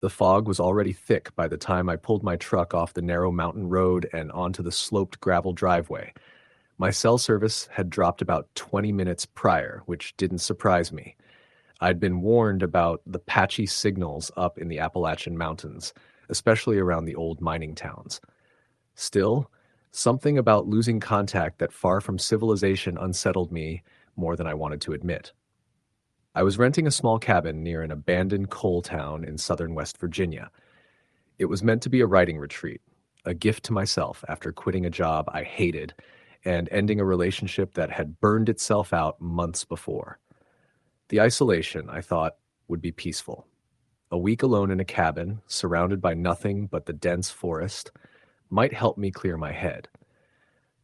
The fog was already thick by the time I pulled my truck off the narrow mountain road and onto the sloped gravel driveway. My cell service had dropped about 20 minutes prior, which didn't surprise me. I'd been warned about the patchy signals up in the Appalachian Mountains, especially around the old mining towns. Still, something about losing contact that far from civilization unsettled me more than I wanted to admit. I was renting a small cabin near an abandoned coal town in southern West Virginia. It was meant to be a writing retreat, a gift to myself after quitting a job I hated and ending a relationship that had burned itself out months before. The isolation, I thought, would be peaceful. A week alone in a cabin, surrounded by nothing but the dense forest, might help me clear my head.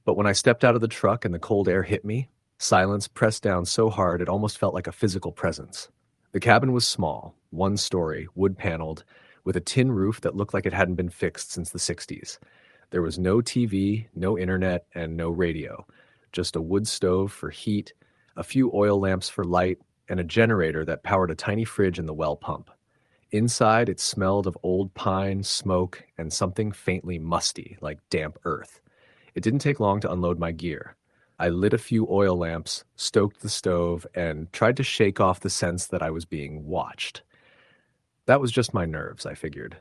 But when I stepped out of the truck and the cold air hit me, silence pressed down so hard it almost felt like a physical presence. The cabin was small, one story, wood-paneled, with a tin roof that looked like it hadn't been fixed since the 60s. There was no TV, no internet, and no radio. Just a wood stove for heat, a few oil lamps for light, and a generator that powered a tiny fridge and the well pump. Inside, it smelled of old pine, smoke, and something faintly musty, like damp earth. It didn't take long to unload my gear. I lit a few oil lamps, stoked the stove, and tried to shake off the sense that I was being watched. That was just my nerves, I figured.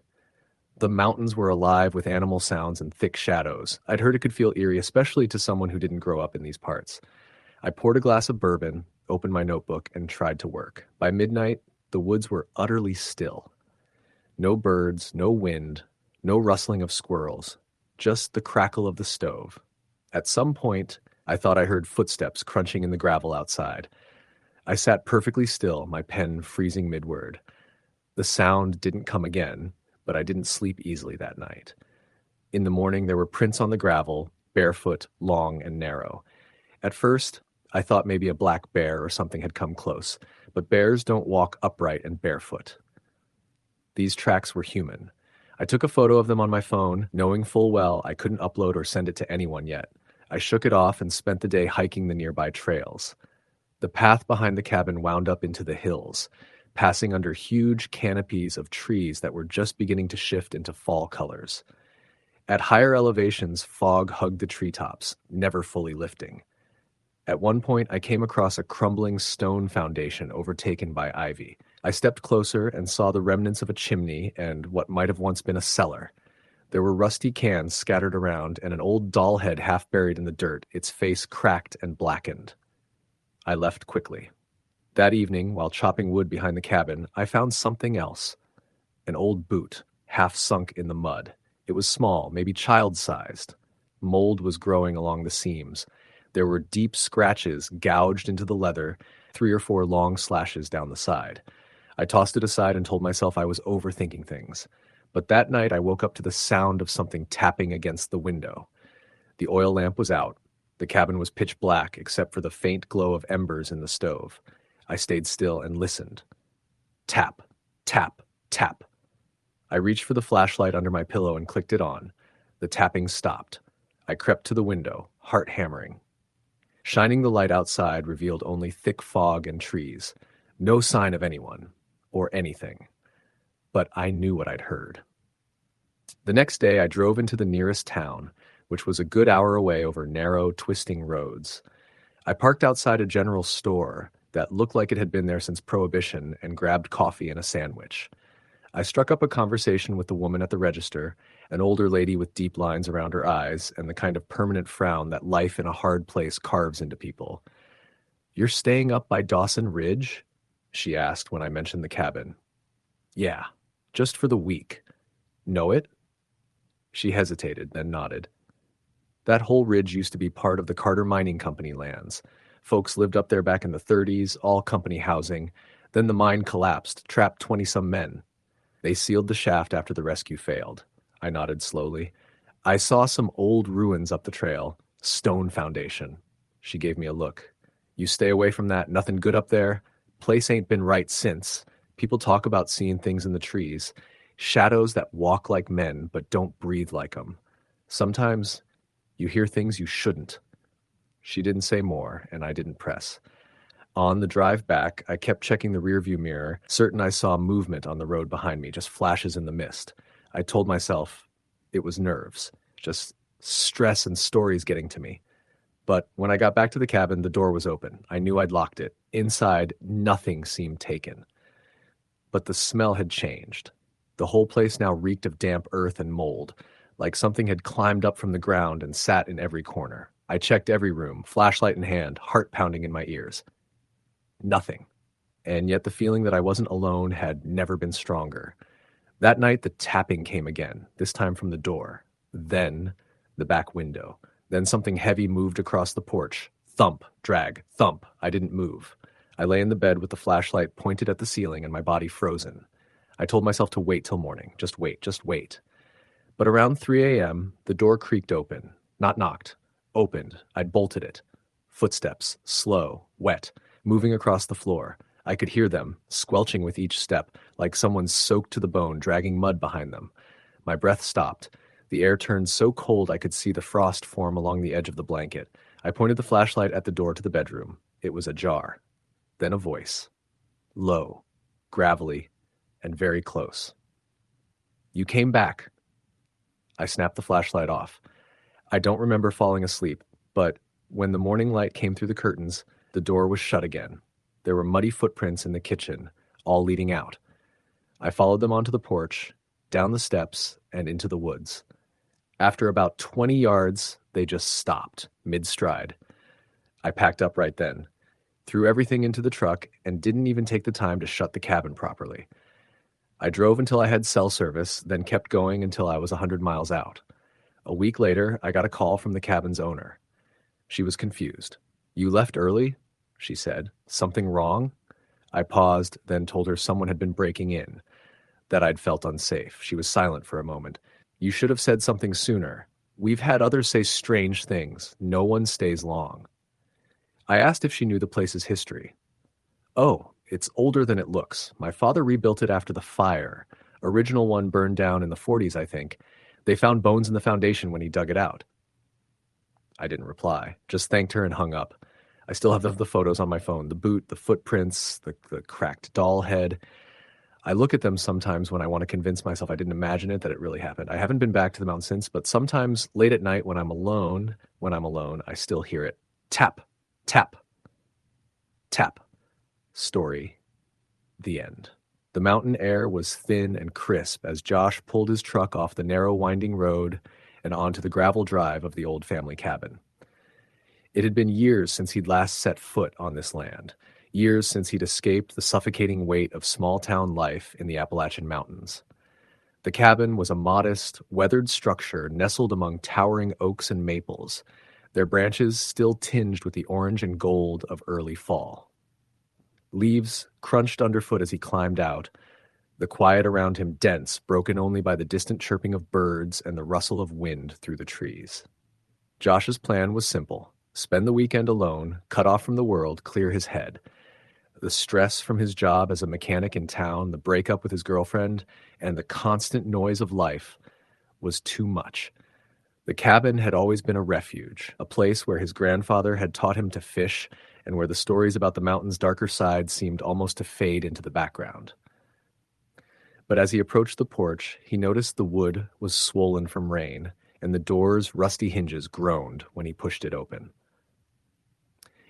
The mountains were alive with animal sounds and thick shadows. I'd heard it could feel eerie, especially to someone who didn't grow up in these parts. I poured a glass of bourbon, opened my notebook, and tried to work. By midnight, the woods were utterly still. No birds, no wind, no rustling of squirrels, just the crackle of the stove. At some point, I thought I heard footsteps crunching in the gravel outside. I sat perfectly still, my pen freezing mid-word. The sound didn't come again, but I didn't sleep easily that night. In the morning, there were prints on the gravel, barefoot, long, and narrow. At first, I thought maybe a black bear or something had come close, but bears don't walk upright and barefoot. These tracks were human. I took a photo of them on my phone, knowing full well I couldn't upload or send it to anyone yet. I shook it off and spent the day hiking the nearby trails. The path behind the cabin wound up into the hills, passing under huge canopies of trees that were just beginning to shift into fall colors. At higher elevations, fog hugged the treetops, never fully lifting. At one point, I came across a crumbling stone foundation overtaken by ivy. I stepped closer and saw the remnants of a chimney and what might have once been a cellar. There were rusty cans scattered around and an old doll head half buried in the dirt, its face cracked and blackened. I left quickly. That evening, while chopping wood behind the cabin, I found something else. An old boot, half sunk in the mud. It was small, maybe child-sized. Mold was growing along the seams. There were deep scratches gouged into the leather, 3 or 4 long slashes down the side. I tossed it aside and told myself I was overthinking things. But that night I woke up to the sound of something tapping against the window. The oil lamp was out. The cabin was pitch black except for the faint glow of embers in the stove. I stayed still and listened. Tap, tap, tap. I reached for the flashlight under my pillow and clicked it on. The tapping stopped. I crept to the window, heart hammering. Shining the light outside revealed only thick fog and trees. No sign of anyone, or anything. But I knew what I'd heard. The next day I drove into the nearest town, which was a good hour away over narrow, twisting roads. I parked outside a general store that looked like it had been there since Prohibition and grabbed coffee and a sandwich. I struck up a conversation with the woman at the register, an older lady with deep lines around her eyes and the kind of permanent frown that life in a hard place carves into people. "You're staying up by Dawson Ridge?" she asked when I mentioned the cabin. "Yeah, just for the week. Know it?" She hesitated, then nodded. That whole ridge used to be part of the Carter Mining Company lands. Folks lived up there back in the 30s, all company housing. Then the mine collapsed, trapped 20-some men. They sealed the shaft after the rescue failed. I nodded slowly. I saw some old ruins up the trail. Stone foundation. She gave me a look. "You stay away from that. Nothing good up there. Place ain't been right since. People talk about seeing things in the trees. Shadows that walk like men but don't breathe like them. Sometimes you hear things you shouldn't." She didn't say more, and I didn't press. On the drive back, I kept checking the rearview mirror, certain I saw movement on the road behind me, just flashes in the mist. I told myself it was nerves, just stress and stories getting to me. But when I got back to the cabin, the door was open. I knew I'd locked it. Inside, nothing seemed taken. But the smell had changed. The whole place now reeked of damp earth and mold, like something had climbed up from the ground and sat in every corner. I checked every room, flashlight in hand, heart pounding in my ears. Nothing. And yet the feeling that I wasn't alone had never been stronger. That night, the tapping came again, this time from the door. Then, the back window. Then something heavy moved across the porch. Thump, drag, thump. I didn't move. I lay in the bed with the flashlight pointed at the ceiling and my body frozen. I told myself to wait till morning. Just wait, just wait. But around 3 a.m., the door creaked open. Not knocked. Opened. I'd bolted it. Footsteps, slow, wet, moving across the floor. I could hear them, squelching with each step, like someone soaked to the bone, dragging mud behind them. My breath stopped. The air turned so cold I could see the frost form along the edge of the blanket. I pointed the flashlight at the door to the bedroom. It was ajar. Then a voice. Low, gravelly, and very close. You came back. I snapped the flashlight off. I don't remember falling asleep, but when the morning light came through the curtains, the door was shut again. There were muddy footprints in the kitchen, all leading out. I followed them onto the porch, down the steps, and into the woods. After about 20 yards, they just stopped, mid-stride. I packed up right then, threw everything into the truck, and didn't even take the time to shut the cabin properly. I drove until I had cell service, then kept going until I was 100 miles out. A week later, I got a call from the cabin's owner. She was confused. You left early? She said. Something wrong? I paused, then told her someone had been breaking in, that I'd felt unsafe. She was silent for a moment. You should have said something sooner. We've had others say strange things. No one stays long. I asked if she knew the place's history. Oh, it's older than it looks. My father rebuilt it after the fire. Original one burned down in the 40s, I think. They found bones in the foundation when he dug it out. I didn't reply, just thanked her and hung up. I still have the photos on my phone, the boot, the footprints, the cracked doll head. I look at them sometimes when I want to convince myself I didn't imagine it, that it really happened. I haven't been back to the mountain since, but sometimes late at night when I'm alone, I still hear it. Tap, tap, tap. Story. The end. The mountain air was thin and crisp as Josh pulled his truck off the narrow winding road and onto the gravel drive of the old family cabin. It had been years since he'd last set foot on this land, years since he'd escaped the suffocating weight of small-town life in the Appalachian Mountains. The cabin was a modest, weathered structure nestled among towering oaks and maples, their branches still tinged with the orange and gold of early fall. Leaves crunched underfoot as he climbed out, the quiet around him dense, broken only by the distant chirping of birds and the rustle of wind through the trees. Josh's plan was simple. Spend the weekend alone, cut off from the world, clear his head. The stress from his job as a mechanic in town, the breakup with his girlfriend, and the constant noise of life was too much. The cabin had always been a refuge, a place where his grandfather had taught him to fish and where the stories about the mountain's darker side seemed almost to fade into the background. But as he approached the porch, he noticed the wood was swollen from rain, and the door's rusty hinges groaned when he pushed it open.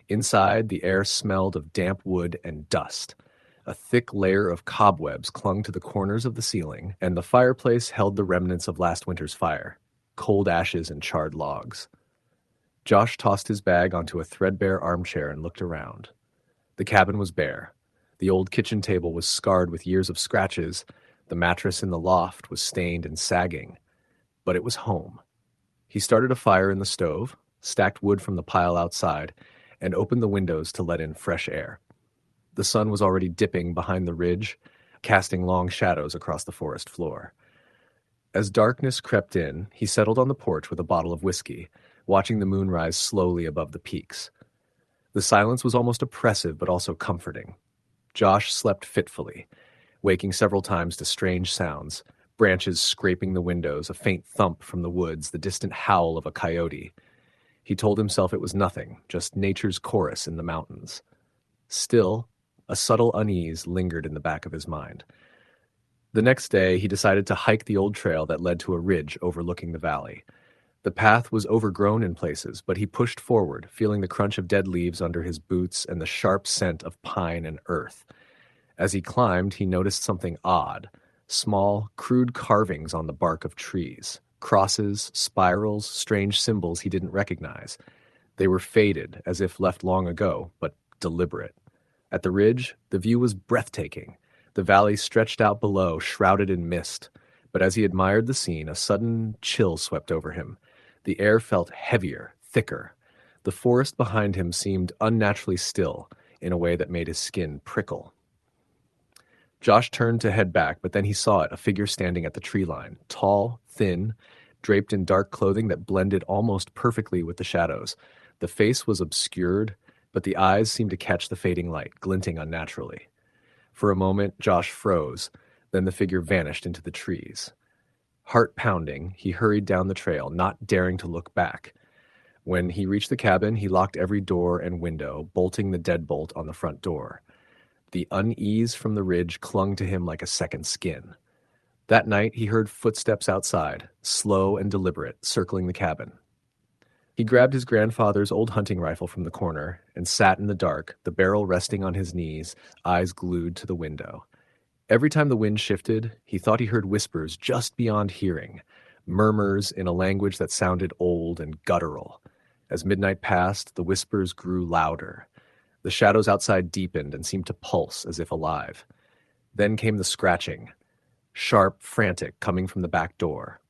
Inside, the air smelled of damp wood and dust. A thick layer of cobwebs clung to the corners of the ceiling, and the fireplace held the remnants of last winter's fire, cold ashes and charred logs. Josh tossed his bag onto a threadbare armchair and looked around. The cabin was bare. The old kitchen table was scarred with years of scratches. The mattress in the loft was stained and sagging. But it was home. He started a fire in the stove, stacked wood from the pile outside, and opened the windows to let in fresh air. The sun was already dipping behind the ridge, casting long shadows across the forest floor. As darkness crept in, he settled on the porch with a bottle of whiskey, watching the moon rise slowly above the peaks. The silence was almost oppressive, but also comforting. Josh slept fitfully, waking several times to strange sounds, branches scraping the windows, a faint thump from the woods, the distant howl of a coyote. He told himself it was nothing, just nature's chorus in the mountains. Still, a subtle unease lingered in the back of his mind. The next day, he decided to hike the old trail that led to a ridge overlooking the valley. The path was overgrown in places, but he pushed forward, feeling the crunch of dead leaves under his boots and the sharp scent of pine and earth. As he climbed, he noticed something odd: small, crude carvings on the bark of trees, crosses, spirals, strange symbols he didn't recognize. They were faded, as if left long ago, but deliberate. At the ridge, the view was breathtaking. The valley stretched out below, shrouded in mist. But as he admired the scene, a sudden chill swept over him. The air felt heavier, thicker. The forest behind him seemed unnaturally still, in a way that made his skin prickle. Josh turned to head back, but then he saw it, a figure standing at the tree line, tall, thin, draped in dark clothing that blended almost perfectly with the shadows. The face was obscured, but the eyes seemed to catch the fading light, glinting unnaturally. For a moment, Josh froze, then the figure vanished into the trees. Heart pounding, he hurried down the trail, not daring to look back. When he reached the cabin, he locked every door and window, bolting the deadbolt on the front door. The unease from the ridge clung to him like a second skin. That night, he heard footsteps outside, slow and deliberate, circling the cabin. He grabbed his grandfather's old hunting rifle from the corner and sat in the dark, the barrel resting on his knees, eyes glued to the window. Every time the wind shifted, he thought he heard whispers just beyond hearing, murmurs in a language that sounded old and guttural. As midnight passed, the whispers grew louder. The shadows outside deepened and seemed to pulse as if alive. Then came the scratching, sharp, frantic, coming from the back door.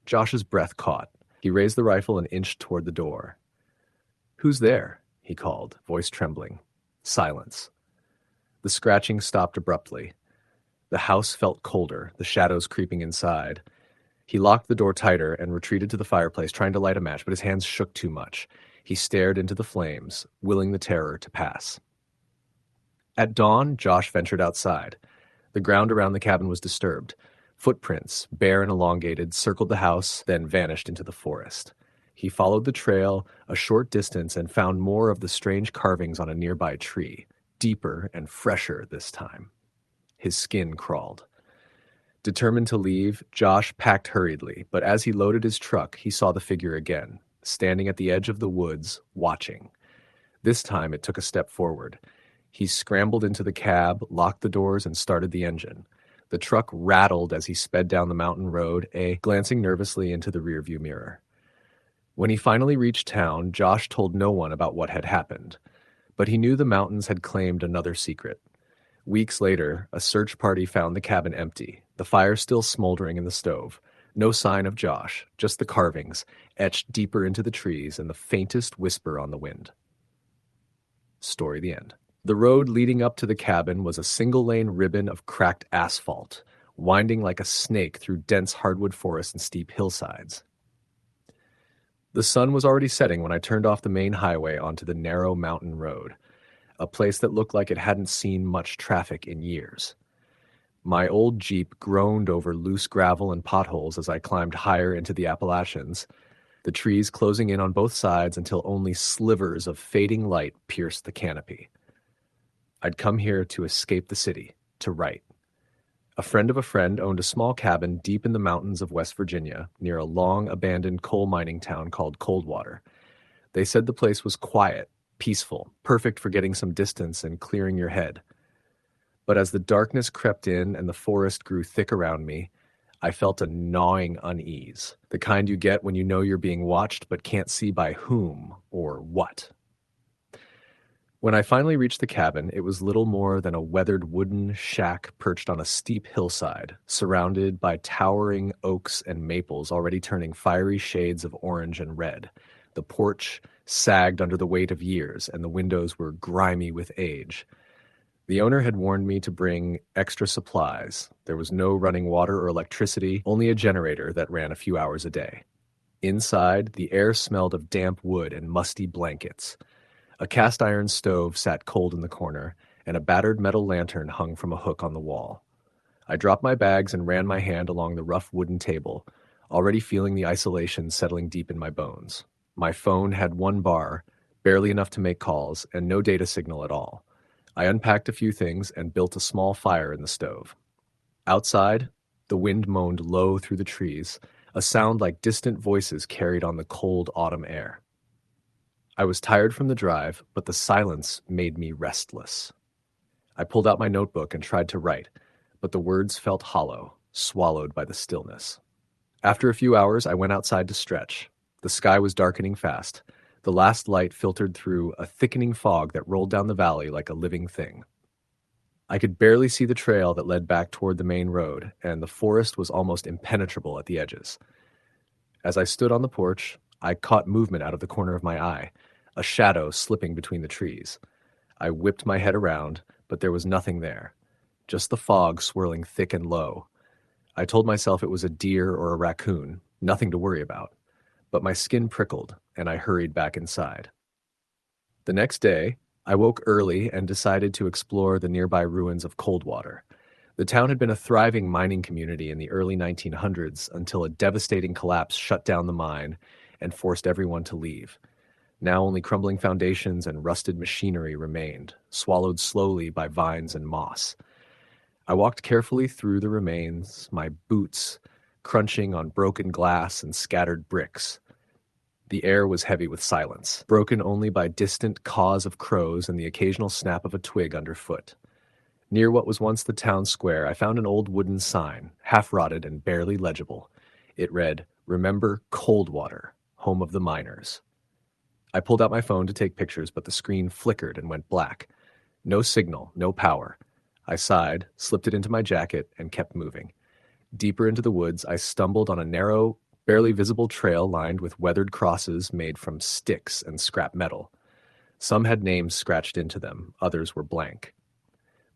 Josh's breath caught. He raised the rifle and inched toward the door. "Who's there?" he called, voice trembling. Silence. The scratching stopped abruptly. The house felt colder, the shadows creeping inside. He locked the door tighter and retreated to the fireplace, trying to light a match, but his hands shook too much. He stared into the flames, willing the terror to pass. At dawn, Josh ventured outside. The ground around the cabin was disturbed. Footprints, bare and elongated, circled the house, then vanished into the forest. He followed the trail a short distance and found more of the strange carvings on a nearby tree, deeper and fresher this time. His skin crawled. Determined to leave, Josh packed hurriedly, but as he loaded his truck, he saw the figure again, standing at the edge of the woods, watching. This time it took a step forward. He scrambled into the cab, locked the doors, and started the engine. The truck rattled as he sped down the mountain road, glancing nervously into the rearview mirror. When he finally reached town, Josh told no one about what had happened. But he knew the mountains had claimed another secret. Weeks later, a search party found the cabin empty, the fire still smoldering in the stove. No sign of Josh, just the carvings, etched deeper into the trees and the faintest whisper on the wind. Story the end. The road leading up to the cabin was a single-lane ribbon of cracked asphalt, winding like a snake through dense hardwood forests and steep hillsides. The sun was already setting when I turned off the main highway onto the narrow mountain road, a place that looked like it hadn't seen much traffic in years. My old Jeep groaned over loose gravel and potholes as I climbed higher into the Appalachians, the trees closing in on both sides until only slivers of fading light pierced the canopy. I'd come here to escape the city, to write. A friend of a friend owned a small cabin deep in the mountains of West Virginia, near a long-abandoned coal mining town called Coldwater. They said the place was quiet, peaceful, perfect for getting some distance and clearing your head. But as the darkness crept in and the forest grew thick around me, I felt a gnawing unease, the kind you get when you know you're being watched but can't see by whom or what. When I finally reached the cabin, it was little more than a weathered wooden shack perched on a steep hillside, surrounded by towering oaks and maples already turning fiery shades of orange and red. The porch sagged under the weight of years, and the windows were grimy with age. The owner had warned me to bring extra supplies. There was no running water or electricity, only a generator that ran a few hours a day. Inside, the air smelled of damp wood and musty blankets. A cast-iron stove sat cold in the corner, and a battered metal lantern hung from a hook on the wall. I dropped my bags and ran my hand along the rough wooden table, already feeling the isolation settling deep in my bones. My phone had one bar, barely enough to make calls, and no data signal at all. I unpacked a few things and built a small fire in the stove. Outside, the wind moaned low through the trees, a sound like distant voices carried on the cold autumn air. I was tired from the drive, but the silence made me restless. I pulled out my notebook and tried to write, but the words felt hollow, swallowed by the stillness. After a few hours, I went outside to stretch. The sky was darkening fast. The last light filtered through a thickening fog that rolled down the valley like a living thing. I could barely see the trail that led back toward the main road, and the forest was almost impenetrable at the edges. As I stood on the porch, I caught movement out of the corner of my eye, a shadow slipping between the trees. I whipped my head around, but there was nothing there, just the fog swirling thick and low. I told myself it was a deer or a raccoon, nothing to worry about. But my skin prickled, and I hurried back inside. The next day, I woke early and decided to explore the nearby ruins of Coldwater. The town had been a thriving mining community in the early 1900s until a devastating collapse shut down the mine and forced everyone to leave. Now only crumbling foundations and rusted machinery remained, swallowed slowly by vines and moss. I walked carefully through the remains, my boots crunching on broken glass and scattered bricks. The air was heavy with silence, broken only by distant caws of crows and the occasional snap of a twig underfoot. Near what was once the town square, I found an old wooden sign, half-rotted and barely legible. It read, "Remember Coldwater, home of the miners." I pulled out my phone to take pictures, but the screen flickered and went black. No signal, no power. I sighed, slipped it into my jacket, and kept moving. Deeper into the woods, I stumbled on a narrow, barely visible trail lined with weathered crosses made from sticks and scrap metal. Some had names scratched into them, others were blank.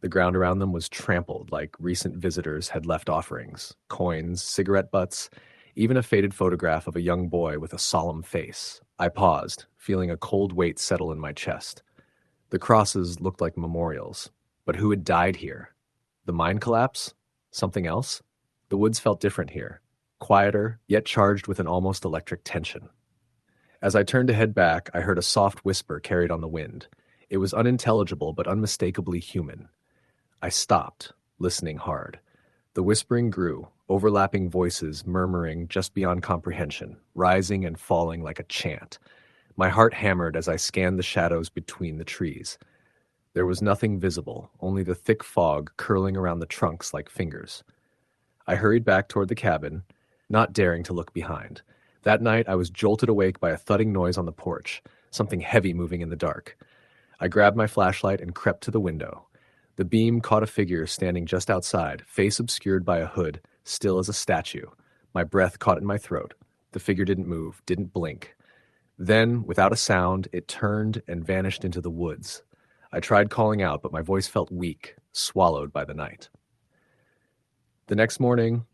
The ground around them was trampled like recent visitors had left offerings, coins, cigarette butts, even a faded photograph of a young boy with a solemn face. I paused, feeling a cold weight settle in my chest. The crosses looked like memorials, but who had died here? The mine collapse? Something else? The woods felt different here. Quieter, yet charged with an almost electric tension. As I turned to head back, I heard a soft whisper carried on the wind. It was unintelligible but unmistakably human. I stopped, listening hard. The whispering grew, overlapping voices murmuring just beyond comprehension, rising and falling like a chant. My heart hammered as I scanned the shadows between the trees. There was nothing visible, only the thick fog curling around the trunks like fingers. I hurried back toward the cabin, not daring to look behind. That night, I was jolted awake by a thudding noise on the porch, something heavy moving in the dark. I grabbed my flashlight and crept to the window. The beam caught a figure standing just outside, face obscured by a hood, still as a statue. My breath caught in my throat. The figure didn't move, didn't blink. Then, without a sound, it turned and vanished into the woods. I tried calling out, but my voice felt weak, swallowed by the night. The next morning,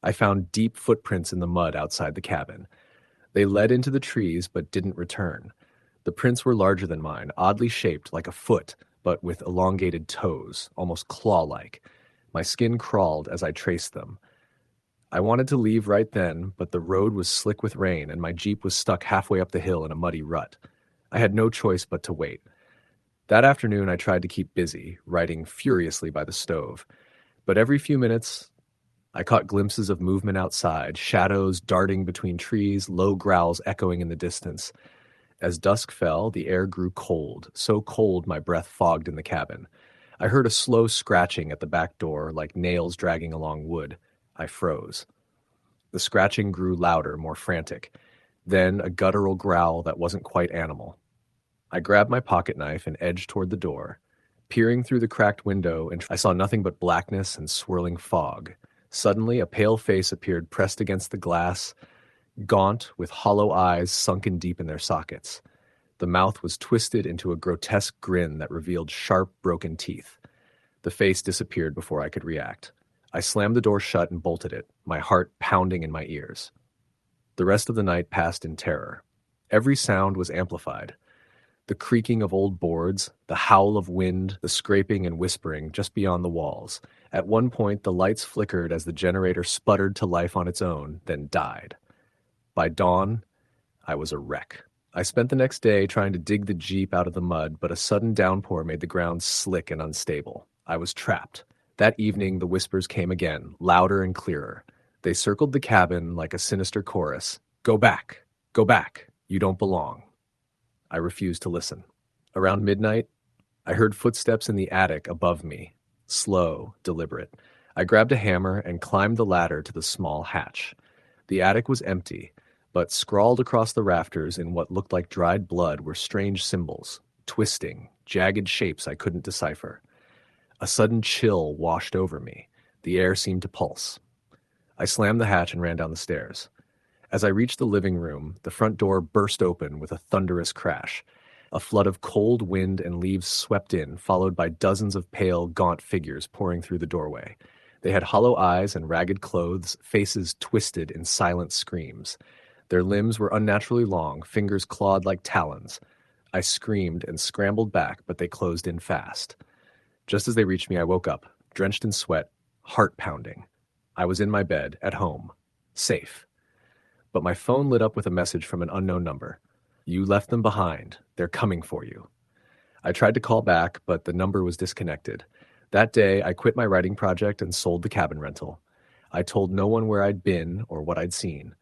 I found deep footprints in the mud outside the cabin. They led into the trees but didn't return. The prints were larger than mine, oddly shaped like a foot, but with elongated toes, almost claw-like. My skin crawled as I traced them. I wanted to leave right then, but the road was slick with rain and my Jeep was stuck halfway up the hill in a muddy rut. I had no choice but to wait. That afternoon I tried to keep busy, writing furiously by the stove. But every few minutes, I caught glimpses of movement outside, shadows darting between trees, low growls echoing in the distance. As dusk fell, the air grew cold, so cold my breath fogged in the cabin. I heard a slow scratching at the back door, like nails dragging along wood. I froze. The scratching grew louder, more frantic. Then a guttural growl that wasn't quite animal. I grabbed my pocket knife and edged toward the door. Peering through the cracked window, and I saw nothing but blackness and swirling fog. Suddenly, a pale face appeared pressed against the glass, gaunt, with hollow eyes sunken deep in their sockets. The mouth was twisted into a grotesque grin that revealed sharp, broken teeth. The face disappeared before I could react. I slammed the door shut and bolted it, my heart pounding in my ears. The rest of the night passed in terror. Every sound was amplified. The creaking of old boards, the howl of wind, the scraping and whispering just beyond the walls. At one point, the lights flickered as the generator sputtered to life on its own, then died. By dawn, I was a wreck. I spent the next day trying to dig the Jeep out of the mud, but a sudden downpour made the ground slick and unstable. I was trapped. That evening, the whispers came again, louder and clearer. They circled the cabin like a sinister chorus. Go back! Go back! You don't belong. I refused to listen. Around midnight, I heard footsteps in the attic above me. Slow, deliberate. I grabbed a hammer and climbed the ladder to the small hatch. The attic was empty, but scrawled across the rafters in what looked like dried blood were strange symbols, twisting, jagged shapes I couldn't decipher. A sudden chill washed over me. The air seemed to pulse. I slammed the hatch and ran down the stairs. As I reached the living room, the front door burst open with a thunderous crash. A flood of cold wind and leaves swept in, followed by dozens of pale, gaunt figures pouring through the doorway. They had hollow eyes and ragged clothes, faces twisted in silent screams. Their limbs were unnaturally long, fingers clawed like talons. I screamed and scrambled back, but they closed in fast. Just as they reached me, I woke up, drenched in sweat, heart pounding. I was in my bed, at home, safe. But my phone lit up with a message from an unknown number. You left them behind. They're coming for you. I tried to call back, but the number was disconnected. That day, I quit my writing project and sold the cabin rental. I told no one where I'd been or what I'd seen.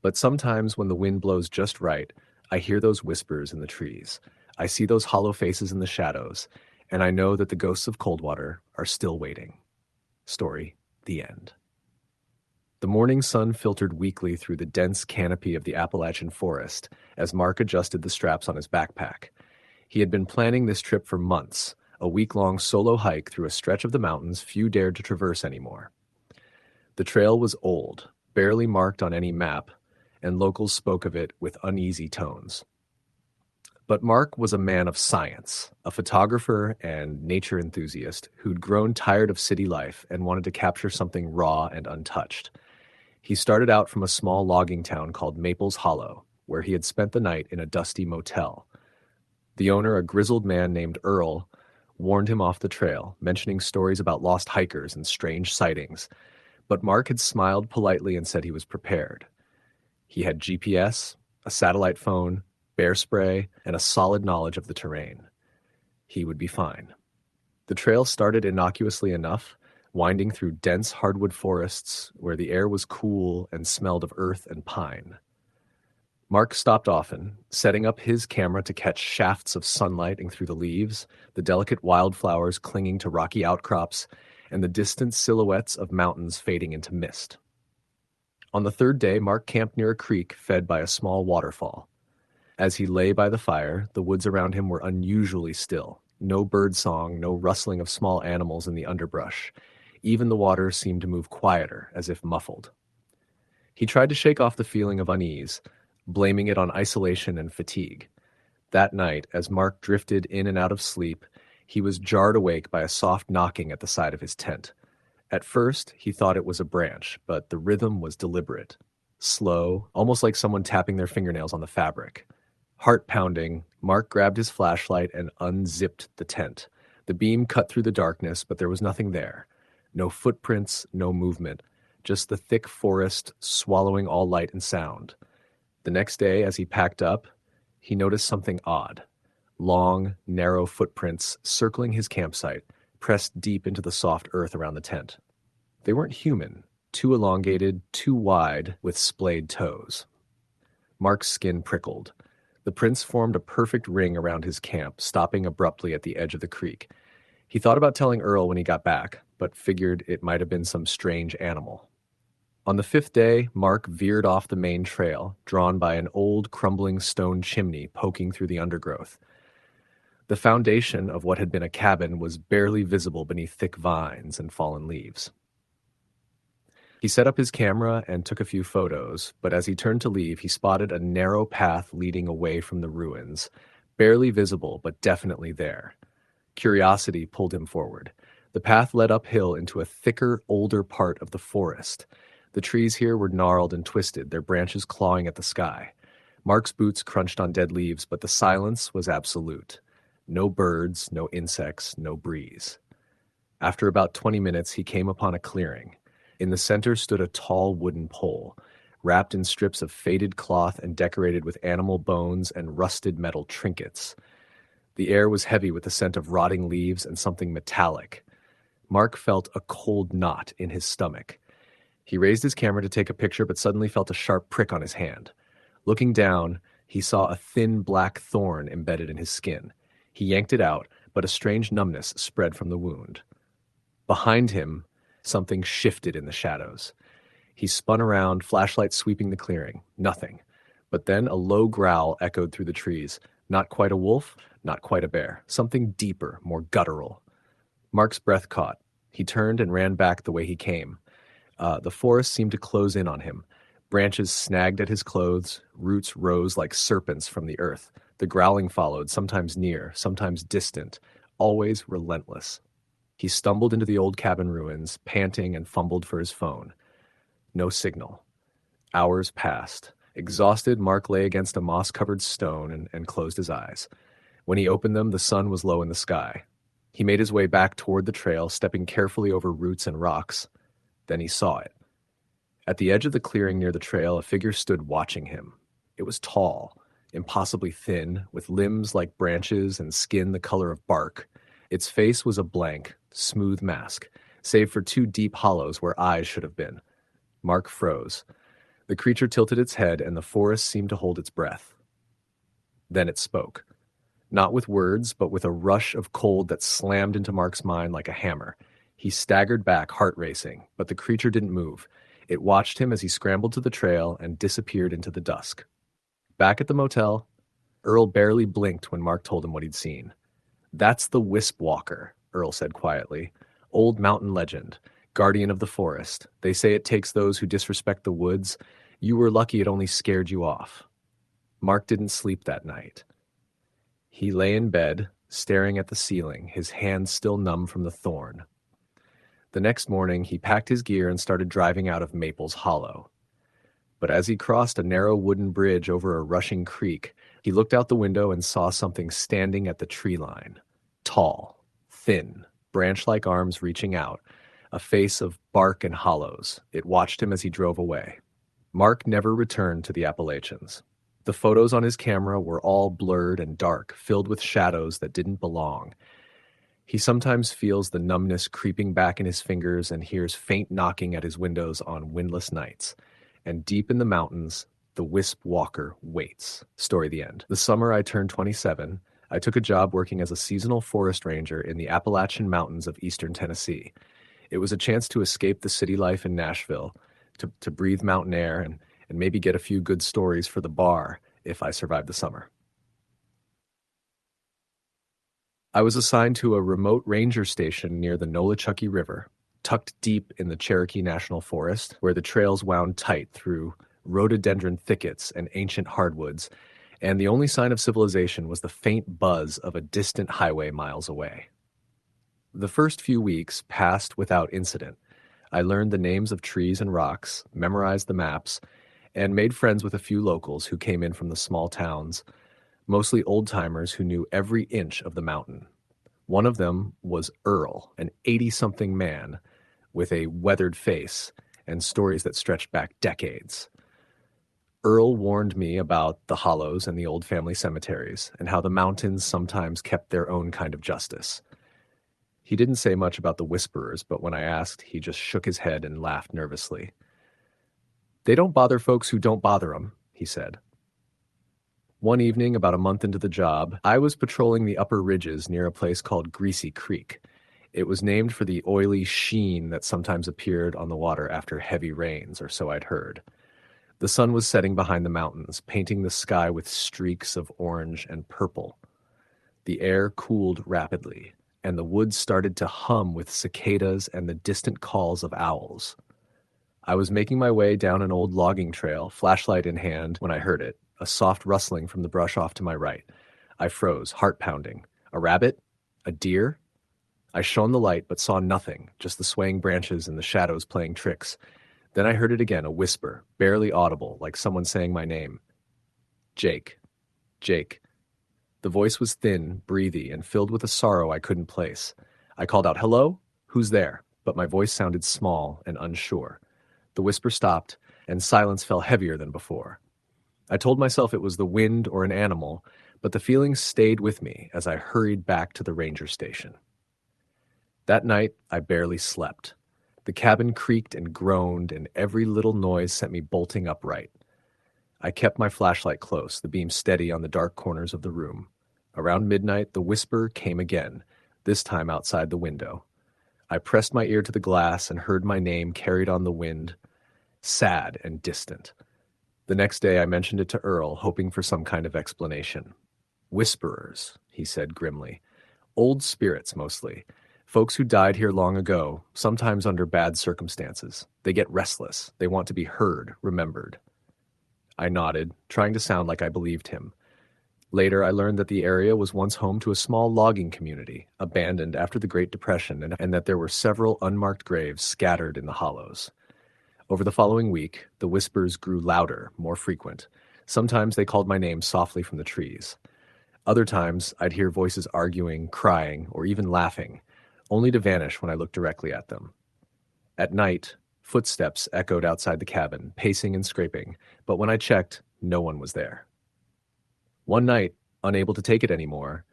But sometimes when the wind blows just right, I hear those whispers in the trees. I see those hollow faces in the shadows, and I know that the ghosts of Coldwater are still waiting. Story, the end. The morning sun filtered weakly through the dense canopy of the Appalachian forest as Mark adjusted the straps on his backpack. He had been planning this trip for months, a week-long solo hike through a stretch of the mountains few dared to traverse anymore. The trail was old, barely marked on any map, and locals spoke of it with uneasy tones. But Mark was a man of science, a photographer and nature enthusiast who'd grown tired of city life and wanted to capture something raw and untouched. He started out from a small logging town called Maples Hollow, where he had spent the night in a dusty motel. The owner, a grizzled man named Earl, warned him off the trail, mentioning stories about lost hikers and strange sightings. But Mark had smiled politely and said he was prepared. He had GPS, a satellite phone, bear spray, and a solid knowledge of the terrain. He would be fine. The trail started innocuously enough, winding through dense hardwood forests where the air was cool and smelled of earth and pine. Mark stopped often, setting up his camera to catch shafts of sunlight through the leaves, the delicate wildflowers clinging to rocky outcrops, and the distant silhouettes of mountains fading into mist. On the third day, Mark camped near a creek fed by a small waterfall. As he lay by the fire, the woods around him were unusually still. No bird song, no rustling of small animals in the underbrush. Even the water seemed to move quieter, as if muffled. He tried to shake off the feeling of unease, blaming it on isolation and fatigue. That night, as Mark drifted in and out of sleep, he was jarred awake by a soft knocking at the side of his tent. At first, he thought it was a branch, but the rhythm was deliberate. Slow, almost like someone tapping their fingernails on the fabric. Heart pounding, Mark grabbed his flashlight and unzipped the tent. The beam cut through the darkness, but there was nothing there. No footprints, no movement, just the thick forest swallowing all light and sound. The next day, as he packed up, he noticed something odd. Long, narrow footprints circling his campsite, pressed deep into the soft earth around the tent. They weren't human, too elongated, too wide, with splayed toes. Mark's skin prickled. The prints formed a perfect ring around his camp, stopping abruptly at the edge of the creek. He thought about telling Earl when he got back, but figured it might have been some strange animal. On the fifth day, Mark veered off the main trail, drawn by an old, crumbling stone chimney poking through the undergrowth. The foundation of what had been a cabin was barely visible beneath thick vines and fallen leaves. He set up his camera and took a few photos, but as he turned to leave, he spotted a narrow path leading away from the ruins, barely visible but definitely there. Curiosity pulled him forward. The path led uphill into a thicker, older part of the forest. The trees here were gnarled and twisted, their branches clawing at the sky. Mark's boots crunched on dead leaves, but the silence was absolute. No birds, no insects, no breeze. After about 20 minutes, he came upon a clearing. In the center stood a tall wooden pole. wrapped in strips of faded cloth and decorated with animal bones and rusted metal trinkets. The air was heavy with the scent of rotting leaves and something metallic. Mark felt a cold knot in his stomach. He raised his camera to take a picture, but suddenly felt a sharp prick on his hand. Looking down, he saw a thin black thorn embedded in his skin. He yanked it out, but a strange numbness spread from the wound. Behind him, something shifted in the shadows. He spun around, flashlight sweeping the clearing. Nothing. But then a low growl echoed through the trees. Not quite a wolf, not quite a bear. Something deeper, more guttural. Mark's breath caught. He turned and ran back the way he came. The forest seemed to close in on him. Branches snagged at his clothes. Roots rose like serpents from the earth. The growling followed, sometimes near, sometimes distant, always relentless. He stumbled into the old cabin ruins, panting, and fumbled for his phone. No signal. Hours passed. Exhausted, Mark lay against a moss-covered stone and closed his eyes. When he opened them, the sun was low in the sky. He made his way back toward the trail, stepping carefully over roots and rocks. Then he saw it. At the edge of the clearing near the trail, a figure stood watching him. It was tall, impossibly thin, with limbs like branches and skin the color of bark. Its face was a blank, smooth mask, save for two deep hollows where eyes should have been. Mark froze. The creature tilted its head, and the forest seemed to hold its breath. Then it spoke. Not with words, but with a rush of cold that slammed into Mark's mind like a hammer. He staggered back, heart racing, but the creature didn't move. It watched him as he scrambled to the trail and disappeared into the dusk. Back at the motel, Earl barely blinked when Mark told him what he'd seen. "That's the Wisp Walker," Earl said quietly. "Old mountain legend. Guardian of the forest. They say it takes those who disrespect the woods. You were lucky it only scared you off." Mark didn't sleep that night. He lay in bed, staring at the ceiling, his hands still numb from the thorn. The next morning, he packed his gear and started driving out of Maples Hollow. But as he crossed a narrow wooden bridge over a rushing creek, he looked out the window and saw something standing at the tree line. Tall, thin, branch-like arms reaching out, a face of bark and hollows. It watched him as he drove away. Mark never returned to the Appalachians. The photos on his camera were all blurred and dark, filled with shadows that didn't belong. He sometimes feels the numbness creeping back in his fingers and hears faint knocking at his windows on windless nights. And deep in the mountains, the Wisp Walker waits. Story the end. The summer I turned 27, I took a job working as a seasonal forest ranger in the Appalachian Mountains of eastern Tennessee. It was a chance to escape the city life in Nashville, to breathe mountain air and maybe get a few good stories for the bar if I survived the summer. I was assigned to a remote ranger station near the Nolichucky River, tucked deep in the Cherokee National Forest, where the trails wound tight through rhododendron thickets and ancient hardwoods, and the only sign of civilization was the faint buzz of a distant highway miles away. The first few weeks passed without incident. I learned the names of trees and rocks, memorized the maps, and made friends with a few locals who came in from the small towns, mostly old-timers who knew every inch of the mountain. One of them was Earl, an 80-something man with a weathered face and stories that stretched back decades. Earl warned me about the hollows and the old family cemeteries and how the mountains sometimes kept their own kind of justice. He didn't say much about the whisperers, but when I asked, he just shook his head and laughed nervously. "They don't bother folks who don't bother 'em," he said. One evening, about a month into the job, I was patrolling the upper ridges near a place called Greasy Creek. It was named for the oily sheen that sometimes appeared on the water after heavy rains, or so I'd heard. The sun was setting behind the mountains, painting the sky with streaks of orange and purple. The air cooled rapidly, and the woods started to hum with cicadas and the distant calls of owls. I was making my way down an old logging trail, flashlight in hand, when I heard it, a soft rustling from the brush off to my right. I froze, heart pounding. A rabbit? A deer? I shone the light but saw nothing, just the swaying branches and the shadows playing tricks. Then I heard it again, a whisper, barely audible, like someone saying my name. "Jake. Jake." The voice was thin, breathy, and filled with a sorrow I couldn't place. I called out, "Hello? Who's there?" But my voice sounded small and unsure. The whisper stopped, and silence fell heavier than before. I told myself it was the wind or an animal, but the feeling stayed with me as I hurried back to the ranger station. That night, I barely slept. The cabin creaked and groaned, and every little noise sent me bolting upright. I kept my flashlight close, the beam steady on the dark corners of the room. Around midnight, the whisper came again, this time outside the window. I pressed my ear to the glass and heard my name carried on the wind, sad and distant. The next day, I mentioned it to Earl, hoping for some kind of explanation. Whisperers, he said grimly. Old spirits, mostly. Folks who died here long ago, sometimes under bad circumstances. They get restless. They want to be heard, remembered. I nodded, trying to sound like I believed him. Later, I learned that the area was once home to a small logging community, abandoned after the Great Depression, and that there were several unmarked graves scattered in the hollows. Over the following week, the whispers grew louder, more frequent. Sometimes they called my name softly from the trees. Other times, I'd hear voices arguing, crying, or even laughing, only to vanish when I looked directly at them. At night, footsteps echoed outside the cabin, pacing and scraping, but when I checked, no one was there. One night, unable to take it anymore,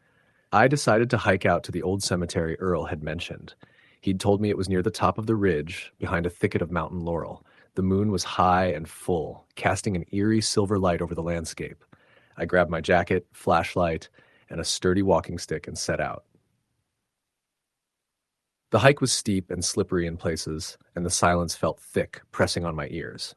I decided to hike out to the old cemetery Earl had mentioned. He'd told me it was near the top of the ridge, behind a thicket of mountain laurel. The moon was high and full, casting an eerie silver light over the landscape. I grabbed my jacket, flashlight, and a sturdy walking stick and set out. The hike was steep and slippery in places, and the silence felt thick, pressing on my ears.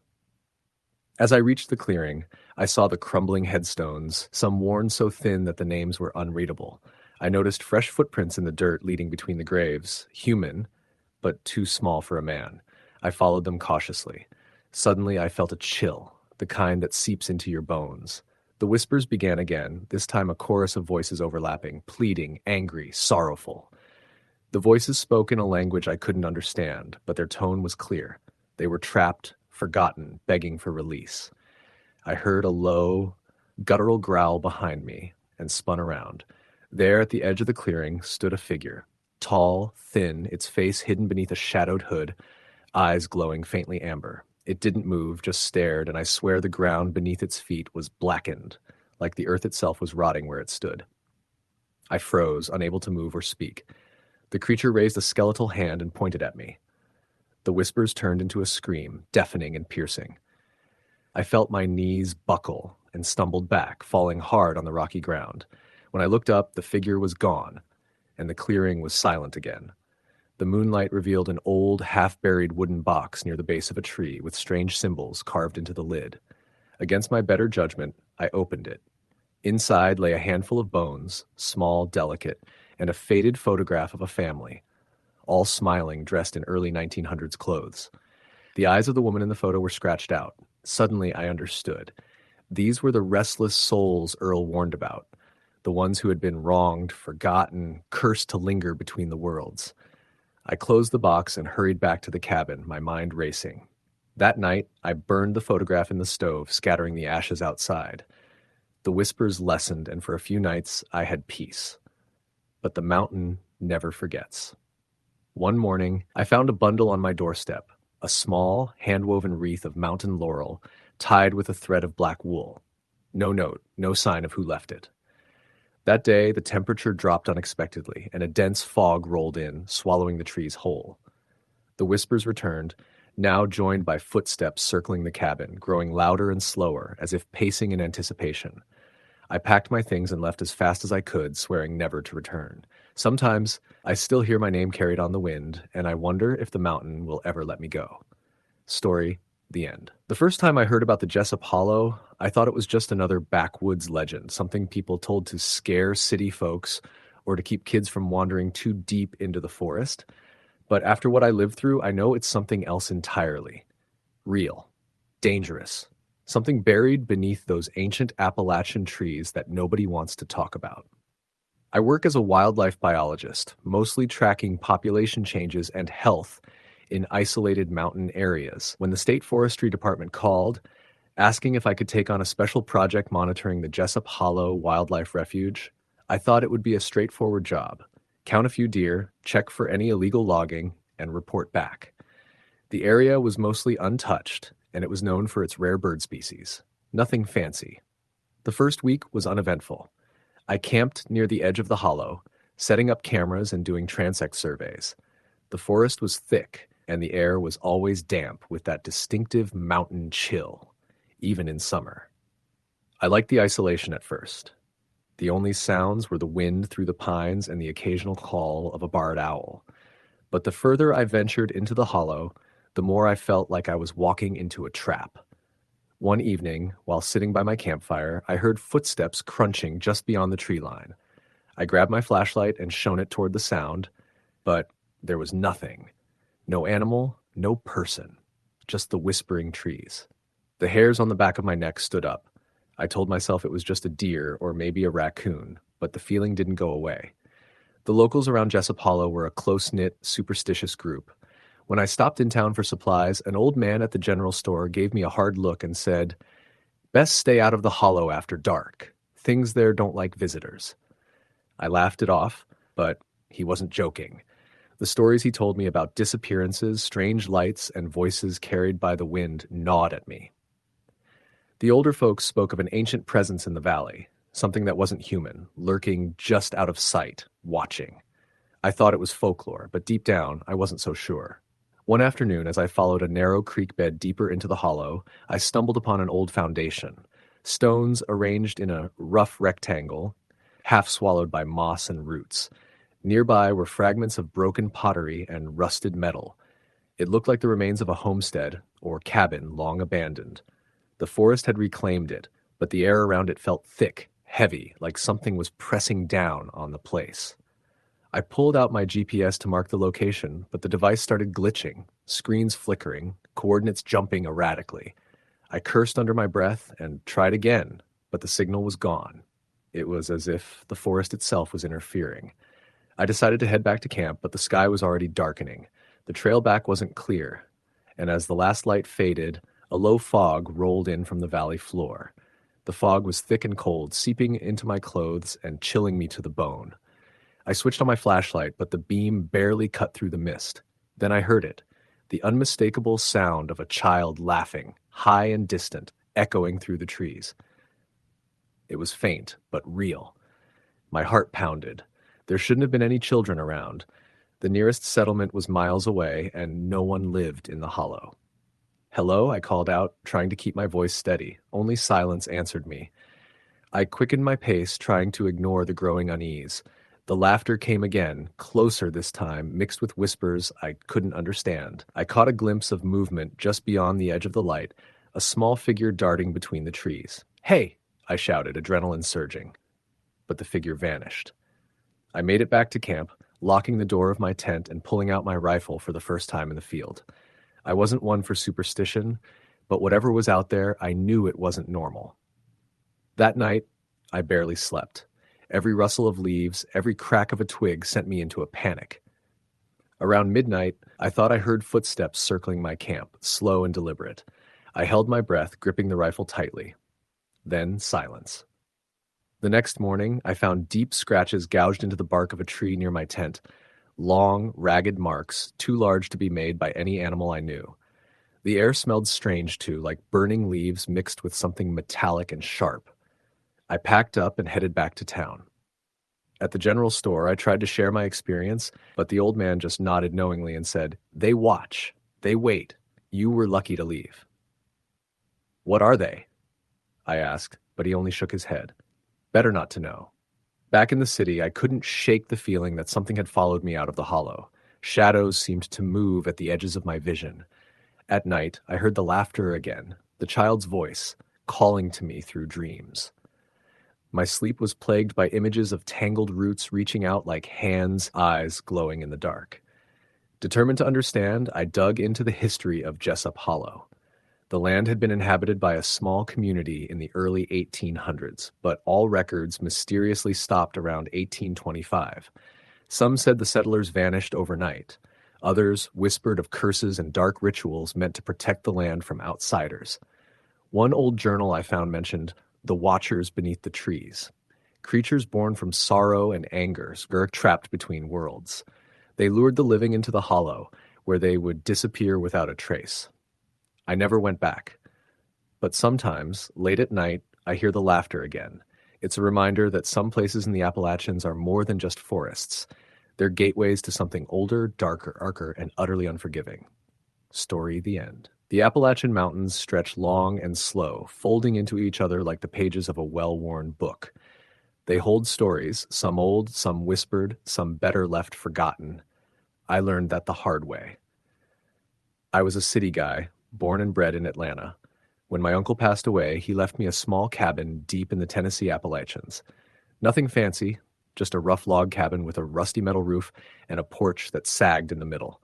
As I reached the clearing, I saw the crumbling headstones, some worn so thin that the names were unreadable. I noticed fresh footprints in the dirt leading between the graves, human, but too small for a man. I followed them cautiously. Suddenly, I felt a chill, the kind that seeps into your bones. The whispers began again, this time a chorus of voices overlapping, pleading, angry, sorrowful. The voices spoke in a language I couldn't understand, but their tone was clear. They were trapped, forgotten, begging for release. I heard a low, guttural growl behind me and spun around. There at the edge of the clearing stood a figure, tall, thin, its face hidden beneath a shadowed hood, eyes glowing faintly amber. It didn't move, just stared, and I swear the ground beneath its feet was blackened, like the earth itself was rotting where it stood. I froze, unable to move or speak. The creature raised a skeletal hand and pointed at me. The whispers turned into a scream, deafening and piercing. I felt my knees buckle and stumbled back, falling hard on the rocky ground. When I looked up, the figure was gone, and the clearing was silent again. The moonlight revealed an old, half-buried wooden box near the base of a tree with strange symbols carved into the lid. Against my better judgment, I opened it. Inside lay a handful of bones, small, delicate, and a faded photograph of a family, all smiling, dressed in early 1900s clothes. The eyes of the woman in the photo were scratched out. Suddenly, I understood. These were the restless souls Earl warned about, the ones who had been wronged, forgotten, cursed to linger between the worlds. I closed the box and hurried back to the cabin, my mind racing. That night, I burned the photograph in the stove, scattering the ashes outside. The whispers lessened, and for a few nights, I had peace. But the mountain never forgets. One morning, I found a bundle on my doorstep, a small, hand-woven wreath of mountain laurel tied with a thread of black wool. No note, no sign of who left it. That day, the temperature dropped unexpectedly, and a dense fog rolled in, swallowing the trees whole. The whispers returned, now joined by footsteps circling the cabin, growing louder and slower, as if pacing in anticipation. I packed my things and left as fast as I could, swearing never to return. Sometimes, I still hear my name carried on the wind, and I wonder if the mountain will ever let me go. Story, the end. The first time I heard about the Jessup Hollow, I thought it was just another backwoods legend, something people told to scare city folks or to keep kids from wandering too deep into the forest. But after what I lived through, I know it's something else entirely. Real. Dangerous. Something buried beneath those ancient Appalachian trees that nobody wants to talk about. I work as a wildlife biologist, mostly tracking population changes and health in isolated mountain areas. When the State Forestry Department called, asking if I could take on a special project monitoring the Jessup Hollow Wildlife Refuge, I thought it would be a straightforward job. Count a few deer, check for any illegal logging, and report back. The area was mostly untouched, and it was known for its rare bird species. Nothing fancy. The first week was uneventful. I camped near the edge of the hollow, setting up cameras and doing transect surveys. The forest was thick, and the air was always damp with that distinctive mountain chill, even in summer. I liked the isolation at first. The only sounds were the wind through the pines and the occasional call of a barred owl. But the further I ventured into the hollow, the more I felt like I was walking into a trap. One evening, while sitting by my campfire, I heard footsteps crunching just beyond the tree line. I grabbed my flashlight and shone it toward the sound, but there was nothing. No animal, no person, just the whispering trees. The hairs on the back of my neck stood up. I told myself it was just a deer or maybe a raccoon, but the feeling didn't go away. The locals around Jessup Hollow were a close-knit, superstitious group. When I stopped in town for supplies, an old man at the general store gave me a hard look and said, "Best stay out of the hollow after dark. Things there don't like visitors." I laughed it off, but he wasn't joking. The stories he told me about disappearances, strange lights, and voices carried by the wind gnawed at me. The older folks spoke of an ancient presence in the valley, something that wasn't human, lurking just out of sight, watching. I thought it was folklore, but deep down, I wasn't so sure. One afternoon, as I followed a narrow creek bed deeper into the hollow, I stumbled upon an old foundation. Stones arranged in a rough rectangle, half swallowed by moss and roots. Nearby were fragments of broken pottery and rusted metal. It looked like the remains of a homestead or cabin long abandoned. The forest had reclaimed it, but the air around it felt thick, heavy, like something was pressing down on the place. I pulled out my GPS to mark the location, but the device started glitching, screens flickering, coordinates jumping erratically. I cursed under my breath and tried again, but the signal was gone. It was as if the forest itself was interfering. I decided to head back to camp, but the sky was already darkening. The trail back wasn't clear, and as the last light faded, a low fog rolled in from the valley floor. The fog was thick and cold, seeping into my clothes and chilling me to the bone. I switched on my flashlight, but the beam barely cut through the mist. Then I heard it, the unmistakable sound of a child laughing, high and distant, echoing through the trees. It was faint, but real. My heart pounded. There shouldn't have been any children around. The nearest settlement was miles away, and no one lived in the hollow. "Hello," I called out, trying to keep my voice steady. Only silence answered me. I quickened my pace, trying to ignore the growing unease. The laughter came again, closer this time, mixed with whispers I couldn't understand. I caught a glimpse of movement just beyond the edge of the light, a small figure darting between the trees. "Hey!" I shouted, adrenaline surging. But the figure vanished. I made it back to camp, locking the door of my tent and pulling out my rifle for the first time in the field. I wasn't one for superstition, but whatever was out there, I knew it wasn't normal. That night, I barely slept. Every rustle of leaves, every crack of a twig sent me into a panic. Around midnight, I thought I heard footsteps circling my camp, slow and deliberate. I held my breath, gripping the rifle tightly. Then silence. The next morning, I found deep scratches gouged into the bark of a tree near my tent. Long, ragged marks, too large to be made by any animal I knew. The air smelled strange, too, like burning leaves mixed with something metallic and sharp. I packed up and headed back to town. At the general store, I tried to share my experience, but the old man just nodded knowingly and said, "They watch. They wait. You were lucky to leave." "What are they?" I asked, but he only shook his head. Better not to know. Back in the city, I couldn't shake the feeling that something had followed me out of the hollow. Shadows seemed to move at the edges of my vision. At night, I heard the laughter again, the child's voice, calling to me through dreams. My sleep was plagued by images of tangled roots reaching out like hands, eyes glowing in the dark. Determined to understand, I dug into the history of Jessup Hollow. The land had been inhabited by a small community in the early 1800s, but all records mysteriously stopped around 1825. Some said the settlers vanished overnight. Others whispered of curses and dark rituals meant to protect the land from outsiders. One old journal I found mentioned the watchers beneath the trees, creatures born from sorrow and anger, trapped between worlds. They lured the living into the hollow, where they would disappear without a trace. I never went back. But sometimes, late at night, I hear the laughter again. It's a reminder that some places in the Appalachians are more than just forests. They're gateways to something older, darker, and utterly unforgiving. Story the end. The Appalachian Mountains stretch long and slow, folding into each other like the pages of a well-worn book. They hold stories, some old, some whispered, some better left forgotten. I learned that the hard way. I was a city guy, born and bred in Atlanta. When my uncle passed away, he left me a small cabin deep in the Tennessee Appalachians. Nothing fancy, just a rough log cabin with a rusty metal roof and a porch that sagged in the middle.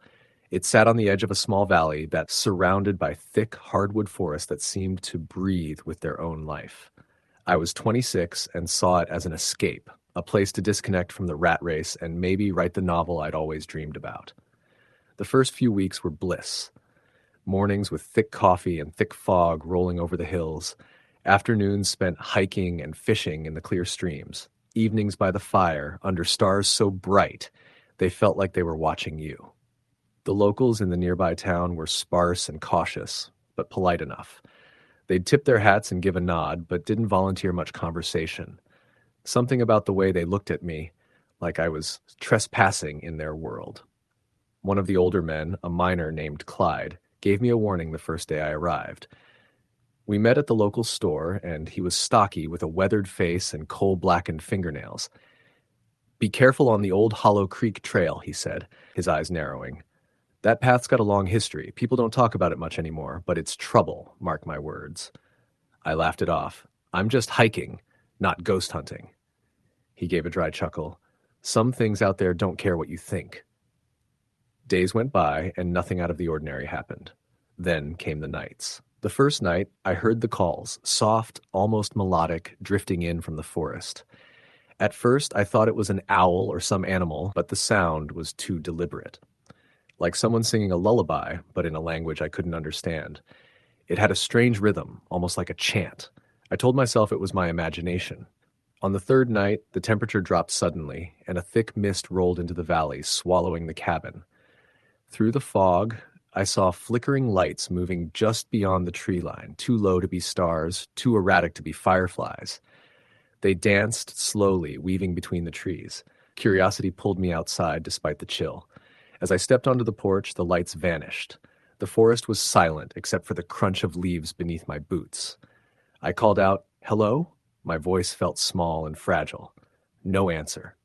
It sat on the edge of a small valley that's surrounded by thick hardwood forests that seemed to breathe with their own life. I was 26 and saw it as an escape, a place to disconnect from the rat race and maybe write the novel I'd always dreamed about. The first few weeks were bliss. Mornings with thick coffee and thick fog rolling over the hills. Afternoons spent hiking and fishing in the clear streams. Evenings by the fire, under stars so bright, they felt like they were watching you. The locals in the nearby town were sparse and cautious, but polite enough. They'd tip their hats and give a nod, but didn't volunteer much conversation. Something about the way they looked at me, like I was trespassing in their world. One of the older men, a miner named Clyde, gave me a warning the first day I arrived. We met at the local store, and he was stocky with a weathered face and coal-blackened fingernails. "Be careful on the old Hollow Creek Trail," he said, his eyes narrowing. "That path's got a long history. People don't talk about it much anymore, but it's trouble, mark my words." I laughed it off. "I'm just hiking, not ghost hunting." He gave a dry chuckle. "Some things out there don't care what you think." Days went by, and nothing out of the ordinary happened. Then came the nights. The first night, I heard the calls, soft, almost melodic, drifting in from the forest. At first, I thought it was an owl or some animal, but the sound was too deliberate. Like someone singing a lullaby, but in a language I couldn't understand. It had a strange rhythm, almost like a chant. I told myself it was my imagination. On the third night, the temperature dropped suddenly, and a thick mist rolled into the valley, swallowing the cabin. Through the fog, I saw flickering lights moving just beyond the tree line, too low to be stars, too erratic to be fireflies. They danced slowly, weaving between the trees. Curiosity pulled me outside despite the chill. As I stepped onto the porch, the lights vanished. The forest was silent except for the crunch of leaves beneath my boots. I called out, "Hello?" My voice felt small and fragile. No answer.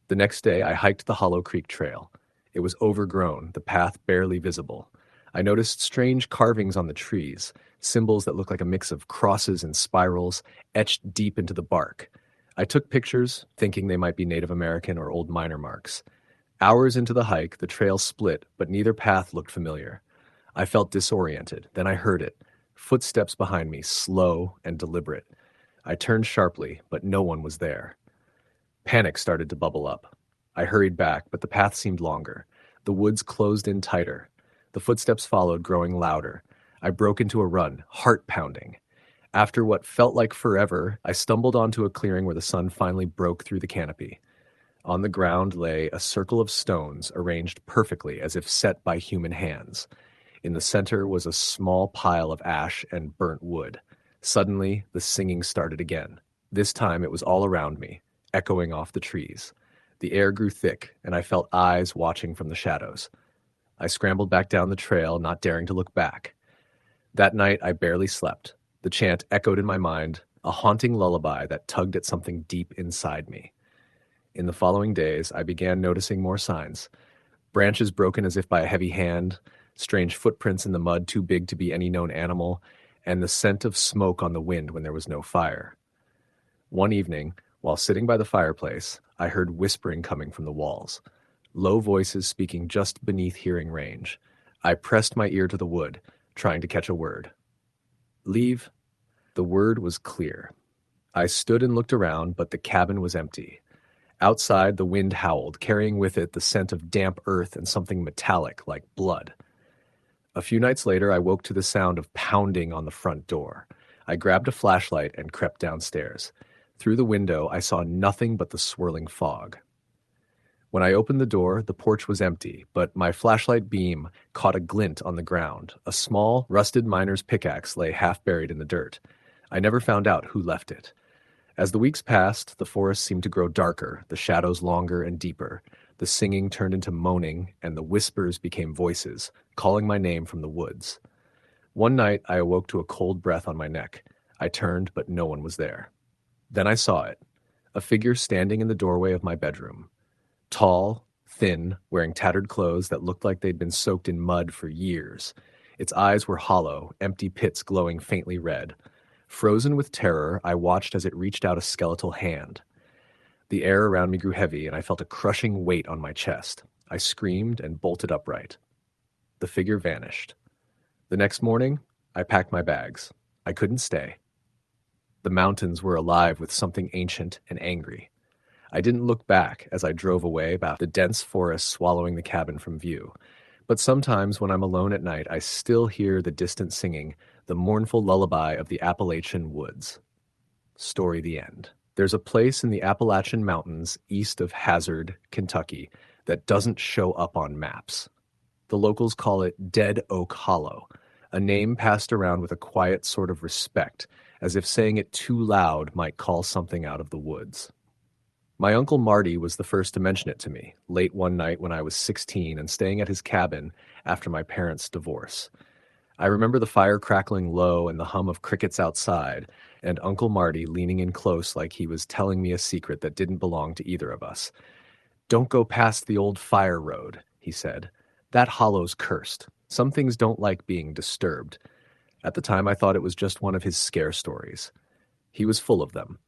The next day, I hiked the Hollow Creek Trail. It was overgrown, the path barely visible. I noticed strange carvings on the trees, symbols that looked like a mix of crosses and spirals, etched deep into the bark. I took pictures, thinking they might be Native American or old miner marks. Hours into the hike, the trail split, but neither path looked familiar. I felt disoriented. Then I heard it. Footsteps behind me, slow and deliberate. I turned sharply, but no one was there. Panic started to bubble up. I hurried back, but the path seemed longer. The woods closed in tighter. The footsteps followed, growing louder. I broke into a run, heart pounding. After what felt like forever, I stumbled onto a clearing where the sun finally broke through the canopy. On the ground lay a circle of stones arranged perfectly as if set by human hands. In the center was a small pile of ash and burnt wood. Suddenly, the singing started again. This time it was all around me, echoing off the trees. The air grew thick, and I felt eyes watching from the shadows. I scrambled back down the trail, not daring to look back. That night, I barely slept. The chant echoed in my mind, a haunting lullaby that tugged at something deep inside me. In the following days, I began noticing more signs. Branches broken as if by a heavy hand, strange footprints in the mud too big to be any known animal, and the scent of smoke on the wind when there was no fire. One evening, while sitting by the fireplace, I heard whispering coming from the walls, low voices speaking just beneath hearing range. I pressed my ear to the wood, trying to catch a word. "Leave." The word was clear. I stood and looked around, but the cabin was empty. Outside, the wind howled, carrying with it the scent of damp earth and something metallic like blood. A few nights later, I woke to the sound of pounding on the front door. I grabbed a flashlight and crept downstairs. Through the window, I saw nothing but the swirling fog. When I opened the door, the porch was empty, but my flashlight beam caught a glint on the ground. A small, rusted miner's pickaxe lay half buried in the dirt. I never found out who left it. As the weeks passed, the forest seemed to grow darker, the shadows longer and deeper. The singing turned into moaning, and the whispers became voices, calling my name from the woods. One night, I awoke to a cold breath on my neck. I turned, but no one was there. Then I saw it, a figure standing in the doorway of my bedroom. Tall, thin, wearing tattered clothes that looked like they'd been soaked in mud for years. Its eyes were hollow, empty pits glowing faintly red. Frozen with terror, I watched as it reached out a skeletal hand. The air around me grew heavy, and I felt a crushing weight on my chest. I screamed and bolted upright. The figure vanished. The next morning, I packed my bags. I couldn't stay. The mountains were alive with something ancient and angry. I didn't look back as I drove away about the dense forest swallowing the cabin from view. But sometimes when I'm alone at night, I still hear the distant singing, the mournful lullaby of the Appalachian woods. Story the end. There's a place in the Appalachian Mountains east of Hazard, Kentucky, that doesn't show up on maps. The locals call it Dead Oak Hollow, a name passed around with a quiet sort of respect, as if saying it too loud might call something out of the woods. My Uncle Marty was the first to mention it to me, late one night when I was 16 and staying at his cabin after my parents' divorce. I remember the fire crackling low and the hum of crickets outside, and Uncle Marty leaning in close like he was telling me a secret that didn't belong to either of us. "Don't go past the old fire road," he said. "That hollow's cursed. Some things don't like being disturbed." At the time, I thought it was just one of his scare stories. He was full of them.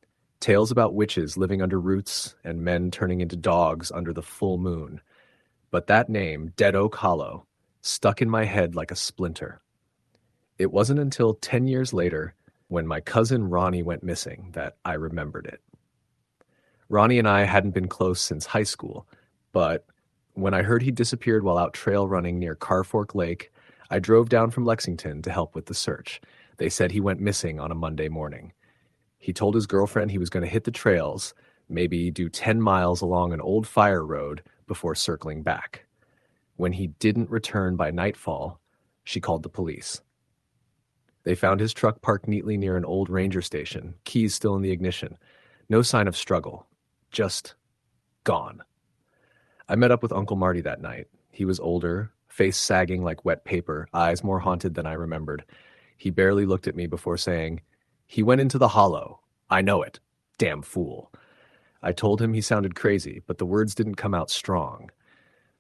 Tales about witches living under roots and men turning into dogs under the full moon. But that name, Dead Oak Hollow, stuck in my head like a splinter. It wasn't until 10 years later, when my cousin Ronnie went missing, that I remembered it. Ronnie and I hadn't been close since high school, but when I heard he disappeared while out trail running near Carfork Lake, I drove down from Lexington to help with the search. They said he went missing on a Monday morning. He told his girlfriend he was going to hit the trails, maybe do 10 miles along an old fire road before circling back. When he didn't return by nightfall, she called the police. They found his truck parked neatly near an old ranger station, keys still in the ignition. No sign of struggle, just gone. I met up with Uncle Marty that night. He was older, face sagging like wet paper, eyes more haunted than I remembered. He barely looked at me before saying, "He went into the hollow. I know it. Damn fool." I told him he sounded crazy, but the words didn't come out strong.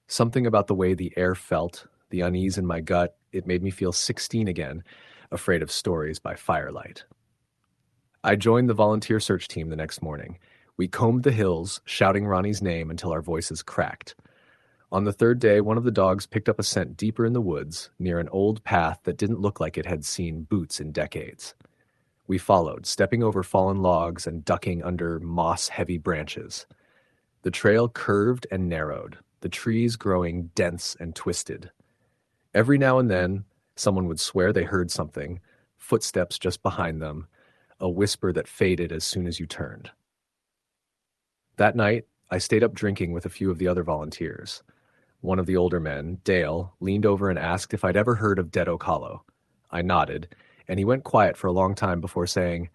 Something about the way the air felt, the unease in my gut, it made me feel 16 again, afraid of stories by firelight. I joined the volunteer search team the next morning. We combed the hills, shouting Ronnie's name until our voices cracked. On the third day, one of the dogs picked up a scent deeper in the woods, near an old path that didn't look like it had seen boots in decades. We followed, stepping over fallen logs and ducking under moss-heavy branches. The trail curved and narrowed, the trees growing dense and twisted. Every now and then, someone would swear they heard something, footsteps just behind them, a whisper that faded as soon as you turned. That night, I stayed up drinking with a few of the other volunteers. One of the older men, Dale, leaned over and asked if I'd ever heard of Dead Oak Hollow. I nodded, and he went quiet for a long time before saying,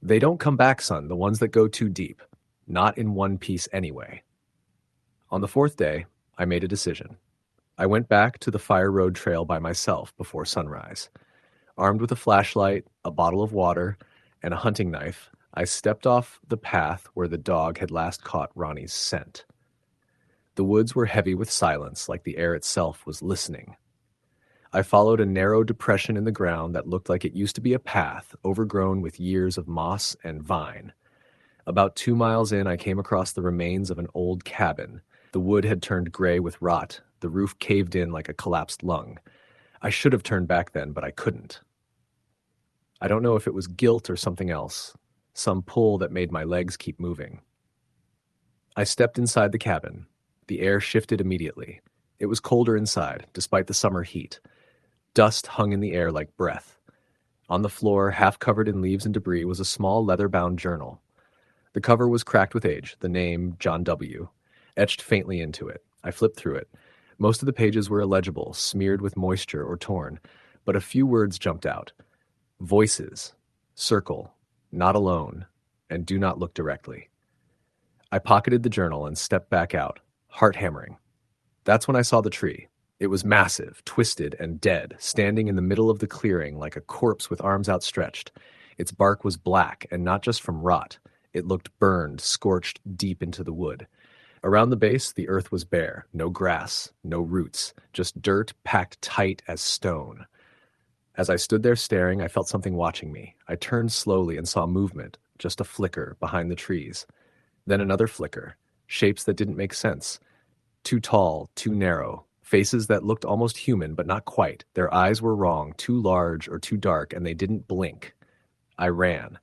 "They don't come back, son, the ones that go too deep. Not in one piece anyway." On the fourth day, I made a decision. I went back to the Fire Road Trail by myself before sunrise. Armed with a flashlight, a bottle of water, and a hunting knife, I stepped off the path where the dog had last caught Ronnie's scent. The woods were heavy with silence, like the air itself was listening. I followed a narrow depression in the ground that looked like it used to be a path, overgrown with years of moss and vine. About 2 miles in, I came across the remains of an old cabin. The wood had turned gray with rot, the roof caved in like a collapsed lung. I should have turned back then, but I couldn't. I don't know if it was guilt or something else, some pull that made my legs keep moving. I stepped inside the cabin. The air shifted immediately. It was colder inside, despite the summer heat. Dust hung in the air like breath. On the floor, half covered in leaves and debris, was a small leather-bound journal. The cover was cracked with age, the name John W., etched faintly into it. I flipped through it. Most of the pages were illegible, smeared with moisture or torn, but a few words jumped out. Voices, circle, not alone, and do not look directly. I pocketed the journal and stepped back out, heart hammering. That's when I saw the tree. It was massive, twisted, and dead, standing in the middle of the clearing like a corpse with arms outstretched. Its bark was black, and not just from rot. It looked burned, scorched deep into the wood. Around the base, the earth was bare. No grass, no roots, just dirt packed tight as stone. As I stood there staring, I felt something watching me. I turned slowly and saw movement, just a flicker behind the trees. Then another flicker, shapes that didn't make sense. Too tall, too narrow, faces that looked almost human, but not quite. Their eyes were wrong, too large or too dark, and they didn't blink. I ran.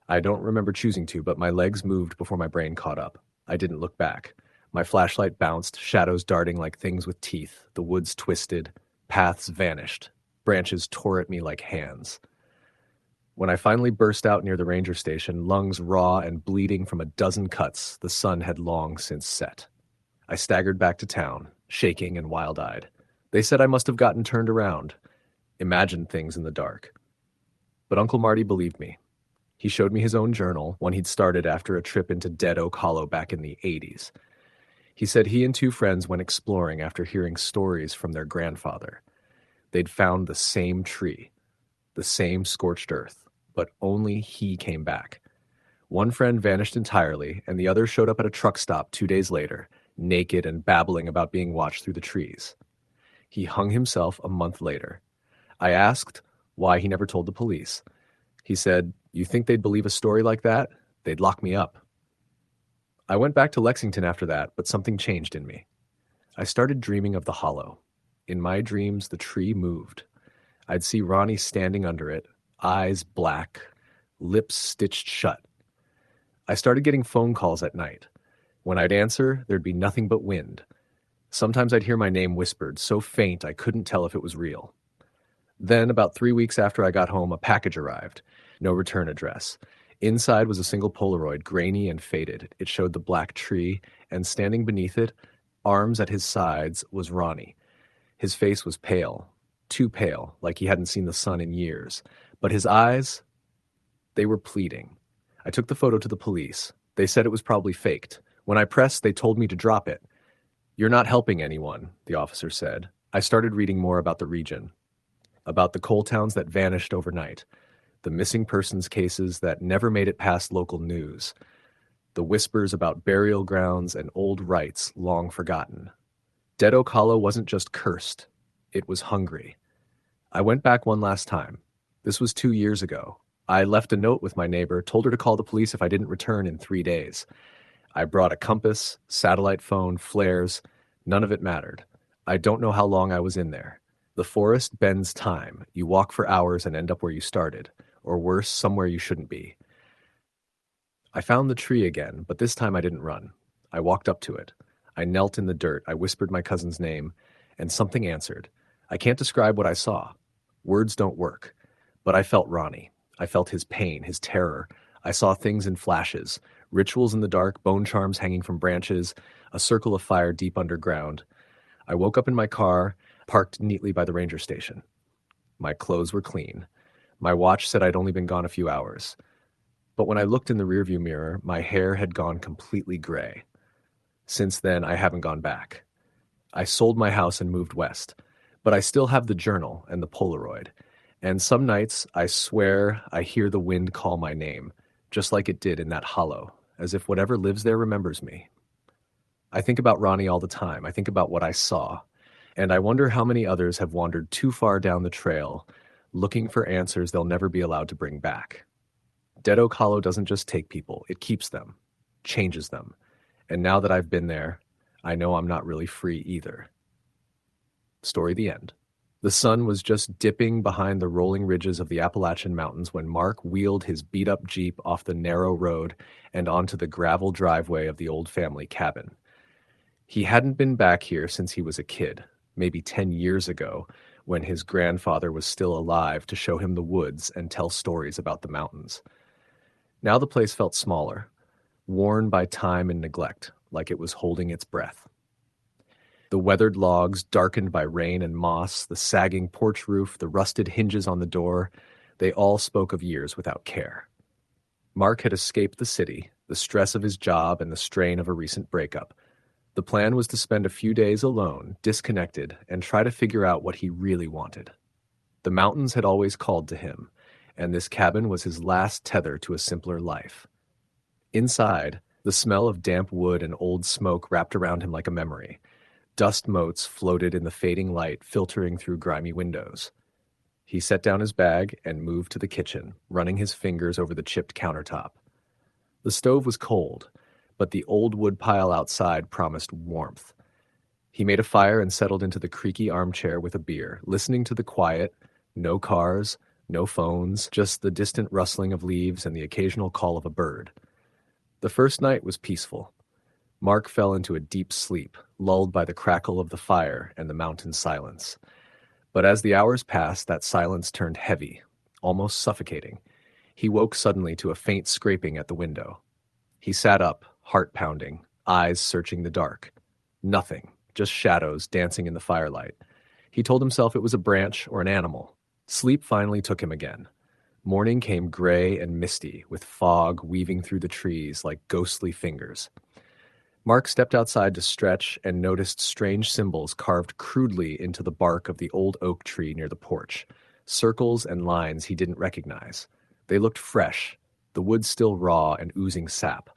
I don't remember choosing to, but my legs moved before my brain caught up. I didn't look back. My flashlight bounced, shadows darting like things with teeth. The woods twisted. Paths vanished. Branches tore at me like hands. When I finally burst out near the ranger station, lungs raw and bleeding from a dozen cuts, the sun had long since set. I staggered back to town, shaking and wild-eyed. They said I must have gotten turned around, imagined things in the dark. But Uncle Marty believed me. He showed me his own journal, one he'd started after a trip into Dead Oak Hollow back in the 80s. He said he and two friends went exploring after hearing stories from their grandfather. They'd found the same tree, the same scorched earth, but only he came back. One friend vanished entirely, and the other showed up at a truck stop 2 days later, naked and babbling about being watched through the trees. He hung himself a month later. I asked why he never told the police. He said, "You think they'd believe a story like that? They'd lock me up." I went back to Lexington after that, but something changed in me. I started dreaming of the hollow. In my dreams, the tree moved. I'd see Ronnie standing under it, eyes black, lips stitched shut. I started getting phone calls at night. When I'd answer, there'd be nothing but wind. Sometimes I'd hear my name whispered, so faint I couldn't tell if it was real. Then, about 3 weeks after I got home, a package arrived. No return address. Inside was a single Polaroid, grainy and faded. It showed the black tree, and standing beneath it, arms at his sides, was Ronnie. His face was pale, too pale, like he hadn't seen the sun in years. But his eyes, they were pleading. I took the photo to the police. They said it was probably faked. When I pressed, they told me to drop it. "You're not helping anyone," the officer said. I started reading more about the region, about the coal towns that vanished overnight, the missing persons cases that never made it past local news, the whispers about burial grounds and old rites long forgotten. Dead Oak Hollow wasn't just cursed, it was hungry. I went back one last time. This was 2 years ago. I left a note with my neighbor, told her to call the police if I didn't return in 3 days. I brought a compass, satellite phone, flares. None of it mattered. I don't know how long I was in there. The forest bends time. You walk for hours and end up where you started, or worse, somewhere you shouldn't be. I found the tree again, but this time I didn't run. I walked up to it. I knelt in the dirt. I whispered my cousin's name, and something answered. I can't describe what I saw. Words don't work. But I felt Ronnie. I felt his pain, his terror. I saw things in flashes. Rituals in the dark, bone charms hanging from branches, a circle of fire deep underground. I woke up in my car, parked neatly by the ranger station. My clothes were clean. My watch said I'd only been gone a few hours. But when I looked in the rearview mirror, my hair had gone completely gray. Since then, I haven't gone back. I sold my house and moved west. But I still have the journal and the Polaroid. And some nights, I swear, I hear the wind call my name, just like it did in that hollow, as if whatever lives there remembers me. I think about Ronnie all the time. I think about what I saw. And I wonder how many others have wandered too far down the trail, looking for answers they'll never be allowed to bring back. Dead Oak Hollow doesn't just take people, it keeps them, changes them. And now that I've been there, I know I'm not really free either. Story the end. The sun was just dipping behind the rolling ridges of the Appalachian Mountains when Mark wheeled his beat-up Jeep off the narrow road and onto the gravel driveway of the old family cabin. He hadn't been back here since he was a kid, maybe 10 years ago, when his grandfather was still alive to show him the woods and tell stories about the mountains. Now the place felt smaller, worn by time and neglect. like it was holding its breath. The weathered logs, darkened by rain and moss, the sagging porch roof, the rusted hinges on the door, they all spoke of years without care. Mark had escaped the city, the stress of his job and the strain of a recent breakup. The plan was to spend a few days alone, disconnected, and try to figure out what he really wanted. The mountains had always called to him, and this cabin was his last tether to a simpler life. Inside, the smell of damp wood and old smoke wrapped around him like a memory. Dust motes floated in the fading light, filtering through grimy windows. He set down his bag and moved to the kitchen, running his fingers over the chipped countertop. The stove was cold, but the old wood pile outside promised warmth. He made a fire and settled into the creaky armchair with a beer, listening to the quiet, no cars, no phones, just the distant rustling of leaves and the occasional call of a bird. The first night was peaceful. Mark fell into a deep sleep, lulled by the crackle of the fire and the mountain silence. But as the hours passed, that silence turned heavy, almost suffocating. He woke suddenly to a faint scraping at the window. He sat up, heart pounding, eyes searching the dark. Nothing, just shadows dancing in the firelight. He told himself it was a branch or an animal. Sleep finally took him again. Morning came gray and misty, with fog weaving through the trees like ghostly fingers. Mark stepped outside to stretch and noticed strange symbols carved crudely into the bark of the old oak tree near the porch, circles and lines he didn't recognize. They looked fresh, the wood still raw and oozing sap.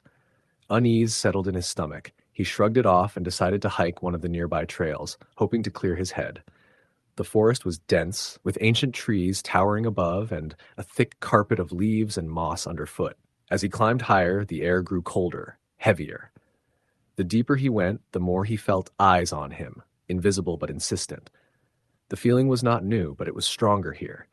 Unease settled in his stomach. He shrugged it off and decided to hike one of the nearby trails, hoping to clear his head. The forest was dense, with ancient trees towering above and a thick carpet of leaves and moss underfoot. As he climbed higher, the air grew colder, heavier. The deeper he went, the more he felt eyes on him, invisible but insistent. The feeling was not new, but it was stronger here.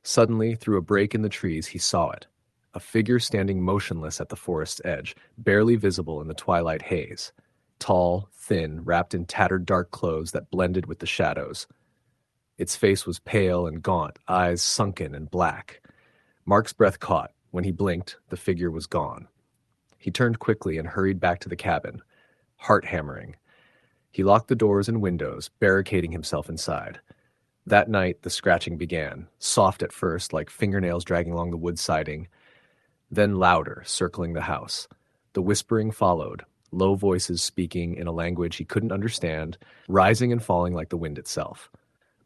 Suddenly, through a break in the trees, he saw it. A figure standing motionless at the forest's edge, barely visible in the twilight haze. Tall, thin, wrapped in tattered dark clothes that blended with the shadows. Its face was pale and gaunt, eyes sunken and black. Mark's breath caught. When he blinked, the figure was gone. He turned quickly and hurried back to the cabin, heart hammering. He locked the doors and windows, barricading himself inside. That night, the scratching began, soft at first, like fingernails dragging along the wood siding, then louder, circling the house. The whispering followed, low voices speaking in a language he couldn't understand, rising and falling like the wind itself.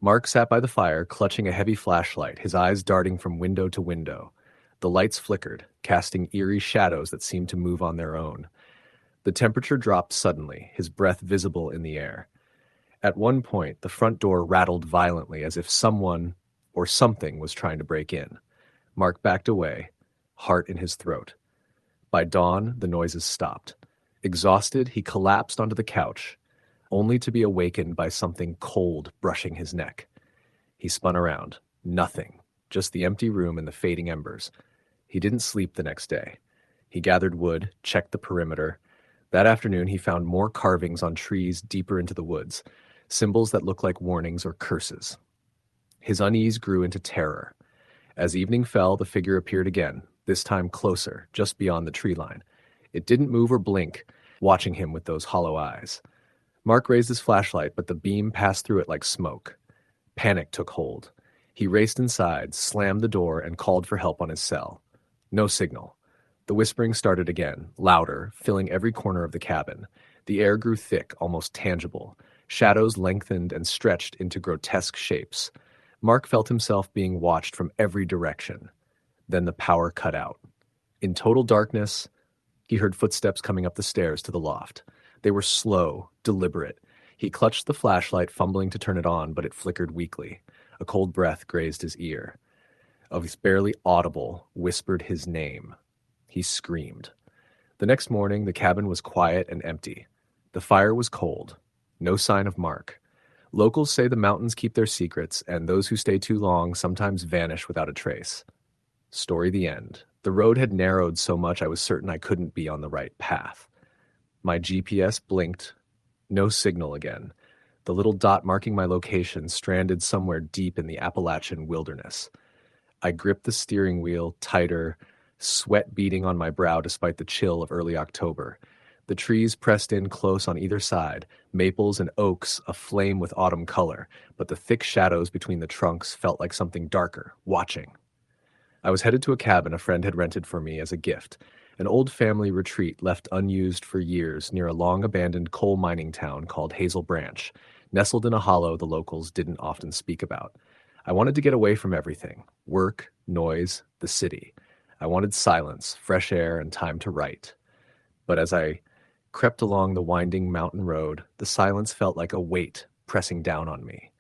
Mark sat by the fire, clutching a heavy flashlight, his eyes darting from window to window. The lights flickered, casting eerie shadows that seemed to move on their own. The temperature dropped suddenly, his breath visible in the air. At one point, the front door rattled violently as if someone or something was trying to break in. Mark backed away, heart in his throat. By dawn, the noises stopped. Exhausted, he collapsed onto the couch, only to be awakened by something cold brushing his neck. He spun around. Nothing. Just the empty room and the fading embers. He didn't sleep the next day. He gathered wood, checked the perimeter. That afternoon, he found more carvings on trees deeper into the woods, symbols that looked like warnings or curses. His unease grew into terror. As evening fell, the figure appeared again, this time closer, just beyond the tree line. It didn't move or blink, watching him with those hollow eyes. Mark raised his flashlight, but the beam passed through it like smoke. Panic took hold. He raced inside, slammed the door, and called for help on his cell. No signal. The whispering started again, louder, filling every corner of the cabin. The air grew thick, almost tangible. Shadows lengthened and stretched into grotesque shapes. Mark felt himself being watched from every direction. Then the power cut out. In total darkness, he heard footsteps coming up the stairs to the loft. They were slow, deliberate. He clutched the flashlight, fumbling to turn it on, but it flickered weakly. A cold breath grazed his ear. A voice barely audible whispered his name. He screamed. The next morning, the cabin was quiet and empty. The fire was cold. No sign of Mark. Locals say the mountains keep their secrets, and those who stay too long sometimes vanish without a trace. Story the end. The road had narrowed so much I was certain I couldn't be on the right path. My GPS blinked. No signal again. The little dot marking my location stranded somewhere deep in the Appalachian wilderness. I gripped the steering wheel tighter, sweat beading on my brow despite the chill of early October. The trees pressed in close on either side, maples and oaks aflame with autumn color, but the thick shadows between the trunks felt like something darker, watching. I was headed to a cabin a friend had rented for me as a gift, an old family retreat left unused for years near a long-abandoned coal mining town called Hazel Branch, nestled in a hollow the locals didn't often speak about. I wanted to get away from everything: work, noise, the city. I wanted silence, fresh air, and time to write. But as I crept along the winding mountain road, the silence felt like a weight pressing down on me.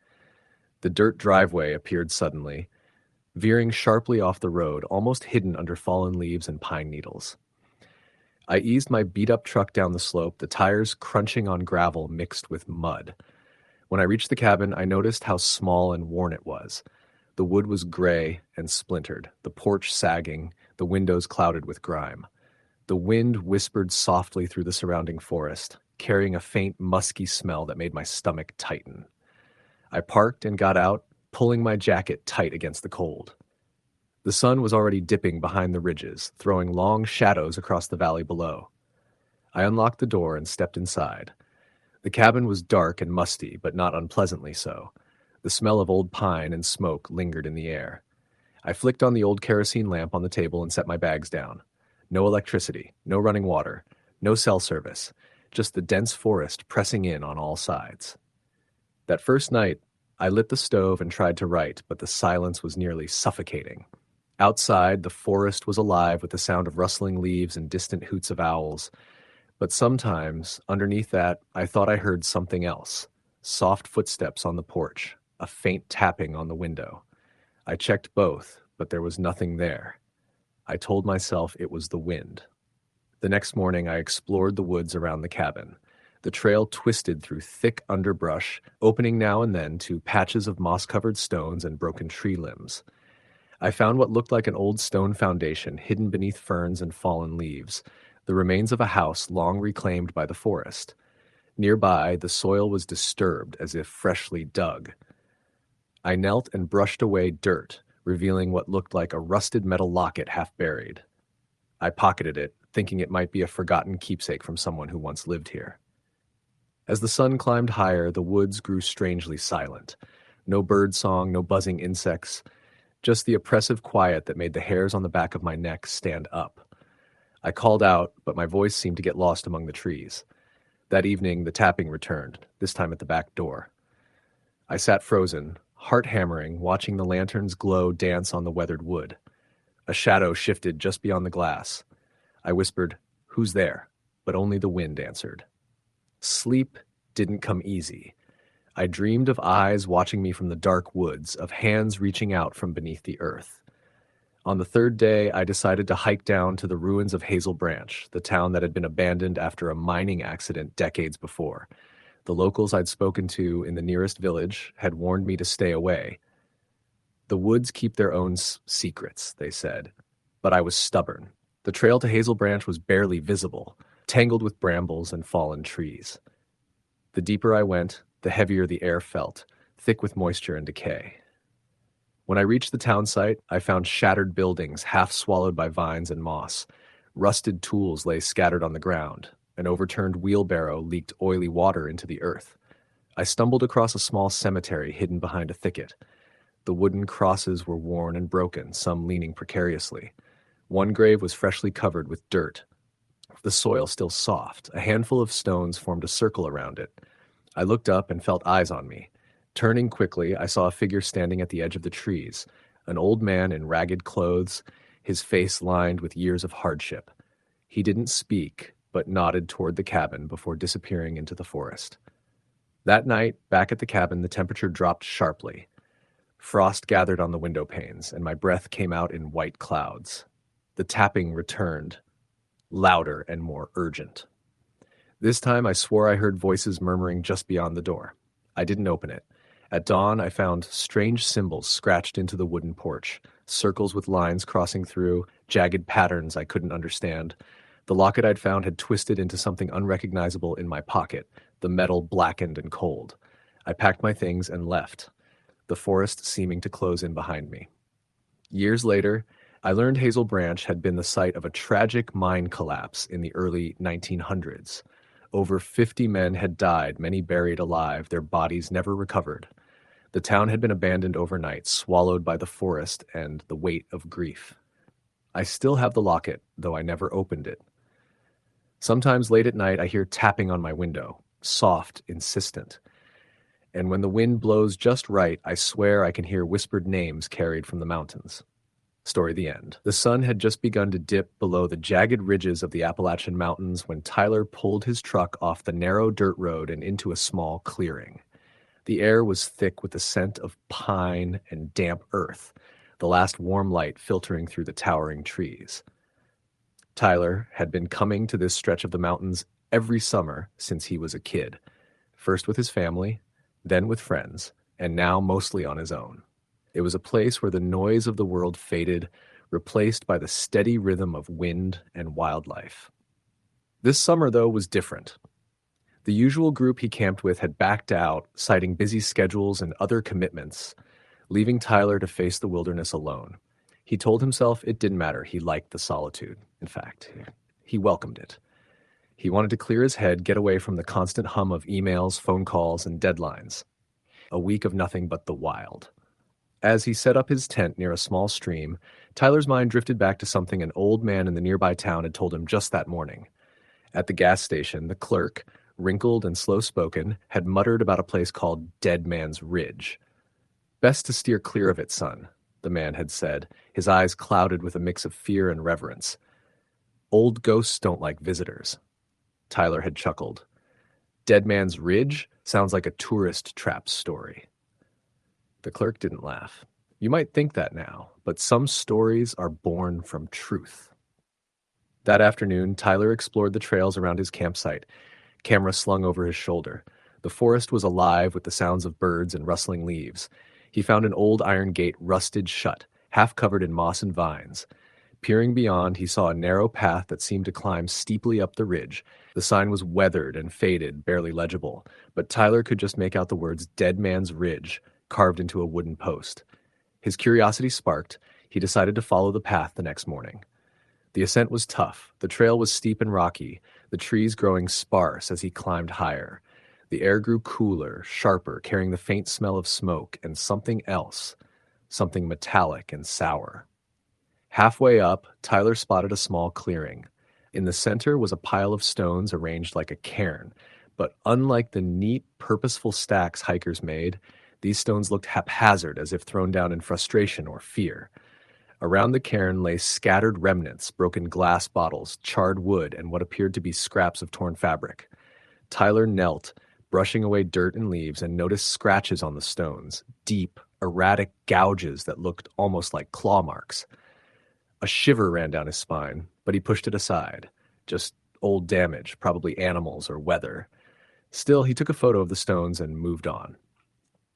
The dirt driveway appeared suddenly, veering sharply off the road, almost hidden under fallen leaves and pine needles. I eased my beat-up truck down the slope, the tires crunching on gravel mixed with mud. When I reached the cabin, I noticed how small and worn it was. The wood was gray and splintered, the porch sagging, the windows clouded with grime. The wind whispered softly through the surrounding forest, carrying a faint, musky smell that made my stomach tighten. I parked and got out, pulling my jacket tight against the cold. The sun was already dipping behind the ridges, throwing long shadows across the valley below. I unlocked the door and stepped inside. The cabin was dark and musty, but not unpleasantly so. The smell of old pine and smoke lingered in the air. I flicked on the old kerosene lamp on the table and set my bags down. No electricity, no running water, no cell service, just the dense forest pressing in on all sides. That first night, I lit the stove and tried to write, but the silence was nearly suffocating. Outside, the forest was alive with the sound of rustling leaves and distant hoots of owls. But sometimes, underneath that, I thought I heard something else. Soft footsteps on the porch, a faint tapping on the window. I checked both, but there was nothing there. I told myself it was the wind. The next morning, I explored the woods around the cabin. The trail twisted through thick underbrush, opening now and then to patches of moss-covered stones and broken tree limbs. I found what looked like an old stone foundation hidden beneath ferns and fallen leaves, the remains of a house long reclaimed by the forest. Nearby, the soil was disturbed as if freshly dug. I knelt and brushed away dirt, revealing what looked like a rusted metal locket half buried. I pocketed it, thinking it might be a forgotten keepsake from someone who once lived here. As the sun climbed higher, the woods grew strangely silent. No bird song, no buzzing insects, just the oppressive quiet that made the hairs on the back of my neck stand up. I called out, but my voice seemed to get lost among the trees. That evening, the tapping returned, this time at the back door. I sat frozen, heart hammering, watching the lantern's glow dance on the weathered wood. A shadow shifted just beyond the glass. I whispered, "Who's there?" But only the wind answered. Sleep didn't come easy. I dreamed of eyes watching me from the dark woods, of hands reaching out from beneath the earth. On the third day, I decided to hike down to the ruins of Hazel Branch, the town that had been abandoned after a mining accident decades before. The locals I'd spoken to in the nearest village had warned me to stay away. The woods keep their own secrets, they said, but I was stubborn. The trail to Hazel Branch was barely visible, tangled with brambles and fallen trees. The deeper I went, the heavier the air felt, thick with moisture and decay. When I reached the town site, I found shattered buildings half swallowed by vines and moss. Rusted tools lay scattered on the ground. An overturned wheelbarrow leaked oily water into the earth. I stumbled across a small cemetery hidden behind a thicket. The wooden crosses were worn and broken, some leaning precariously. One grave was freshly covered with dirt, the soil still soft. A handful of stones formed a circle around it. I looked up and felt eyes on me. Turning quickly, I saw a figure standing at the edge of the trees, an old man in ragged clothes, his face lined with years of hardship. He didn't speak, but nodded toward the cabin before disappearing into the forest. That night, back at the cabin, the temperature dropped sharply. Frost gathered on the window panes, and my breath came out in white clouds. The tapping returned, louder and more urgent. This time I swore I heard voices murmuring just beyond the door. I didn't open it. At dawn, I found strange symbols scratched into the wooden porch, circles with lines crossing through, jagged patterns I couldn't understand. The locket I'd found had twisted into something unrecognizable in my pocket, the metal blackened and cold. I packed my things and left, the forest seeming to close in behind me. Years later, I learned Hazel Branch had been the site of a tragic mine collapse in the early 1900s. Over 50 men had died, many buried alive, their bodies never recovered. The town had been abandoned overnight, swallowed by the forest and the weight of grief. I still have the locket, though I never opened it. Sometimes late at night I hear tapping on my window, soft, insistent. And when the wind blows just right, I swear I can hear whispered names carried from the mountains. Story the end. The sun had just begun to dip below the jagged ridges of the Appalachian Mountains when Tyler pulled his truck off the narrow dirt road and into a small clearing. The air was thick with the scent of pine and damp earth, the last warm light filtering through the towering trees. Tyler had been coming to this stretch of the mountains every summer since he was a kid, first with his family, then with friends, and now mostly on his own. It was a place where the noise of the world faded, replaced by the steady rhythm of wind and wildlife. This summer, though, was different. The usual group he camped with had backed out, citing busy schedules and other commitments, leaving Tyler to face the wilderness alone. He told himself it didn't matter. He liked the solitude. In fact, he welcomed it. He wanted to clear his head, get away from the constant hum of emails, phone calls, and deadlines. A week of nothing but the wild. As he set up his tent near a small stream, Tyler's mind drifted back to something an old man in the nearby town had told him just that morning. At the gas station, the clerk, wrinkled and slow-spoken, had muttered about a place called Dead Man's Ridge. "Best to steer clear of it, son," the man had said, his eyes clouded with a mix of fear and reverence. "Old ghosts don't like visitors." Tyler had chuckled. Dead Man's Ridge sounds like a tourist trap story. The clerk didn't laugh. You might think that now, but some stories are born from truth. That afternoon, Tyler explored the trails around his campsite, camera slung over his shoulder. The forest was alive with the sounds of birds and rustling leaves. He found an old iron gate rusted shut, half covered in moss and vines. Peering beyond, he saw a narrow path that seemed to climb steeply up the ridge. The sign was weathered and faded, barely legible, but Tyler could just make out the words Dead Man's Ridge carved into a wooden post. His curiosity sparked. He decided to follow the path the next morning. The ascent was tough. The trail was steep and rocky, the trees growing sparse as he climbed higher. The air grew cooler, sharper, carrying the faint smell of smoke and something else, something metallic and sour. Halfway up, Tyler spotted a small clearing. In the center was a pile of stones arranged like a cairn, but unlike the neat, purposeful stacks hikers made, these stones looked haphazard, as if thrown down in frustration or fear. Around the cairn lay scattered remnants, broken glass bottles, charred wood, and what appeared to be scraps of torn fabric. Tyler knelt, brushing away dirt and leaves, and noticed scratches on the stones, deep, erratic gouges that looked almost like claw marks. A shiver ran down his spine, but he pushed it aside. Just old damage, probably animals or weather. Still, he took a photo of the stones and moved on.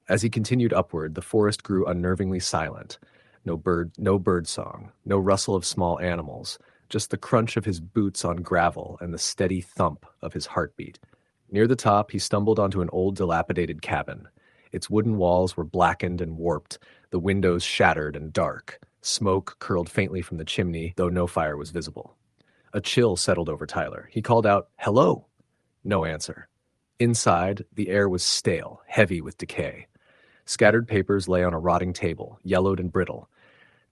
As he continued upward, the forest grew unnervingly silent. No bird song, no rustle of small animals, just the crunch of his boots on gravel and the steady thump of his heartbeat. Near the top, he stumbled onto an old dilapidated cabin. Its wooden walls were blackened and warped, the windows shattered and dark. Smoke curled faintly from the chimney, though no fire was visible. A chill settled over Tyler. He called out, "Hello!" No answer. Inside, the air was stale, heavy with decay. Scattered papers lay on a rotting table, yellowed and brittle.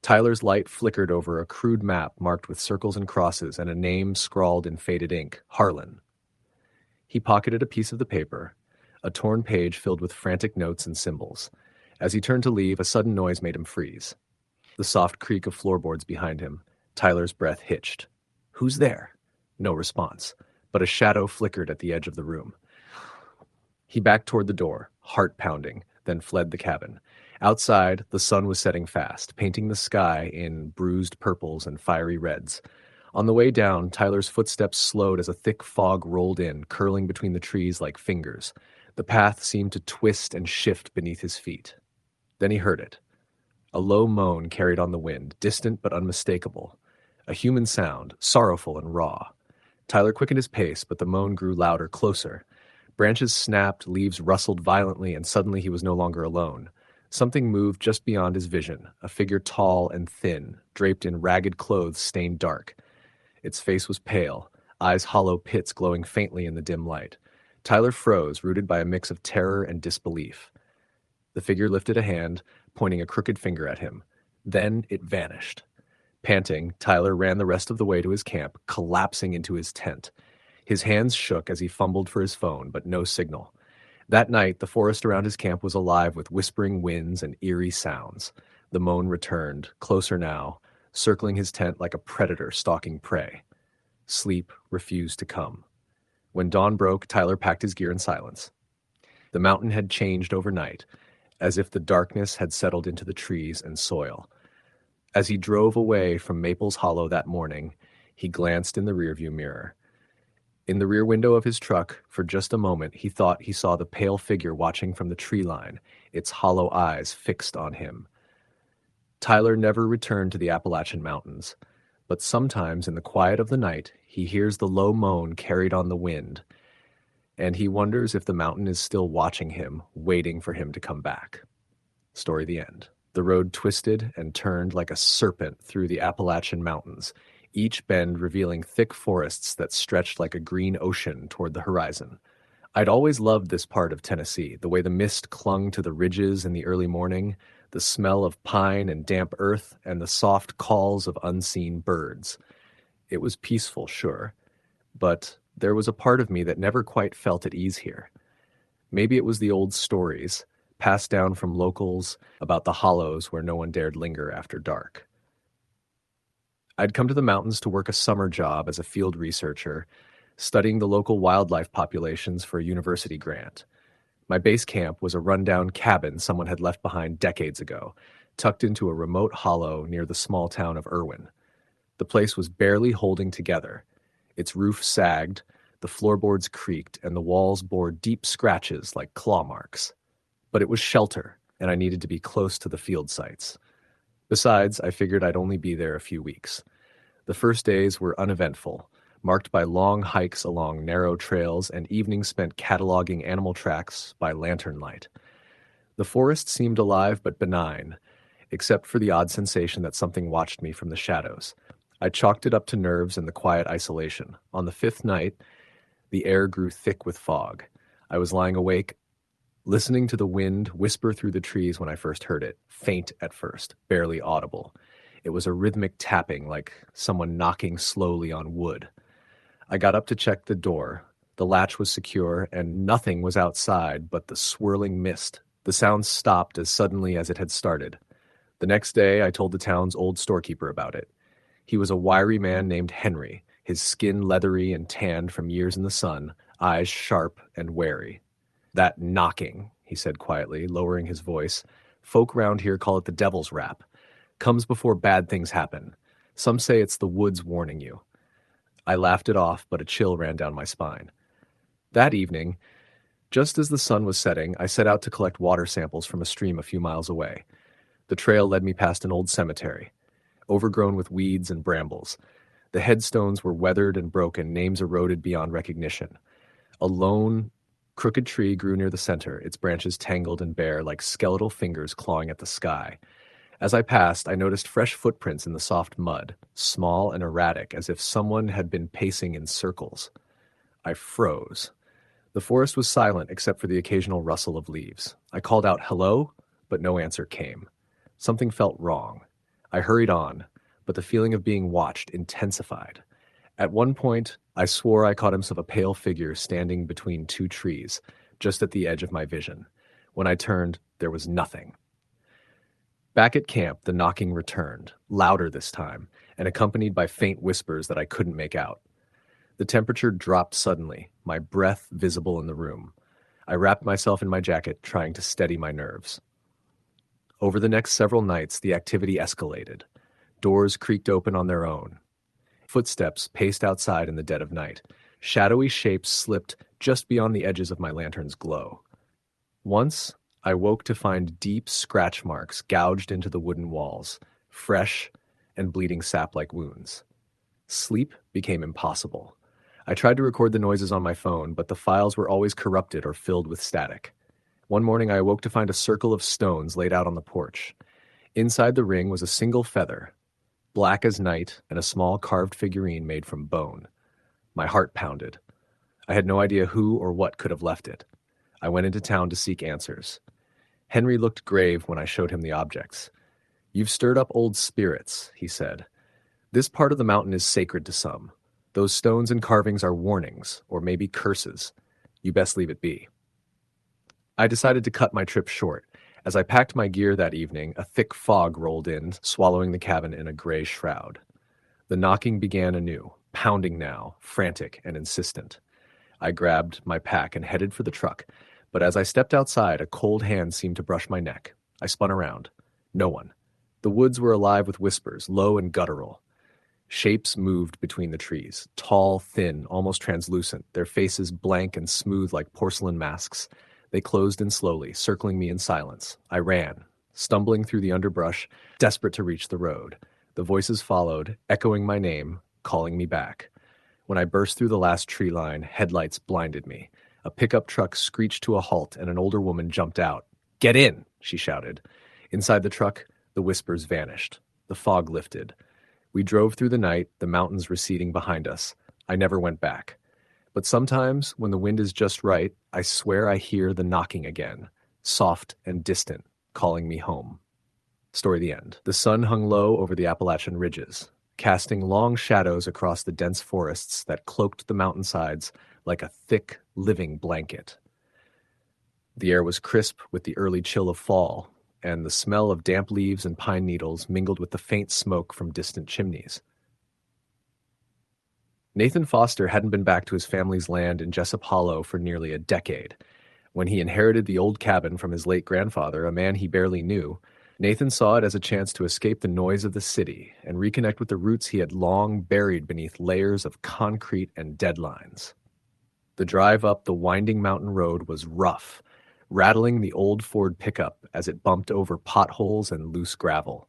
Tyler's light flickered over a crude map marked with circles and crosses and a name scrawled in faded ink, Harlan. He pocketed a piece of the paper, a torn page filled with frantic notes and symbols. As he turned to leave, a sudden noise made him freeze. The soft creak of floorboards behind him. Tyler's breath hitched. "Who's there?" No response, but a shadow flickered at the edge of the room. He backed toward the door, heart pounding, then fled the cabin. Outside, the sun was setting fast, painting the sky in bruised purples and fiery reds. On the way down, Tyler's footsteps slowed as a thick fog rolled in, curling between the trees like fingers. The path seemed to twist and shift beneath his feet. Then he heard it. A low moan carried on the wind, distant but unmistakable. A human sound, sorrowful and raw. Tyler quickened his pace, but the moan grew louder, closer. Branches snapped, leaves rustled violently, and suddenly he was no longer alone. Something moved just beyond his vision, a figure tall and thin, draped in ragged clothes stained dark. Its face was pale, eyes hollow pits glowing faintly in the dim light. Tyler froze, rooted by a mix of terror and disbelief. The figure lifted a hand, pointing a crooked finger at him. Then it vanished. Panting, Tyler ran the rest of the way to his camp, collapsing into his tent. His hands shook as he fumbled for his phone, but no signal. That night, the forest around his camp was alive with whispering winds and eerie sounds. The moan returned, closer now, circling his tent like a predator stalking prey. Sleep refused to come. When dawn broke, Tyler packed his gear in silence. The mountain had changed overnight, as if the darkness had settled into the trees and soil. As he drove away from Maples Hollow that morning, he glanced in the rearview mirror. In the rear window of his truck, for just a moment, he thought he saw the pale figure watching from the tree line, its hollow eyes fixed on him. Tyler never returned to the Appalachian Mountains, but sometimes in the quiet of the night, he hears the low moan carried on the wind, and he wonders if the mountain is still watching him, waiting for him to come back. Story the end. The road twisted and turned like a serpent through the Appalachian Mountains, each bend revealing thick forests that stretched like a green ocean toward the horizon. I'd always loved this part of Tennessee, the way the mist clung to the ridges in the early morning, the smell of pine and damp earth, and the soft calls of unseen birds. It was peaceful, sure, but there was a part of me that never quite felt at ease here. Maybe it was the old stories, passed down from locals, about the hollows where no one dared linger after dark. I'd come to the mountains to work a summer job as a field researcher, studying the local wildlife populations for a university grant. My base camp was a rundown cabin someone had left behind decades ago, tucked into a remote hollow near the small town of Irwin. The place was barely holding together. Its roof sagged, the floorboards creaked, and the walls bore deep scratches like claw marks. But it was shelter, and I needed to be close to the field sites. Besides, I figured I'd only be there a few weeks. The first days were uneventful, marked by long hikes along narrow trails and evenings spent cataloging animal tracks by lantern light. The forest seemed alive but benign, except for the odd sensation that something watched me from the shadows. I chalked it up to nerves and the quiet isolation. On the fifth night, the air grew thick with fog. I was lying awake, listening to the wind whisper through the trees when I first heard it, faint at first, barely audible. It was a rhythmic tapping, like someone knocking slowly on wood. I got up to check the door. The latch was secure, and nothing was outside but the swirling mist. The sound stopped as suddenly as it had started. The next day, I told the town's old storekeeper about it. He was a wiry man named Henry, his skin leathery and tanned from years in the sun, eyes sharp and wary. "That knocking," he said quietly, lowering his voice. "Folk round here call it the devil's rap. Comes before bad things happen. Some say it's the woods warning you." I laughed it off, but a chill ran down my spine. That evening, just as the sun was setting, I set out to collect water samples from a stream a few miles away. The trail led me past an old cemetery, overgrown with weeds and brambles. The headstones were weathered and broken, names eroded beyond recognition. A lone, crooked tree grew near the center, its branches tangled and bare like skeletal fingers clawing at the sky. As I passed, I noticed fresh footprints in the soft mud, small and erratic, as if someone had been pacing in circles. I froze. The forest was silent except for the occasional rustle of leaves. I called out, "Hello?" but no answer came. Something felt wrong. I hurried on, but the feeling of being watched intensified. At one point, I swore I caught glimpse of a pale figure standing between two trees, just at the edge of my vision. When I turned, there was nothing. Back at camp, the knocking returned, louder this time, and accompanied by faint whispers that I couldn't make out. The temperature dropped suddenly, my breath visible in the room. I wrapped myself in my jacket, trying to steady my nerves. Over the next several nights, the activity escalated. Doors creaked open on their own. Footsteps paced outside in the dead of night. Shadowy shapes slipped just beyond the edges of my lantern's glow. Once, I woke to find deep scratch marks gouged into the wooden walls, fresh and bleeding sap like wounds. Sleep became impossible. I tried to record the noises on my phone, but the files were always corrupted or filled with static. One morning I awoke to find a circle of stones laid out on the porch. Inside the ring was a single feather, black as night, and a small carved figurine made from bone. My heart pounded. I had no idea who or what could have left it. I went into town to seek answers. Henry looked grave when I showed him the objects. "You've stirred up old spirits," he said. "This part of the mountain is sacred to some. Those stones and carvings are warnings, or maybe curses. You best leave it be." I decided to cut my trip short. As I packed my gear that evening, a thick fog rolled in, swallowing the cabin in a gray shroud. The knocking began anew, pounding now, frantic and insistent. I grabbed my pack and headed for the truck, but as I stepped outside, a cold hand seemed to brush my neck. I spun around. No one. The woods were alive with whispers, low and guttural. Shapes moved between the trees, tall, thin, almost translucent, their faces blank and smooth like porcelain masks. They closed in slowly, circling me in silence. I ran, stumbling through the underbrush, desperate to reach the road. The voices followed, echoing my name, calling me back. When I burst through the last tree line, headlights blinded me. A pickup truck screeched to a halt, and an older woman jumped out. "Get in!" she shouted. Inside the truck, the whispers vanished. The fog lifted. We drove through the night, the mountains receding behind us. I never went back. But sometimes, when the wind is just right, I swear I hear the knocking again, soft and distant, calling me home. Story the end. The sun hung low over the Appalachian ridges, casting long shadows across the dense forests that cloaked the mountainsides like a thick, living blanket. The air was crisp with the early chill of fall, and the smell of damp leaves and pine needles mingled with the faint smoke from distant chimneys. Nathan Foster hadn't been back to his family's land in Jessup Hollow for nearly a decade. When he inherited the old cabin from his late grandfather, a man he barely knew, Nathan saw it as a chance to escape the noise of the city and reconnect with the roots he had long buried beneath layers of concrete and deadlines. The drive up the winding mountain road was rough, rattling the old Ford pickup as it bumped over potholes and loose gravel.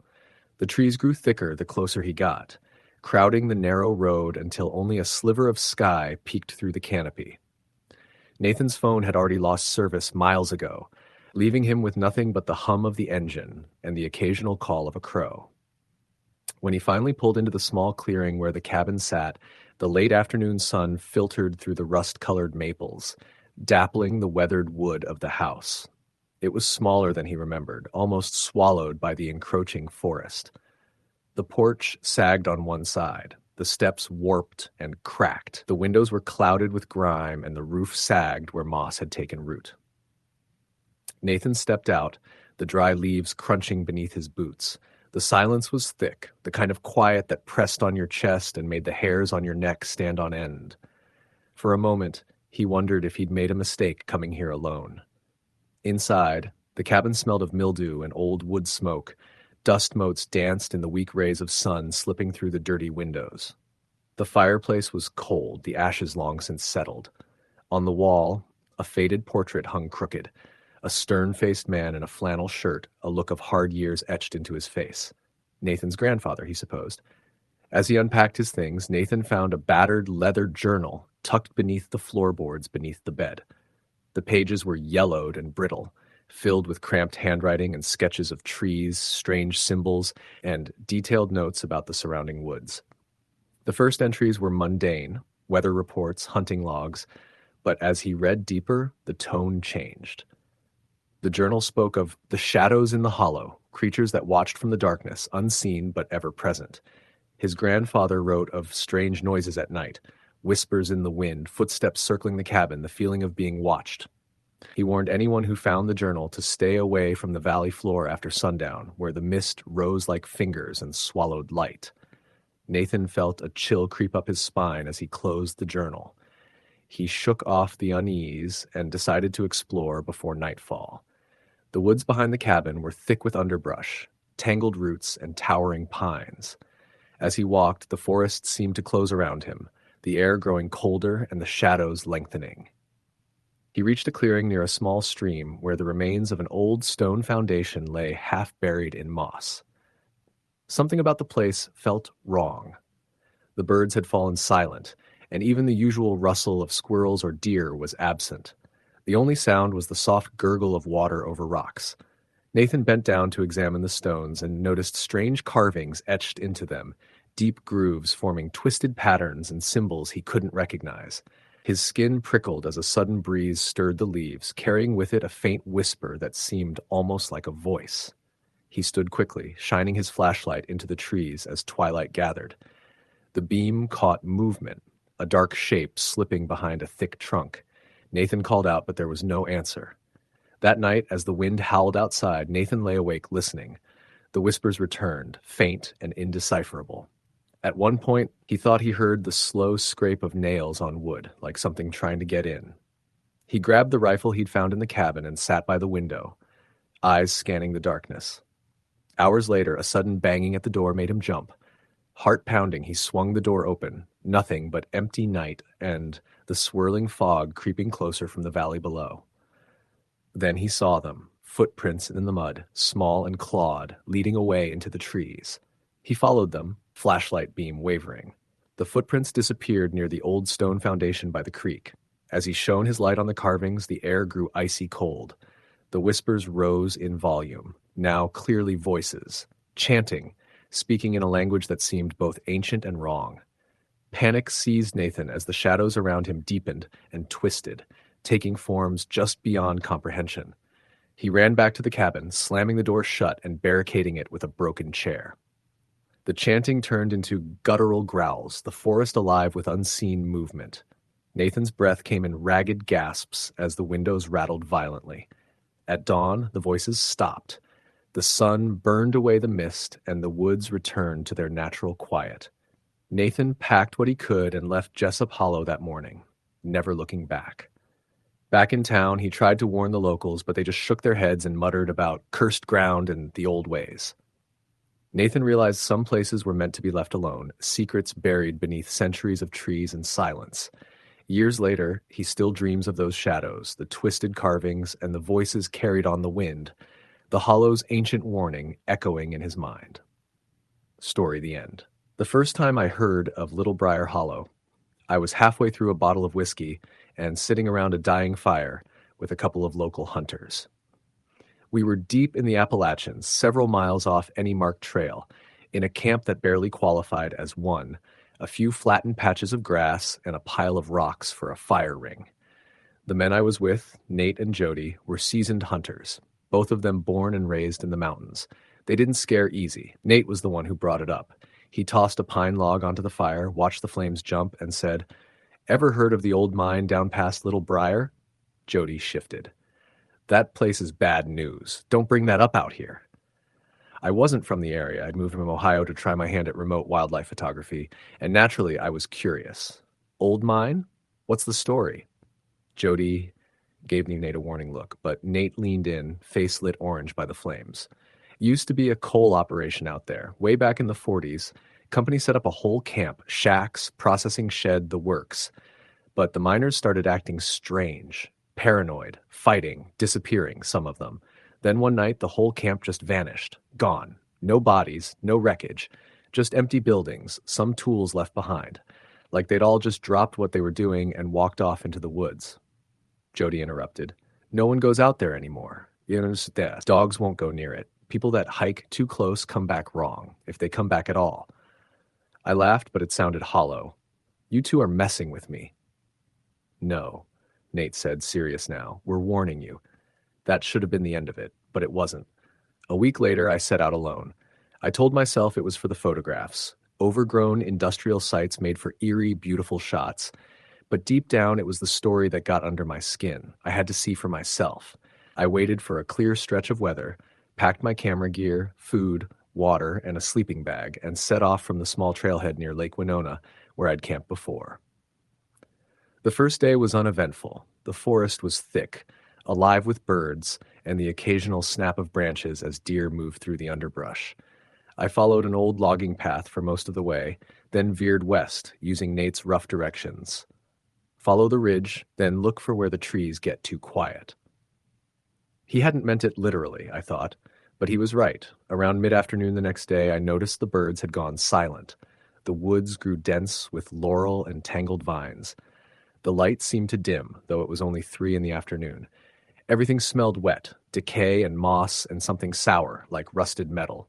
The trees grew thicker the closer he got, crowding the narrow road until only a sliver of sky peeked through the canopy. Nathan's phone had already lost service miles ago, leaving him with nothing but the hum of the engine and the occasional call of a crow. When he finally pulled into the small clearing where the cabin sat, the late afternoon sun filtered through the rust-colored maples, dappling the weathered wood of the house. It was smaller than he remembered, almost swallowed by the encroaching forest. The porch sagged on one side. The steps warped and cracked. The windows were clouded with grime, and the roof sagged where moss had taken root. Nathan stepped out, the dry leaves crunching beneath his boots. The silence was thick, the kind of quiet that pressed on your chest and made the hairs on your neck stand on end. For a moment, he wondered if he'd made a mistake coming here alone. Inside, the cabin smelled of mildew and old wood smoke. Dust motes danced in the weak rays of sun slipping through the dirty windows. The fireplace was cold, the ashes long since settled. On the wall, a faded portrait hung crooked. A stern-faced man in a flannel shirt, a look of hard years etched into his face. Nathan's grandfather, he supposed. As he unpacked his things, Nathan found a battered leather journal tucked beneath the floorboards beneath the bed. The pages were yellowed and brittle, filled with cramped handwriting and sketches of trees, strange symbols, and detailed notes about the surrounding woods. The first entries were mundane, weather reports, hunting logs, but as he read deeper, the tone changed. The journal spoke of the shadows in the hollow, creatures that watched from the darkness, unseen but ever present. His grandfather wrote of strange noises at night, whispers in the wind, footsteps circling the cabin, the feeling of being watched. He warned anyone who found the journal to stay away from the valley floor after sundown, where the mist rose like fingers and swallowed light. Nathan felt a chill creep up his spine as he closed the journal. He shook off the unease and decided to explore before nightfall. The woods behind the cabin were thick with underbrush, tangled roots, and towering pines. As he walked, the forest seemed to close around him, the air growing colder and the shadows lengthening. He reached a clearing near a small stream where the remains of an old stone foundation lay half buried in moss. Something about the place felt wrong. The birds had fallen silent, and even the usual rustle of squirrels or deer was absent. The only sound was the soft gurgle of water over rocks. Nathan bent down to examine the stones and noticed strange carvings etched into them, deep grooves forming twisted patterns and symbols he couldn't recognize. His skin prickled as a sudden breeze stirred the leaves, carrying with it a faint whisper that seemed almost like a voice. He stood quickly, shining his flashlight into the trees as twilight gathered. The beam caught movement, a dark shape slipping behind a thick trunk. Nathan called out, but there was no answer. That night, as the wind howled outside, Nathan lay awake listening. The whispers returned, faint and indecipherable. At one point, he thought he heard the slow scrape of nails on wood, like something trying to get in. He grabbed the rifle he'd found in the cabin and sat by the window, eyes scanning the darkness. Hours later, a sudden banging at the door made him jump. Heart pounding, he swung the door open. Nothing but empty night and the swirling fog creeping closer from the valley below. Then he saw them, footprints in the mud, small and clawed, leading away into the trees. He followed them, flashlight beam wavering. The footprints disappeared near the old stone foundation by the creek. As he shone his light on the carvings, the air grew icy cold. The whispers rose in volume, now clearly voices, chanting, speaking in a language that seemed both ancient and wrong. Panic seized Nathan as the shadows around him deepened and twisted, taking forms just beyond comprehension. He ran back to the cabin, slamming the door shut and barricading it with a broken chair. The chanting turned into guttural growls, the forest alive with unseen movement. Nathan's breath came in ragged gasps as the windows rattled violently. At dawn, the voices stopped. The sun burned away the mist, and the woods returned to their natural quiet. Nathan packed what he could and left Jessup Hollow that morning, never looking back. Back in town, he tried to warn the locals, but they just shook their heads and muttered about cursed ground and the old ways. Nathan realized some places were meant to be left alone, secrets buried beneath centuries of trees and silence. Years later, he still dreams of those shadows, the twisted carvings, and the voices carried on the wind, the hollow's ancient warning echoing in his mind. Story the end. The first time I heard of Little Briar Hollow, I was halfway through a bottle of whiskey and sitting around a dying fire with a couple of local hunters. We were deep in the Appalachians, several miles off any marked trail, in a camp that barely qualified as one, a few flattened patches of grass and a pile of rocks for a fire ring. The men I was with, Nate and Jody, were seasoned hunters, both of them born and raised in the mountains. They didn't scare easy. Nate was the one who brought it up. He tossed a pine log onto the fire, watched the flames jump, and said, "Ever heard of the old mine down past Little Briar?" Jody shifted. "That place is bad news. Don't bring that up out here." I wasn't from the area. I'd moved from Ohio to try my hand at remote wildlife photography, and naturally I was curious. Old mine? What's the story? Jody gave Nate a warning look, but Nate leaned in, face lit orange by the flames. It used to be a coal operation out there. Way back in the 40s, company set up a whole camp, shacks, processing shed, the works. But the miners started acting strange, paranoid, fighting, disappearing, some of them. Then one night, the whole camp just vanished, gone. No bodies, no wreckage, just empty buildings, some tools left behind. Like they'd all just dropped what they were doing and walked off into the woods. Jody interrupted. "No one goes out there anymore. You understand? Dogs won't go near it. People that hike too close come back wrong, if they come back at all." I laughed, but it sounded hollow. "You two are messing with me." "No," Nate said, serious now. "We're warning you. That should have been the end of it, but it wasn't." A week later, I set out alone. I told myself it was for the photographs, overgrown industrial sites made for eerie, beautiful shots. But deep down, it was the story that got under my skin. I had to see for myself. I waited for a clear stretch of weather, packed my camera gear, food, water, and a sleeping bag, and set off from the small trailhead near Lake Winona, where I'd camped before. The first day was uneventful. The forest was thick, alive with birds, and the occasional snap of branches as deer moved through the underbrush. I followed an old logging path for most of the way, then veered west, using Nate's rough directions. Follow the ridge, then look for where the trees get too quiet. He hadn't meant it literally, I thought, but he was right. Around mid-afternoon the next day, I noticed the birds had gone silent. The woods grew dense with laurel and tangled vines. The light seemed to dim, though it was only 3 in the afternoon. Everything smelled wet, decay and moss and something sour, like rusted metal.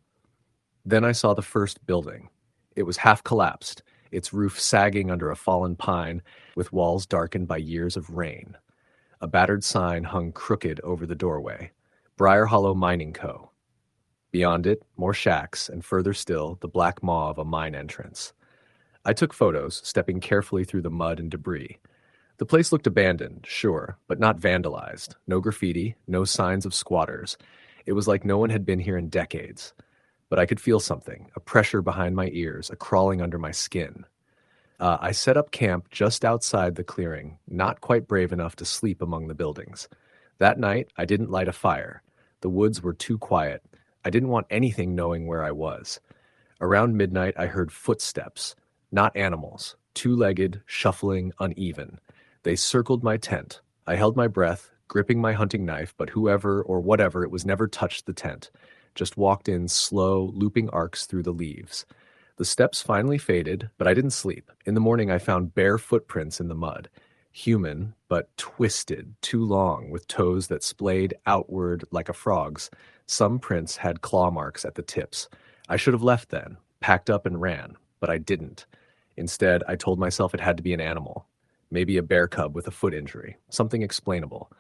Then I saw the first building. It was half collapsed, its roof sagging under a fallen pine, with walls darkened by years of rain. A battered sign hung crooked over the doorway. Briar Hollow Mining Co. Beyond it, more shacks, and further still, the black maw of a mine entrance. I took photos, stepping carefully through the mud and debris. The place looked abandoned, sure, but not vandalized. No graffiti, no signs of squatters. It was like no one had been here in decades. But I could feel something, a pressure behind my ears, a crawling under my skin. I set up camp just outside the clearing, not quite brave enough to sleep among the buildings. That night, I didn't light a fire. The woods were too quiet. I didn't want anything knowing where I was. Around midnight, I heard footsteps. Not animals. Two-legged, shuffling, uneven. They circled my tent. I held my breath, gripping my hunting knife, but whoever or whatever it was never touched the tent. Just walked in slow, looping arcs through the leaves. The steps finally faded, but I didn't sleep. In the morning, I found bare footprints in the mud. Human, but twisted, too long, with toes that splayed outward like a frog's. Some prints had claw marks at the tips. I should have left then, packed up and ran, but I didn't. Instead, I told myself it had to be an animal. Maybe a bear cub with a foot injury, something explainable.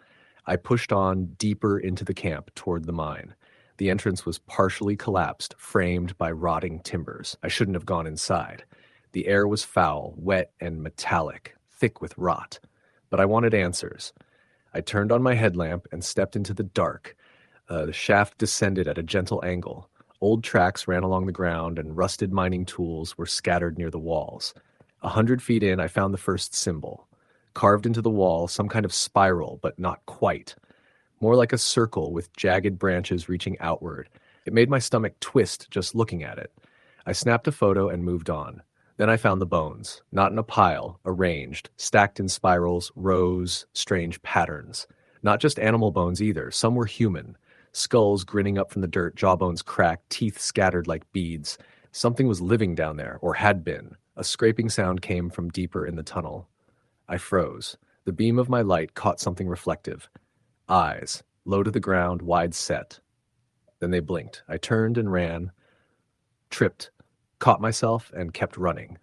I pushed on deeper into the camp toward the mine. The entrance was partially collapsed, framed by rotting timbers. I shouldn't have gone inside. The air was foul, wet, and metallic, thick with rot. But I wanted answers. I turned on my headlamp and stepped into the dark. The shaft descended at a gentle angle. Old tracks ran along the ground, and rusted mining tools were scattered near the walls. 100 feet in, I found the first symbol. Carved into the wall, some kind of spiral, but not quite. More like a circle with jagged branches reaching outward. It made my stomach twist just looking at it. I snapped a photo and moved on. Then I found the bones, not in a pile, arranged, stacked in spirals, rows, strange patterns. Not just animal bones either, some were human. Skulls grinning up from the dirt, jawbones cracked, teeth scattered like beads. Something was living down there, or had been. A scraping sound came from deeper in the tunnel. I froze. The beam of my light caught something reflective. Eyes, low to the ground, wide set. Then they blinked. I turned and ran, tripped, caught myself, and kept running.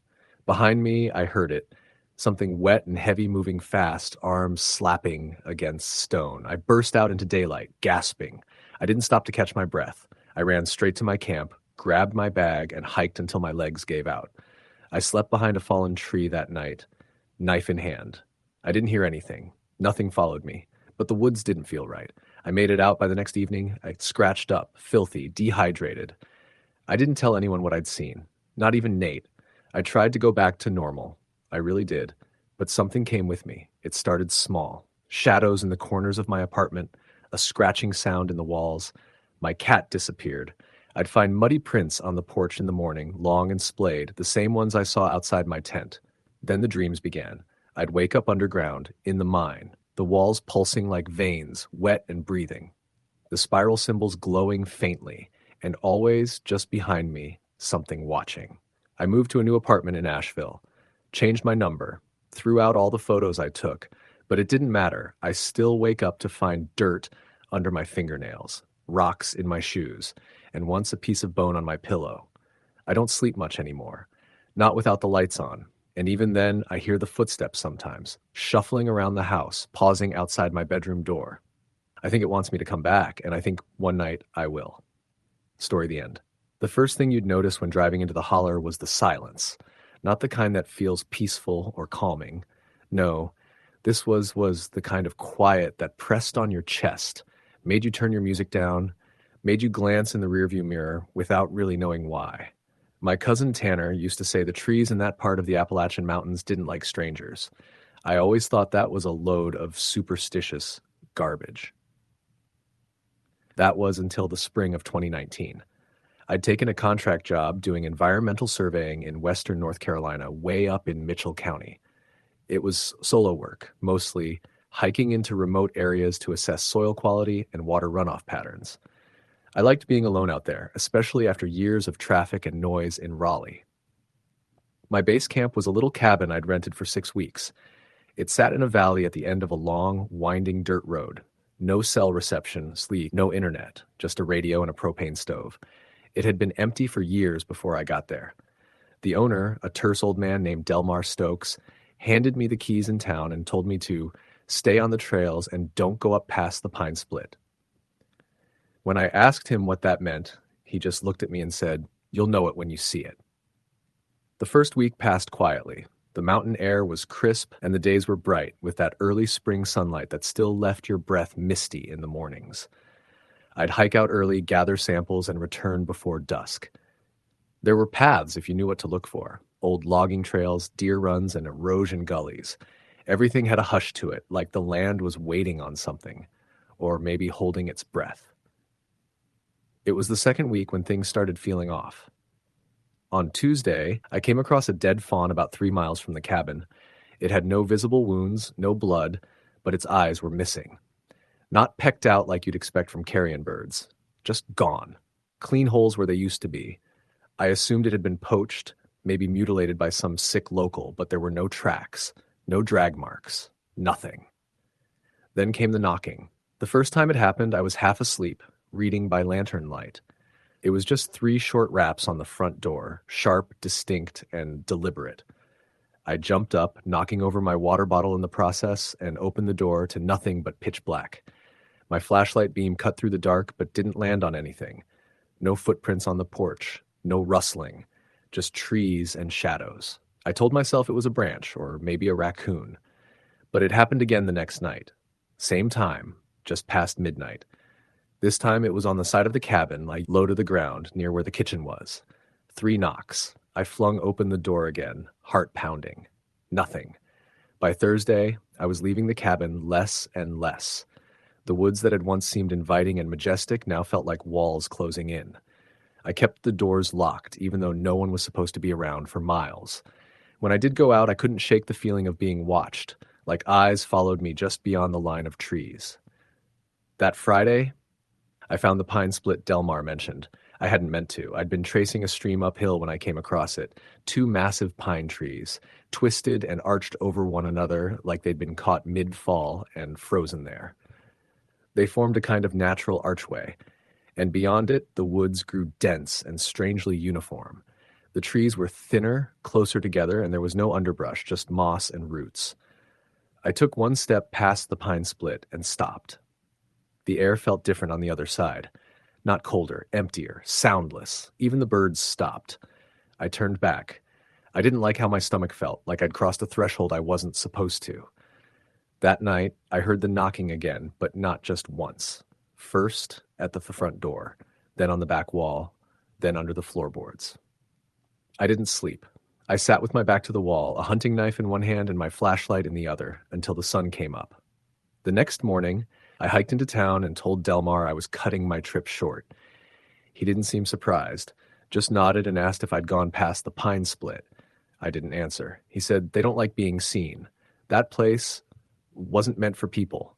Behind me, I heard it. Something wet and heavy moving fast, arms slapping against stone. I burst out into daylight, gasping. I didn't stop to catch my breath. I ran straight to my camp, grabbed my bag, and hiked until my legs gave out. I slept behind a fallen tree that night, knife in hand. I didn't hear anything. Nothing followed me. But the woods didn't feel right. I made it out by the next evening. I scratched up, filthy, dehydrated. I didn't tell anyone what I'd seen. Not even Nate. I tried to go back to normal. I really did. But something came with me. It started small. Shadows in the corners of my apartment, a scratching sound in the walls. My cat disappeared. I'd find muddy prints on the porch in the morning, long and splayed, the same ones I saw outside my tent. Then the dreams began. I'd wake up underground, in the mine, the walls pulsing like veins, wet and breathing. The spiral symbols glowing faintly, and always, just behind me, something watching. I moved to a new apartment in Asheville, changed my number, threw out all the photos I took, but it didn't matter. I still wake up to find dirt under my fingernails, rocks in my shoes, and once a piece of bone on my pillow. I don't sleep much anymore, not without the lights on. And even then, I hear the footsteps sometimes, shuffling around the house, pausing outside my bedroom door. I think it wants me to come back, and I think one night I will. Story the end. The first thing you'd notice when driving into the holler was the silence. Not the kind that feels peaceful or calming. No, this was the kind of quiet that pressed on your chest, made you turn your music down, made you glance in the rearview mirror without really knowing why. My cousin Tanner used to say the trees in that part of the Appalachian Mountains didn't like strangers. I always thought that was a load of superstitious garbage. That was until the spring of 2019. I'd taken a contract job doing environmental surveying in western North Carolina, way up in Mitchell County. It was solo work, mostly hiking into remote areas to assess soil quality and water runoff patterns. I liked being alone out there, especially after years of traffic and noise in Raleigh. My base camp was a little cabin I'd rented for 6 weeks. It sat in a valley at the end of a long, winding dirt road. No cell reception, sleep, no internet, just a radio and a propane stove. It had been empty for years before I got there. The owner, a terse old man named Delmar Stokes, handed me the keys in town and told me to stay on the trails and don't go up past the pine split. When I asked him what that meant, he just looked at me and said, "You'll know it when you see it." The first week passed quietly. The mountain air was crisp and the days were bright with that early spring sunlight that still left your breath misty in the mornings. I'd hike out early, gather samples, and return before dusk. There were paths if you knew what to look for: old logging trails, deer runs, and erosion gullies. Everything had a hush to it, like the land was waiting on something, or maybe holding its breath. It was the second week when things started feeling off. On Tuesday, I came across a dead fawn about 3 miles from the cabin. It had no visible wounds, no blood, but its eyes were missing. Not pecked out like you'd expect from carrion birds. Just gone. Clean holes where they used to be. I assumed it had been poached, maybe mutilated by some sick local, but there were no tracks, no drag marks, nothing. Then came the knocking. The first time it happened, I was half asleep, reading by lantern light. It was just 3 short raps on the front door, sharp, distinct, and deliberate. I jumped up, knocking over my water bottle in the process, and opened the door to nothing but pitch black. My flashlight beam cut through the dark but didn't land on anything. No footprints on the porch, no rustling, just trees and shadows. I told myself it was a branch, or maybe a raccoon. But it happened again the next night. Same time, just past midnight. This time it was on the side of the cabin, like low to the ground, near where the kitchen was. 3 knocks. I flung open the door again, heart pounding. Nothing. By Thursday, I was leaving the cabin less and less. The woods that had once seemed inviting and majestic now felt like walls closing in. I kept the doors locked, even though no one was supposed to be around for miles. When I did go out, I couldn't shake the feeling of being watched, like eyes followed me just beyond the line of trees. That Friday, I found the pine split Delmar mentioned. I hadn't meant to. I'd been tracing a stream uphill when I came across it. 2 massive pine trees, twisted and arched over one another like they'd been caught mid-fall and frozen there. They formed a kind of natural archway, and beyond it, the woods grew dense and strangely uniform. The trees were thinner, closer together, and there was no underbrush, just moss and roots. I took 1 step past the pine split and stopped. The air felt different on the other side. Not colder, emptier, soundless. Even the birds stopped. I turned back. I didn't like how my stomach felt, like I'd crossed a threshold I wasn't supposed to. That night, I heard the knocking again, but not just once. First at the front door, then on the back wall, then under the floorboards. I didn't sleep. I sat with my back to the wall, a hunting knife in one hand and my flashlight in the other, until the sun came up. The next morning, I hiked into town and told Delmar I was cutting my trip short. He didn't seem surprised, just nodded and asked if I'd gone past the pine split. I didn't answer. He said they don't like being seen. That place wasn't meant for people.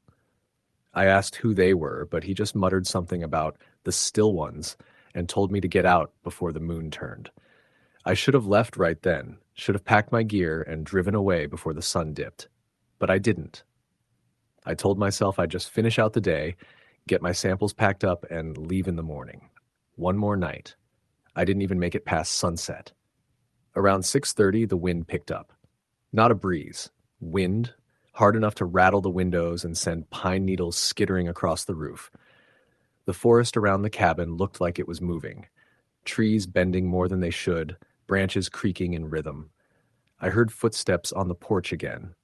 I asked who they were, but he just muttered something about the still ones and told me to get out before the moon turned. I should have left right then, should have packed my gear and driven away before the sun dipped. But I didn't. I told myself I'd just finish out the day, get my samples packed up, and leave in the morning. 1 more night. I didn't even make it past sunset. Around 6:30, the wind picked up. Not a breeze. Wind, hard enough to rattle the windows and send pine needles skittering across the roof. The forest around the cabin looked like it was moving. Trees bending more than they should, branches creaking in rhythm. I heard footsteps on the porch again,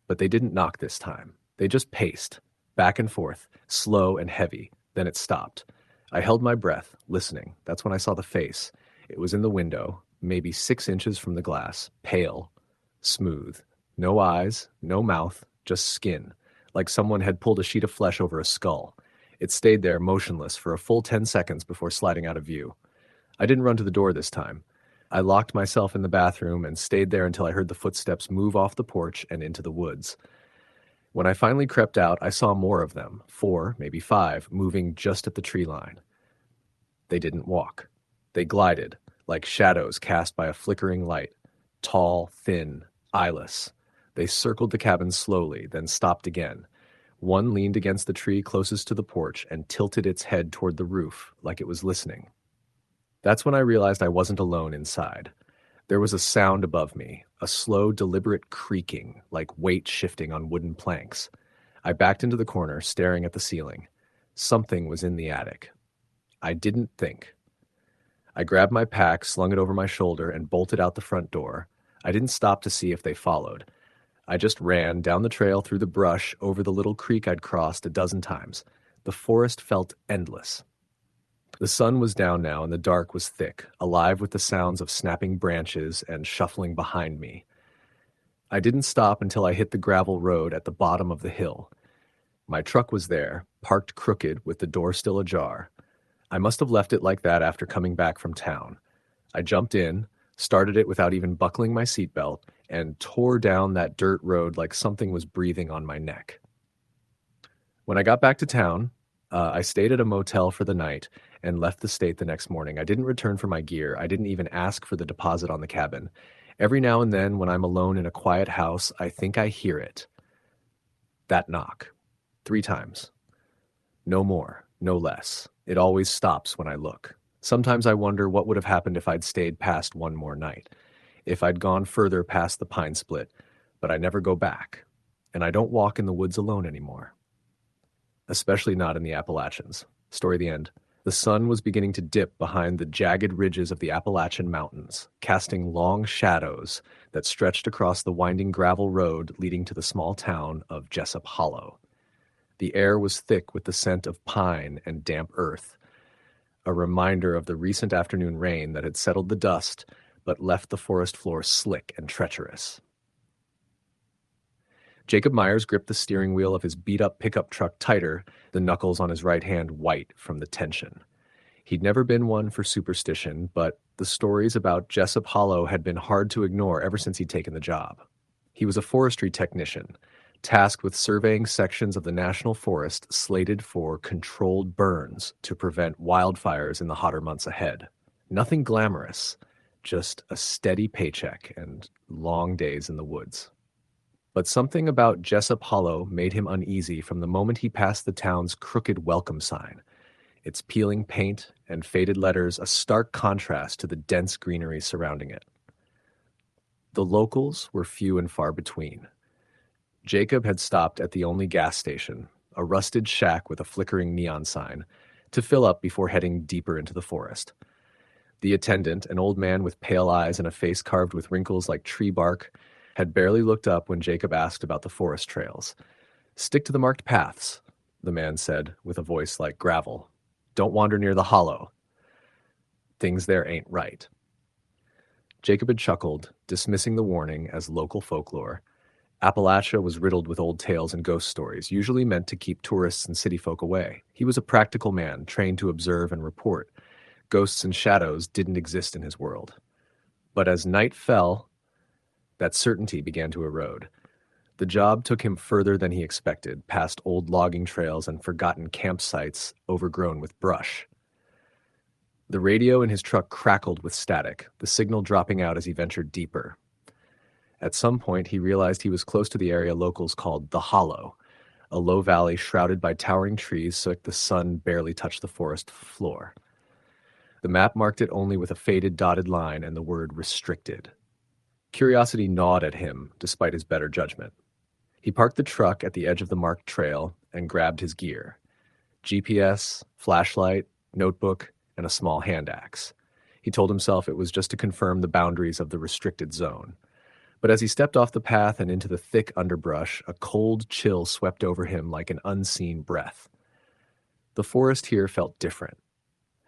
but they didn't knock this time. They just paced, back and forth, slow and heavy. Then it stopped. I held my breath, listening. That's when I saw the face. It was in the window, maybe 6 inches from the glass, pale, smooth. No eyes, no mouth, just skin, like someone had pulled a sheet of flesh over a skull. It stayed there, motionless, for a full 10 seconds before sliding out of view. I didn't run to the door this time. I locked myself in the bathroom and stayed there until I heard the footsteps move off the porch and into the woods. When I finally crept out, I saw more of them, 4, maybe 5, moving just at the tree line. They didn't walk. They glided, like shadows cast by a flickering light, tall, thin, eyeless. They circled the cabin slowly, then stopped again. One leaned against the tree closest to the porch and tilted its head toward the roof, like it was listening. That's when I realized I wasn't alone inside. There was a sound above me, a slow, deliberate creaking, like weight shifting on wooden planks. I backed into the corner, staring at the ceiling. Something was in the attic. I didn't think. I grabbed my pack, slung it over my shoulder, and bolted out the front door. I didn't stop to see if they followed. I just ran down the trail through the brush over the little creek I'd crossed a dozen times. The forest felt endless. The sun was down now and the dark was thick, alive with the sounds of snapping branches and shuffling behind me. I didn't stop until I hit the gravel road at the bottom of the hill. My truck was there, parked crooked with the door still ajar. I must have left it like that after coming back from town. I jumped in, started it without even buckling my seatbelt, and tore down that dirt road like something was breathing on my neck. When I got back to town, I stayed at a motel for the night and left the state the next morning. I didn't return for my gear. I didn't even ask for the deposit on the cabin. Every now and then, when I'm alone in a quiet house, I think I hear it. That knock. 3 times. No more, no less. It always stops when I look. Sometimes I wonder what would have happened if I'd stayed past one more night, if I'd gone further past the pine split, but I never go back, and I don't walk in the woods alone anymore. Especially not in the Appalachians. Story the end. The sun was beginning to dip behind the jagged ridges of the Appalachian Mountains, casting long shadows that stretched across the winding gravel road leading to the small town of Jessup Hollow. The air was thick with the scent of pine and damp earth, a reminder of the recent afternoon rain that had settled the dust but left the forest floor slick and treacherous. Jacob Myers gripped the steering wheel of his beat-up pickup truck tighter, the knuckles on his right hand white from the tension. He'd never been one for superstition, but the stories about Jessup Hollow had been hard to ignore ever since he'd taken the job. He was a forestry technician, tasked with surveying sections of the national forest slated for controlled burns to prevent wildfires in the hotter months ahead. Nothing glamorous, just a steady paycheck and long days in the woods. But something about Jessup Hollow made him uneasy from the moment he passed the town's crooked welcome sign, its peeling paint and faded letters a stark contrast to the dense greenery surrounding it. The locals were few and far between. Jacob had stopped at the only gas station, a rusted shack with a flickering neon sign, to fill up before heading deeper into the forest. The attendant, an old man with pale eyes and a face carved with wrinkles like tree bark, had barely looked up when Jacob asked about the forest trails. "Stick to the marked paths," the man said, with a voice like gravel. "Don't wander near the hollow. Things there ain't right." Jacob had chuckled, dismissing the warning as local folklore. Appalachia was riddled with old tales and ghost stories, usually meant to keep tourists and city folk away. He was a practical man, trained to observe and report. Ghosts and shadows didn't exist in his world. But as night fell, that certainty began to erode. The job took him further than he expected, past old logging trails and forgotten campsites overgrown with brush. The radio in his truck crackled with static, the signal dropping out as he ventured deeper. At some point, he realized he was close to the area locals called the Hollow, a low valley shrouded by towering trees so the sun barely touched the forest floor. The map marked it only with a faded dotted line and the word restricted. Curiosity gnawed at him, despite his better judgment. He parked the truck at the edge of the marked trail and grabbed his gear. GPS, flashlight, notebook, and a small hand axe. He told himself it was just to confirm the boundaries of the restricted zone. But as he stepped off the path and into the thick underbrush, a cold chill swept over him like an unseen breath. The forest here felt different.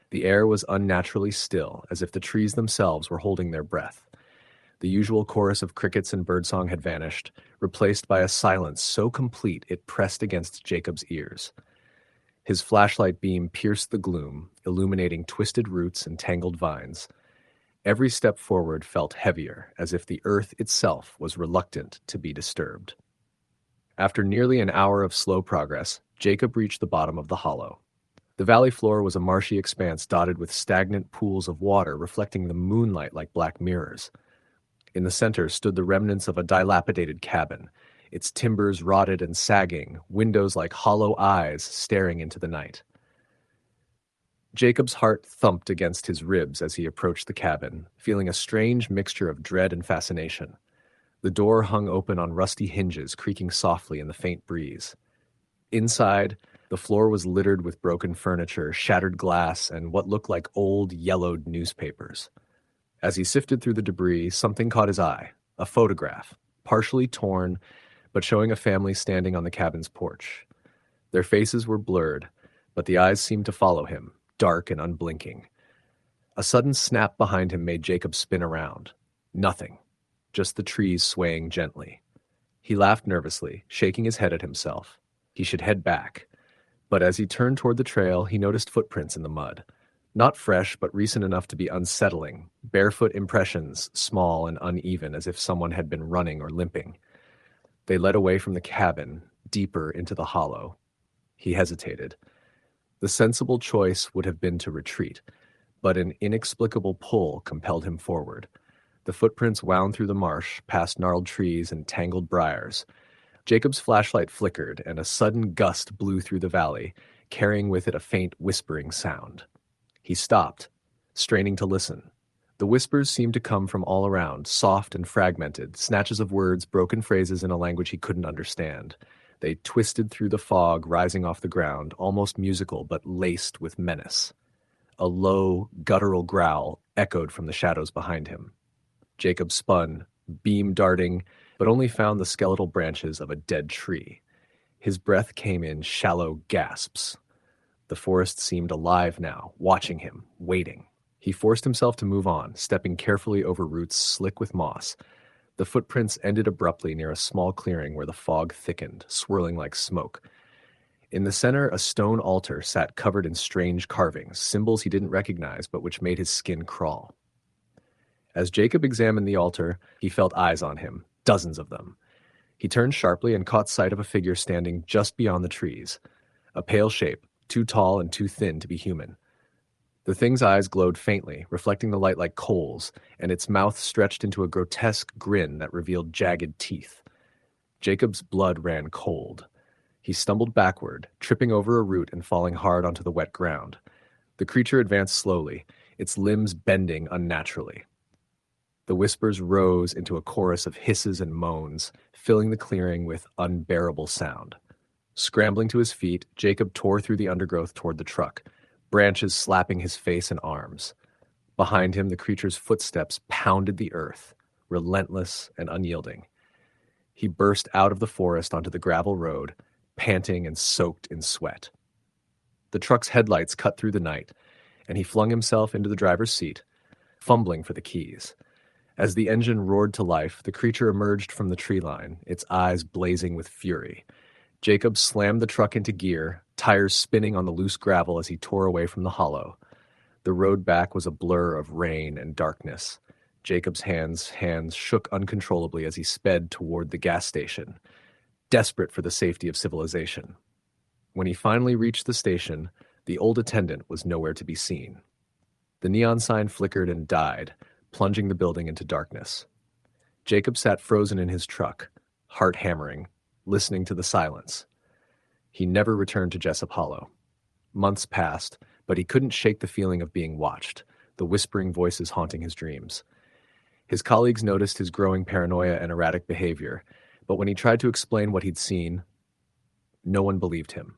The air was unnaturally still, as if the trees themselves were holding their breath. The usual chorus of crickets and birdsong had vanished, replaced by a silence so complete it pressed against Jacob's ears. His flashlight beam pierced the gloom, illuminating twisted roots and tangled vines. Every step forward felt heavier, as if the earth itself was reluctant to be disturbed. After nearly an hour of slow progress, Jacob reached the bottom of the hollow. The valley floor was a marshy expanse dotted with stagnant pools of water reflecting the moonlight like black mirrors. In the center stood the remnants of a dilapidated cabin, its timbers rotted and sagging, windows like hollow eyes staring into the night. Jacob's heart thumped against his ribs as he approached the cabin, feeling a strange mixture of dread and fascination. The door hung open on rusty hinges, creaking softly in the faint breeze. Inside, the floor was littered with broken furniture, shattered glass, and what looked like old, yellowed newspapers. As he sifted through the debris, something caught his eye, a photograph, partially torn, but showing a family standing on the cabin's porch. Their faces were blurred, but the eyes seemed to follow him, dark and unblinking. A sudden snap behind him made Jacob spin around. Nothing, just the trees swaying gently. He laughed nervously, shaking his head at himself. He should head back. But as he turned toward the trail, he noticed footprints in the mud. Not fresh, but recent enough to be unsettling. Barefoot impressions, small and uneven, as if someone had been running or limping. They led away from the cabin, deeper into the hollow. He hesitated. The sensible choice would have been to retreat, but an inexplicable pull compelled him forward. The footprints wound through the marsh, past gnarled trees and tangled briars. Jacob's flashlight flickered, and a sudden gust blew through the valley, carrying with it a faint whispering sound. He stopped, straining to listen. The whispers seemed to come from all around, soft and fragmented, snatches of words, broken phrases in a language he couldn't understand. They twisted through the fog, rising off the ground, almost musical but laced with menace. A low, guttural growl echoed from the shadows behind him. Jacob spun, beam darting, but only found the skeletal branches of a dead tree. His breath came in shallow gasps. The forest seemed alive now, watching him, waiting. He forced himself to move on, stepping carefully over roots slick with moss. The footprints ended abruptly near a small clearing where the fog thickened, swirling like smoke. In the center, a stone altar sat covered in strange carvings, symbols he didn't recognize but which made his skin crawl. As Jacob examined the altar, he felt eyes on him, dozens of them. He turned sharply and caught sight of a figure standing just beyond the trees. A pale shape, too tall and too thin to be human. The thing's eyes glowed faintly, reflecting the light like coals, and its mouth stretched into a grotesque grin that revealed jagged teeth. Jacob's blood ran cold. He stumbled backward, tripping over a root and falling hard onto the wet ground. The creature advanced slowly, its limbs bending unnaturally. The whispers rose into a chorus of hisses and moans, filling the clearing with unbearable sound. Scrambling to his feet, Jacob tore through the undergrowth toward the truck, branches slapping his face and arms. Behind him, the creature's footsteps pounded the earth, relentless and unyielding. He burst out of the forest onto the gravel road, panting and soaked in sweat. The truck's headlights cut through the night, and he flung himself into the driver's seat, fumbling for the keys. As the engine roared to life, the creature emerged from the tree line, its eyes blazing with fury. Jacob slammed the truck into gear, tires spinning on the loose gravel as he tore away from the hollow. The road back was a blur of rain and darkness. Jacob's hands shook uncontrollably as he sped toward the gas station, desperate for the safety of civilization. When he finally reached the station, the old attendant was nowhere to be seen. The neon sign flickered and died, plunging the building into darkness. Jacob sat frozen in his truck, heart hammering, listening to the silence. He never returned to Jessup Hollow. Months passed, but he couldn't shake the feeling of being watched, the whispering voices haunting his dreams. His colleagues noticed his growing paranoia and erratic behavior, but when he tried to explain what he'd seen, no one believed him.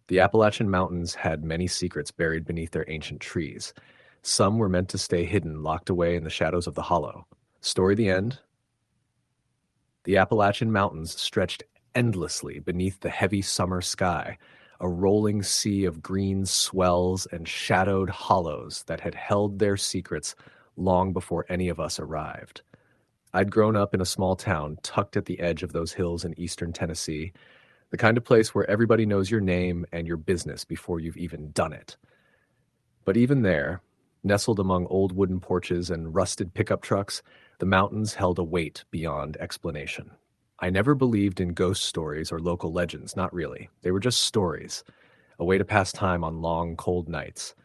The Appalachian Mountains had many secrets buried beneath their ancient trees. Some were meant to stay hidden, locked away in the shadows of the hollow. Story the end. The Appalachian Mountains stretched endlessly beneath the heavy summer sky, a rolling sea of green swells and shadowed hollows that had held their secrets long before any of us arrived. I'd grown up in a small town tucked at the edge of those hills in eastern Tennessee, the kind of place where everybody knows your name and your business before you've even done it. But even there, nestled among old wooden porches and rusted pickup trucks, the mountains held a weight beyond explanation. I never believed in ghost stories or local legends, not really. They were just stories, a way to pass time on long, cold nights.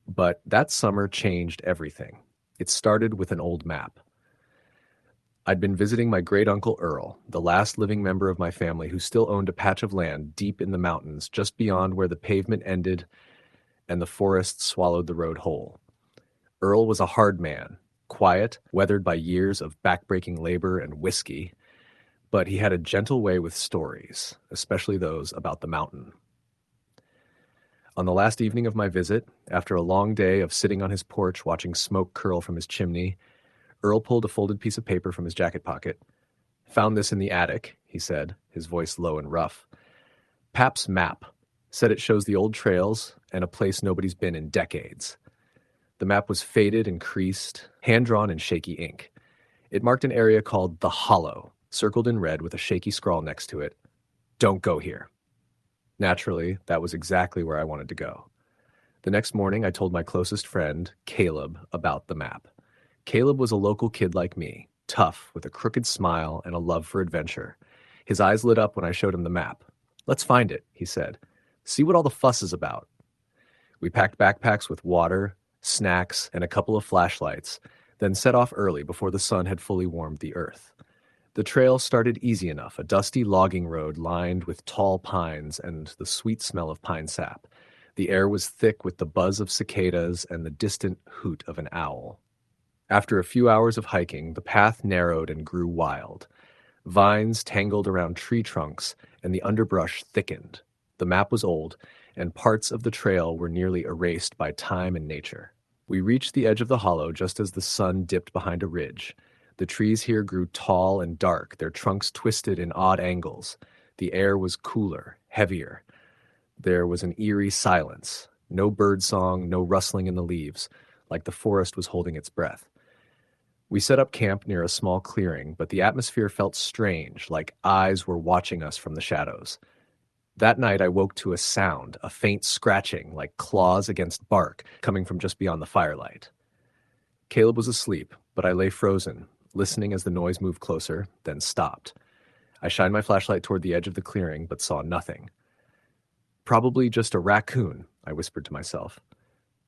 But that summer changed everything. It started with an old map. I'd been visiting my great-uncle Earl, the last living member of my family who still owned a patch of land deep in the mountains just beyond where the pavement ended and the forest swallowed the road whole. Earl was a hard man, quiet, weathered by years of backbreaking labor and whiskey, but he had a gentle way with stories, especially those about the mountain. On the last evening of my visit, after a long day of sitting on his porch watching smoke curl from his chimney, Earl pulled a folded piece of paper from his jacket pocket. "Found this in the attic," he said, his voice low and rough. "Pap's map. Said it shows the old trails and a place nobody's been in decades." The map was faded and creased, hand-drawn in shaky ink. It marked an area called the Hollow, circled in red with a shaky scrawl next to it. "Don't go here." Naturally, that was exactly where I wanted to go. The next morning, I told my closest friend, Caleb, about the map. Caleb was a local kid like me, tough, with a crooked smile and a love for adventure. His eyes lit up when I showed him the map. "Let's find it," he said. "See what all the fuss is about." We packed backpacks with water, snacks, and a couple of flashlights, then set off early before the sun had fully warmed the earth. The trail started easy enough, a dusty logging road lined with tall pines and the sweet smell of pine sap. The air was thick with the buzz of cicadas and the distant hoot of an owl. After a few hours of hiking, the path narrowed and grew wild. Vines tangled around tree trunks, and the underbrush thickened. The map was old, and parts of the trail were nearly erased by time and nature. We reached the edge of the hollow just as the sun dipped behind a ridge. The trees here grew tall and dark, their trunks twisted in odd angles. The air was cooler, heavier. There was an eerie silence, no bird song, no rustling in the leaves, like the forest was holding its breath. We set up camp near a small clearing, but the atmosphere felt strange, like eyes were watching us from the shadows. That night I woke to a sound, a faint scratching, like claws against bark, coming from just beyond the firelight. Caleb was asleep, but I lay frozen, listening as the noise moved closer, then stopped. I shined my flashlight toward the edge of the clearing, but saw nothing. "Probably just a raccoon," I whispered to myself.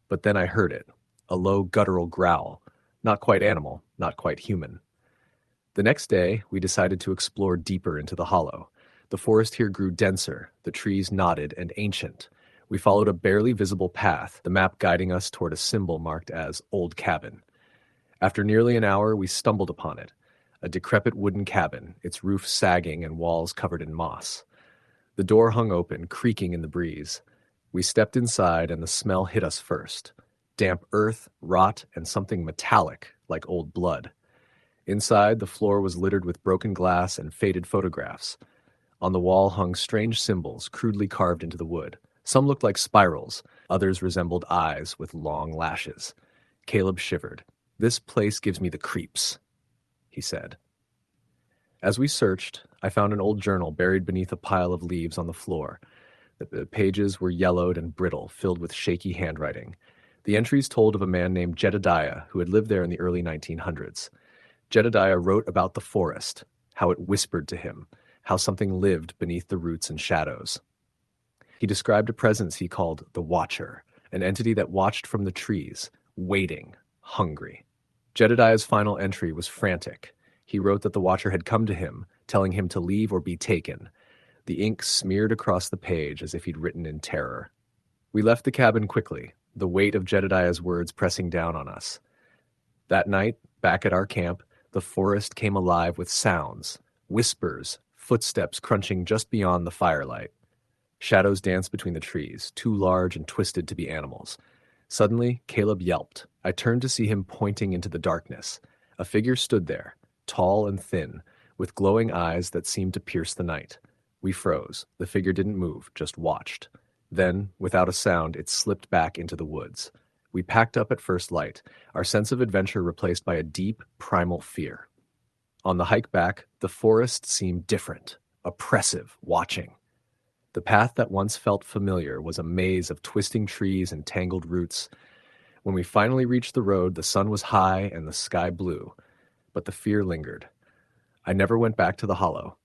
But then I heard it, a low guttural growl, not quite animal, not quite human. The next day, we decided to explore deeper into the hollow. The forest here grew denser, the trees knotted and ancient. We followed a barely visible path, the map guiding us toward a symbol marked as Old Cabin. After nearly an hour, we stumbled upon it, a decrepit wooden cabin, its roof sagging and walls covered in moss. The door hung open, creaking in the breeze. We stepped inside, and the smell hit us first. Damp earth, rot, and something metallic, like old blood. Inside, the floor was littered with broken glass and faded photographs. On the wall hung strange symbols, crudely carved into the wood. Some looked like spirals, others resembled eyes with long lashes. Caleb shivered. "This place gives me the creeps," he said. As we searched, I found an old journal buried beneath a pile of leaves on the floor. The pages were yellowed and brittle, filled with shaky handwriting. The entries told of a man named Jedediah who had lived there in the early 1900s. Jedediah wrote about the forest, how it whispered to him, how something lived beneath the roots and shadows. He described a presence he called the Watcher, an entity that watched from the trees, waiting, hungry. Jedediah's final entry was frantic. He wrote that the Watcher had come to him, telling him to leave or be taken. The ink smeared across the page as if he'd written in terror. We left the cabin quickly, the weight of Jedediah's words pressing down on us. That night, back at our camp, the forest came alive with sounds, whispers, footsteps crunching just beyond the firelight. Shadows danced between the trees, too large and twisted to be animals. Suddenly, Caleb yelped. I turned to see him pointing into the darkness. A figure stood there, tall and thin, with glowing eyes that seemed to pierce the night. We froze. The figure didn't move, just watched. Then, without a sound, it slipped back into the woods. We packed up at first light, our sense of adventure replaced by a deep, primal fear. On the hike back, the forest seemed different, oppressive, watching. The path that once felt familiar was a maze of twisting trees and tangled roots. When we finally reached the road, the sun was high and the sky blue, but the fear lingered. I never went back to the hollow.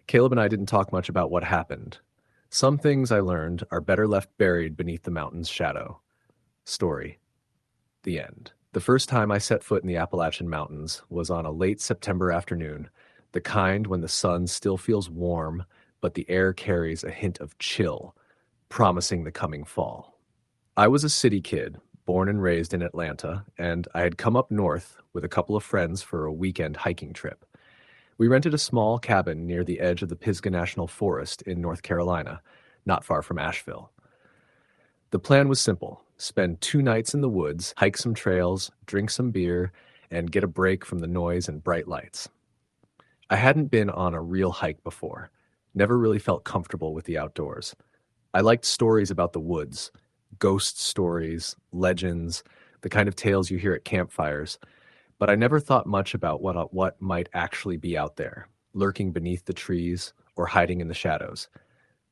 Caleb and I didn't talk much about what happened. Some things I learned are better left buried beneath the mountain's shadow. Story. The end. The first time I set foot in the Appalachian Mountains was on a late September afternoon, the kind when the sun still feels warm, but the air carries a hint of chill, promising the coming fall. I was a city kid, born and raised in Atlanta, and I had come up north with a couple of friends for a weekend hiking trip. We rented a small cabin near the edge of the Pisgah National Forest in North Carolina, not far from Asheville. The plan was simple: spend 2 nights in the woods, hike some trails, drink some beer, and get a break from the noise and bright lights. I hadn't been on a real hike before, never really felt comfortable with the outdoors. I liked stories about the woods, ghost stories, legends, the kind of tales you hear at campfires, but I never thought much about what might actually be out there, lurking beneath the trees or hiding in the shadows.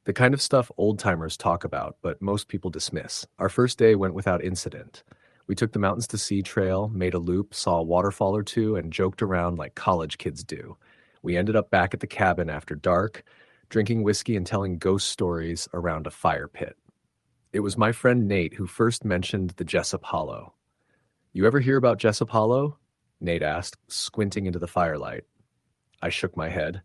The kind of stuff old-timers talk about, but most people dismiss. Our first day went without incident. We took the Mountains to Sea trail, made a loop, saw a waterfall or two, and joked around like college kids do. We ended up back at the cabin after dark, drinking whiskey and telling ghost stories around a fire pit. It was my friend Nate who first mentioned the Jessup Hollow. "You ever hear about Jessup Hollow?" Nate asked, squinting into the firelight. I shook my head.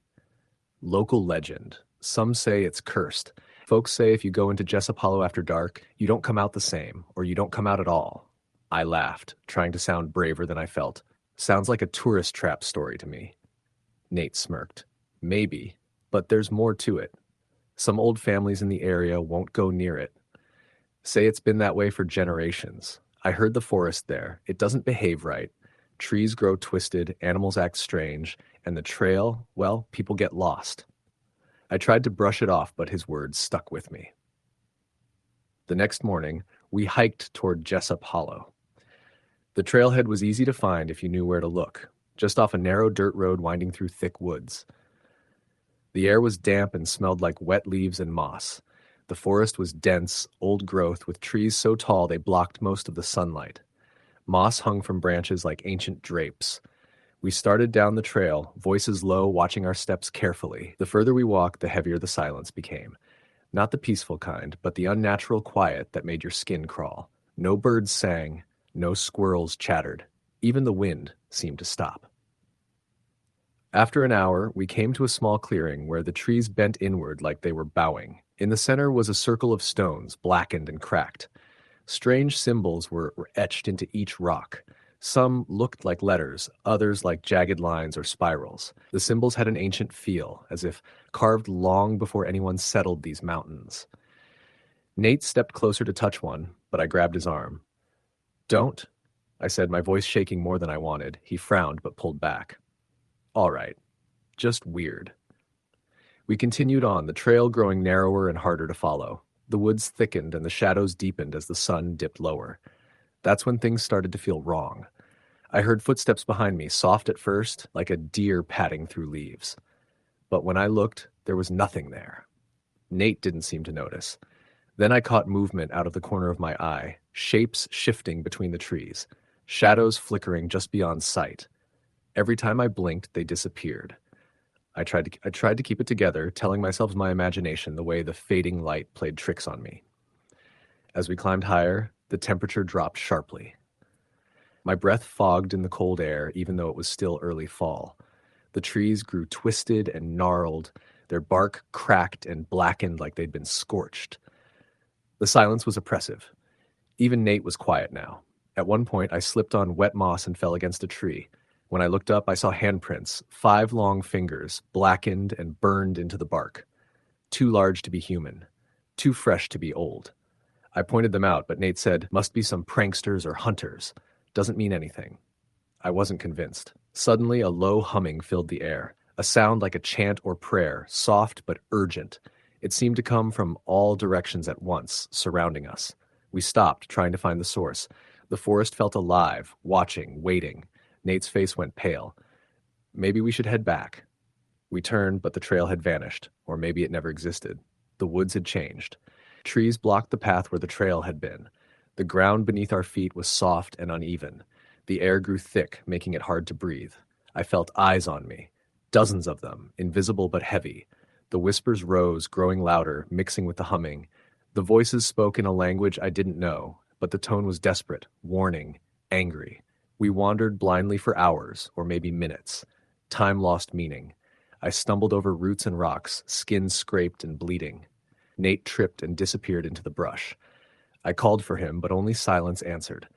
"Local legend. Some say it's cursed. Folks say if you go into Jessup Hollow after dark, you don't come out the same, or you don't come out at all." I laughed, trying to sound braver than I felt. "Sounds like a tourist trap story to me." Nate smirked. "Maybe, but there's more to it. Some old families in the area won't go near it. Say it's been that way for generations. I heard the forest there. It doesn't behave right. Trees grow twisted, animals act strange, and the trail, well, people get lost." I tried to brush it off, but his words stuck with me. The next morning, we hiked toward Jessup Hollow. The trailhead was easy to find if you knew where to look, just off a narrow dirt road winding through thick woods. The air was damp and smelled like wet leaves and moss. The forest was dense, old growth, with trees so tall they blocked most of the sunlight. Moss hung from branches like ancient drapes. We started down the trail, voices low, watching our steps carefully. The further we walked, the heavier the silence became. Not the peaceful kind, but the unnatural quiet that made your skin crawl. No birds sang, no squirrels chattered. Even the wind seemed to stop. After an hour, we came to a small clearing where the trees bent inward like they were bowing. In the center was a circle of stones, blackened and cracked. Strange symbols were etched into each rock. Some looked like letters, others like jagged lines or spirals. The symbols had an ancient feel, as if carved long before anyone settled these mountains. Nate stepped closer to touch one, but I grabbed his arm. "Don't," I said, my voice shaking more than I wanted. He frowned but pulled back. "All right. Just weird." We continued on, the trail growing narrower and harder to follow. The woods thickened and the shadows deepened as the sun dipped lower. That's when things started to feel wrong. I heard footsteps behind me, soft at first, like a deer padding through leaves. But when I looked, there was nothing there. Nate didn't seem to notice. Then I caught movement out of the corner of my eye, shapes shifting between the trees, shadows flickering just beyond sight. Every time I blinked, they disappeared. I tried to keep it together, telling myself my imagination the way the fading light played tricks on me. As we climbed higher, the temperature dropped sharply. My breath fogged in the cold air, even though it was still early fall. The trees grew twisted and gnarled, their bark cracked and blackened like they'd been scorched. The silence was oppressive. Even Nate was quiet now. At one point, I slipped on wet moss and fell against a tree. When I looked up, I saw handprints, 5 long fingers, blackened and burned into the bark. Too large to be human. Too fresh to be old. I pointed them out, but Nate said, "Must be some pranksters or hunters. Doesn't mean anything." I wasn't convinced. Suddenly, a low humming filled the air, a sound like a chant or prayer, soft but urgent. It seemed to come from all directions at once, surrounding us. We stopped, trying to find the source. The forest felt alive, watching, waiting. Nate's face went pale. Maybe we should head back. We turned, but the trail had vanished, or maybe it never existed. The woods had changed. Trees blocked the path where the trail had been. The ground beneath our feet was soft and uneven. The air grew thick, making it hard to breathe. I felt eyes on me. Dozens of them, invisible but heavy. The whispers rose, growing louder, mixing with the humming. The voices spoke in a language I didn't know, but the tone was desperate, warning, angry. We wandered blindly for hours, or maybe minutes. Time lost meaning. I stumbled over roots and rocks, skin scraped and bleeding. Nate tripped and disappeared into the brush. I called for him, but only silence answered.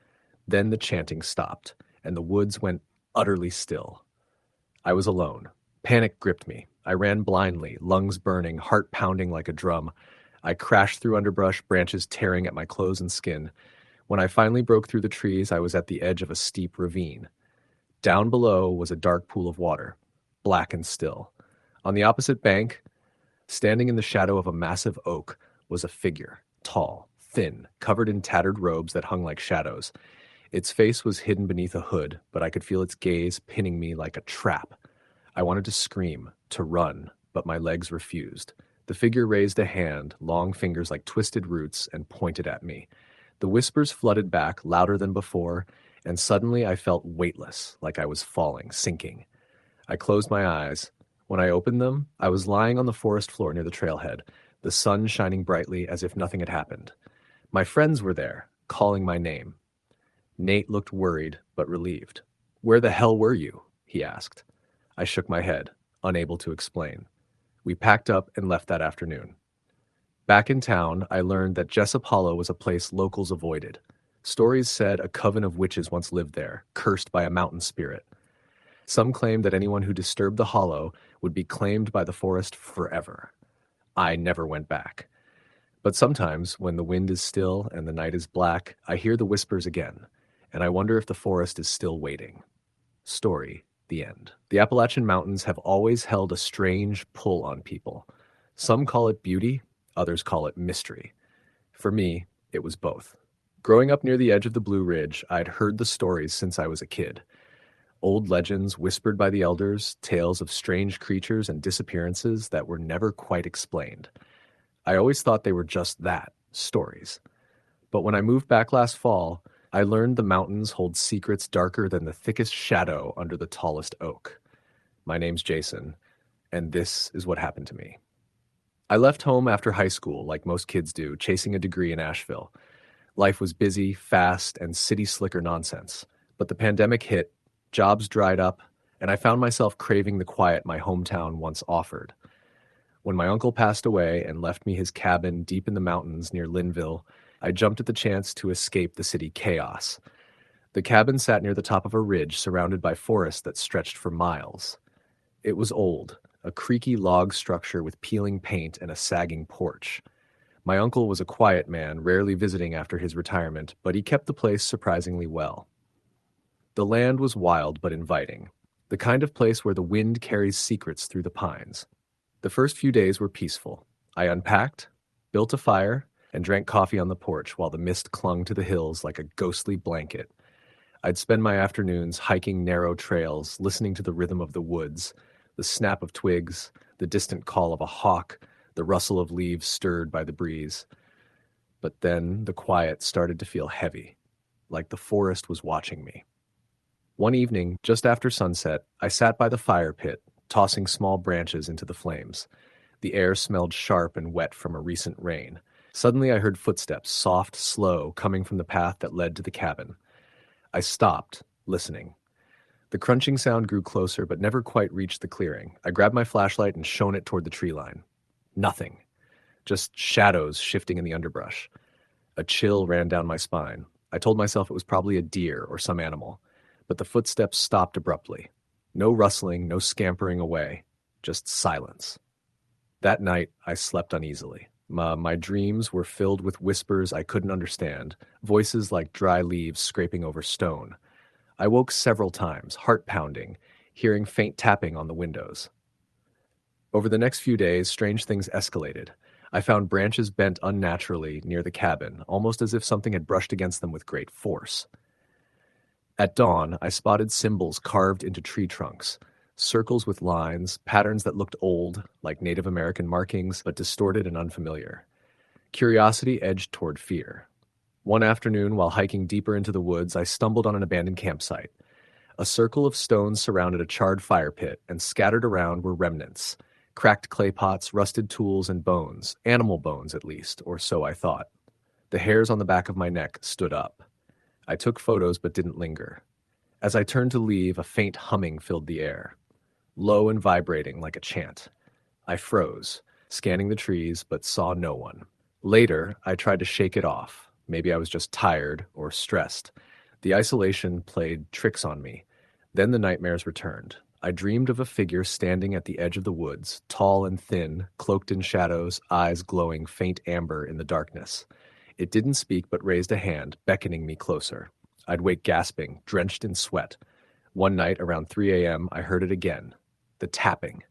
Then the chanting stopped, and the woods went utterly still. I was alone. Panic gripped me. I ran blindly, lungs burning, heart pounding like a drum. I crashed through underbrush, branches tearing at my clothes and skin. When I finally broke through the trees, I was at the edge of a steep ravine. Down below was a dark pool of water, black and still. On the opposite bank, standing in the shadow of a massive oak, was a figure, tall, thin, covered in tattered robes that hung like shadows. Its face was hidden beneath a hood, but I could feel its gaze pinning me like a trap. I wanted to scream, to run, but my legs refused. The figure raised a hand, long fingers like twisted roots, and pointed at me. The whispers flooded back, louder than before, and suddenly I felt weightless, like I was falling, sinking. I closed my eyes. When I opened them, I was lying on the forest floor near the trailhead, the sun shining brightly as if nothing had happened. My friends were there, calling my name. Nate looked worried, but relieved. "Where the hell were you?" he asked. I shook my head, unable to explain. We packed up and left that afternoon. Back in town, I learned that Jessup Hollow was a place locals avoided. Stories said a coven of witches once lived there, cursed by a mountain spirit. Some claimed that anyone who disturbed the hollow would be claimed by the forest forever. I never went back. But sometimes, when the wind is still and the night is black, I hear the whispers again, and I wonder if the forest is still waiting. Story, the end. The Appalachian Mountains have always held a strange pull on people. Some call it beauty, others call it mystery. For me, it was both. Growing up near the edge of the Blue Ridge, I'd heard the stories since I was a kid. Old legends whispered by the elders, tales of strange creatures and disappearances that were never quite explained. I always thought they were just that, stories. But when I moved back last fall, I learned the mountains hold secrets darker than the thickest shadow under the tallest oak. My name's Jason, and this is what happened to me. I left home after high school, like most kids do, chasing a degree in Asheville. Life was busy, fast, and city slicker nonsense. But the pandemic hit, jobs dried up, and I found myself craving the quiet my hometown once offered. When my uncle passed away and left me his cabin deep in the mountains near Linville, I jumped at the chance to escape the city chaos. The cabin sat near the top of a ridge surrounded by forest that stretched for miles. It was old, a creaky log structure with peeling paint and a sagging porch. My uncle was a quiet man, rarely visiting after his retirement, but he kept the place surprisingly well. The land was wild but inviting, the kind of place where the wind carries secrets through the pines. The first few days were peaceful. I unpacked, built a fire, and drank coffee on the porch while the mist clung to the hills like a ghostly blanket. I'd spend my afternoons hiking narrow trails, listening to the rhythm of the woods, the snap of twigs, the distant call of a hawk, the rustle of leaves stirred by the breeze. But then the quiet started to feel heavy, like the forest was watching me. One evening, just after sunset, I sat by the fire pit, tossing small branches into the flames. The air smelled sharp and wet from a recent rain. Suddenly I heard footsteps, soft, slow, coming from the path that led to the cabin. I stopped, listening. The crunching sound grew closer, but never quite reached the clearing. I grabbed my flashlight and shone it toward the tree line. Nothing. Just shadows shifting in the underbrush. A chill ran down my spine. I told myself it was probably a deer or some animal, but the footsteps stopped abruptly. No rustling, no scampering away, just silence. That night, I slept uneasily. My dreams were filled with whispers I couldn't understand, voices like dry leaves scraping over stone. I woke several times, heart pounding, hearing faint tapping on the windows. Over the next few days, strange things escalated. I found branches bent unnaturally near the cabin, almost as if something had brushed against them with great force. At dawn, I spotted symbols carved into tree trunks, circles with lines, patterns that looked old, like Native American markings, but distorted and unfamiliar. Curiosity edged toward fear. One afternoon, while hiking deeper into the woods, I stumbled on an abandoned campsite. A circle of stones surrounded a charred fire pit, and scattered around were remnants. Cracked clay pots, rusted tools, and bones. Animal bones, at least, or so I thought. The hairs on the back of my neck stood up. I took photos but didn't linger. As I turned to leave, a faint humming filled the air, low and vibrating like a chant. I froze, scanning the trees, but saw no one. Later, I tried to shake it off. Maybe I was just tired or stressed. The isolation played tricks on me. Then the nightmares returned. I dreamed of a figure standing at the edge of the woods, tall and thin, cloaked in shadows, eyes glowing faint amber in the darkness. It didn't speak but raised a hand, beckoning me closer. I'd wake gasping, drenched in sweat. One night, around 3 a.m., I heard it again. The tapping.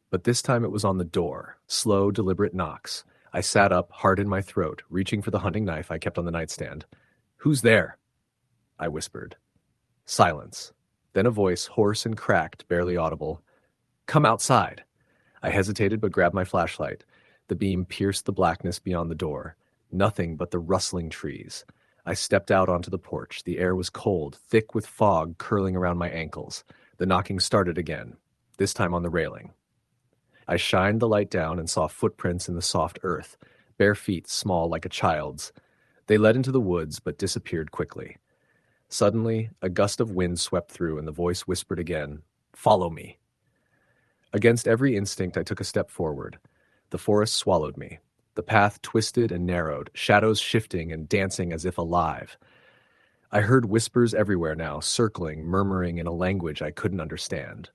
But this time it was on the door. Slow, deliberate knocks. I sat up, heart in my throat, reaching for the hunting knife I kept on the nightstand. "Who's there?" I whispered. Silence. Then a voice, hoarse and cracked, barely audible. "Come outside." I hesitated but grabbed my flashlight. The beam pierced the blackness beyond the door. Nothing but the rustling trees. I stepped out onto the porch. The air was cold, thick with fog curling around my ankles. The knocking started again, this time on the railing. I shined the light down and saw footprints in the soft earth, bare feet small like a child's. They led into the woods but disappeared quickly. Suddenly, a gust of wind swept through and the voice whispered again, "Follow me." Against every instinct, I took a step forward. The forest swallowed me. The path twisted and narrowed, shadows shifting and dancing as if alive. I heard whispers everywhere now, circling, murmuring in a language I couldn't understand.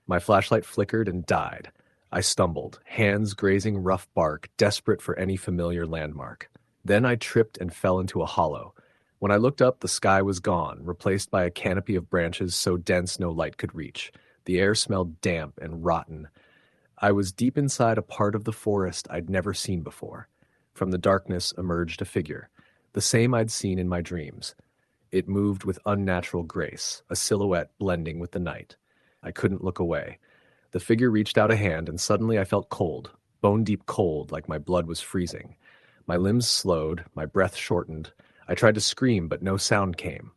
My flashlight flickered and died. I stumbled, hands grazing rough bark, desperate for any familiar landmark. Then I tripped and fell into a hollow. When I looked up, the sky was gone, replaced by a canopy of branches so dense no light could reach. The air smelled damp and rotten. I was deep inside a part of the forest I'd never seen before. From the darkness emerged a figure, the same I'd seen in my dreams. It moved with unnatural grace, a silhouette blending with the night. I couldn't look away. The figure reached out a hand, and suddenly I felt cold, bone-deep cold, like my blood was freezing. My limbs slowed, my breath shortened. I tried to scream, but no sound came.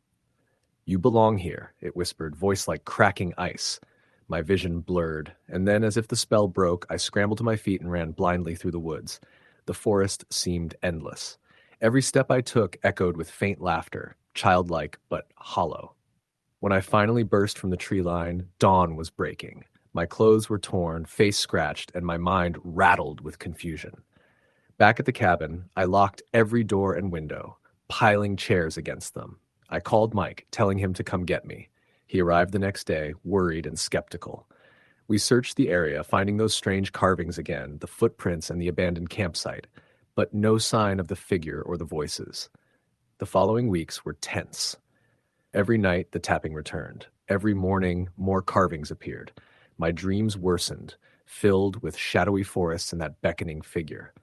"You belong here," it whispered, voice like cracking ice. My vision blurred, and then, as if the spell broke, I scrambled to my feet and ran blindly through the woods. The forest seemed endless. Every step I took echoed with faint laughter, childlike but hollow. When I finally burst from the tree line, dawn was breaking. My clothes were torn, face scratched, and my mind rattled with confusion. Back at the cabin, I locked every door and window, piling chairs against them. I called Mike, telling him to come get me. He arrived the next day, worried and skeptical. We searched the area, finding those strange carvings again, the footprints and the abandoned campsite, but no sign of the figure or the voices. The following weeks were tense. Every night, the tapping returned. Every morning, more carvings appeared. My dreams worsened, filled with shadowy forests and that beckoning figure.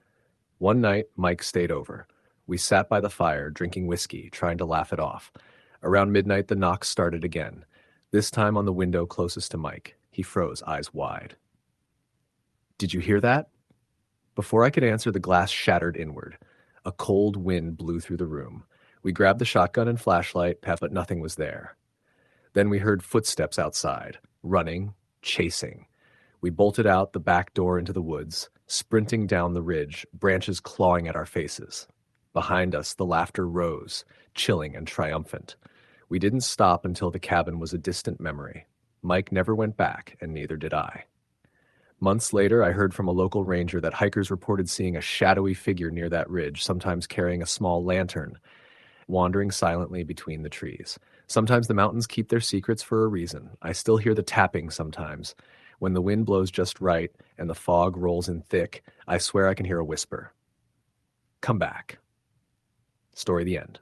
One night, Mike stayed over. We sat by the fire, drinking whiskey, trying to laugh it off. Around midnight, the knocks started again, this time on the window closest to Mike. He froze, eyes wide. "Did you hear that?" Before I could answer, the glass shattered inward. A cold wind blew through the room. We grabbed the shotgun and flashlight, but nothing was there. Then we heard footsteps outside, running, chasing. We bolted out the back door into the woods, sprinting down the ridge, branches clawing at our faces. Behind us, the laughter rose, chilling and triumphant. We didn't stop until the cabin was a distant memory. Mike never went back, and neither did I. Months later, I heard from a local ranger that hikers reported seeing a shadowy figure near that ridge, sometimes carrying a small lantern, wandering silently between the trees. Sometimes the mountains keep their secrets for a reason. I still hear the tapping sometimes. When the wind blows just right and the fog rolls in thick, I swear I can hear a whisper. "Come back." Story the end.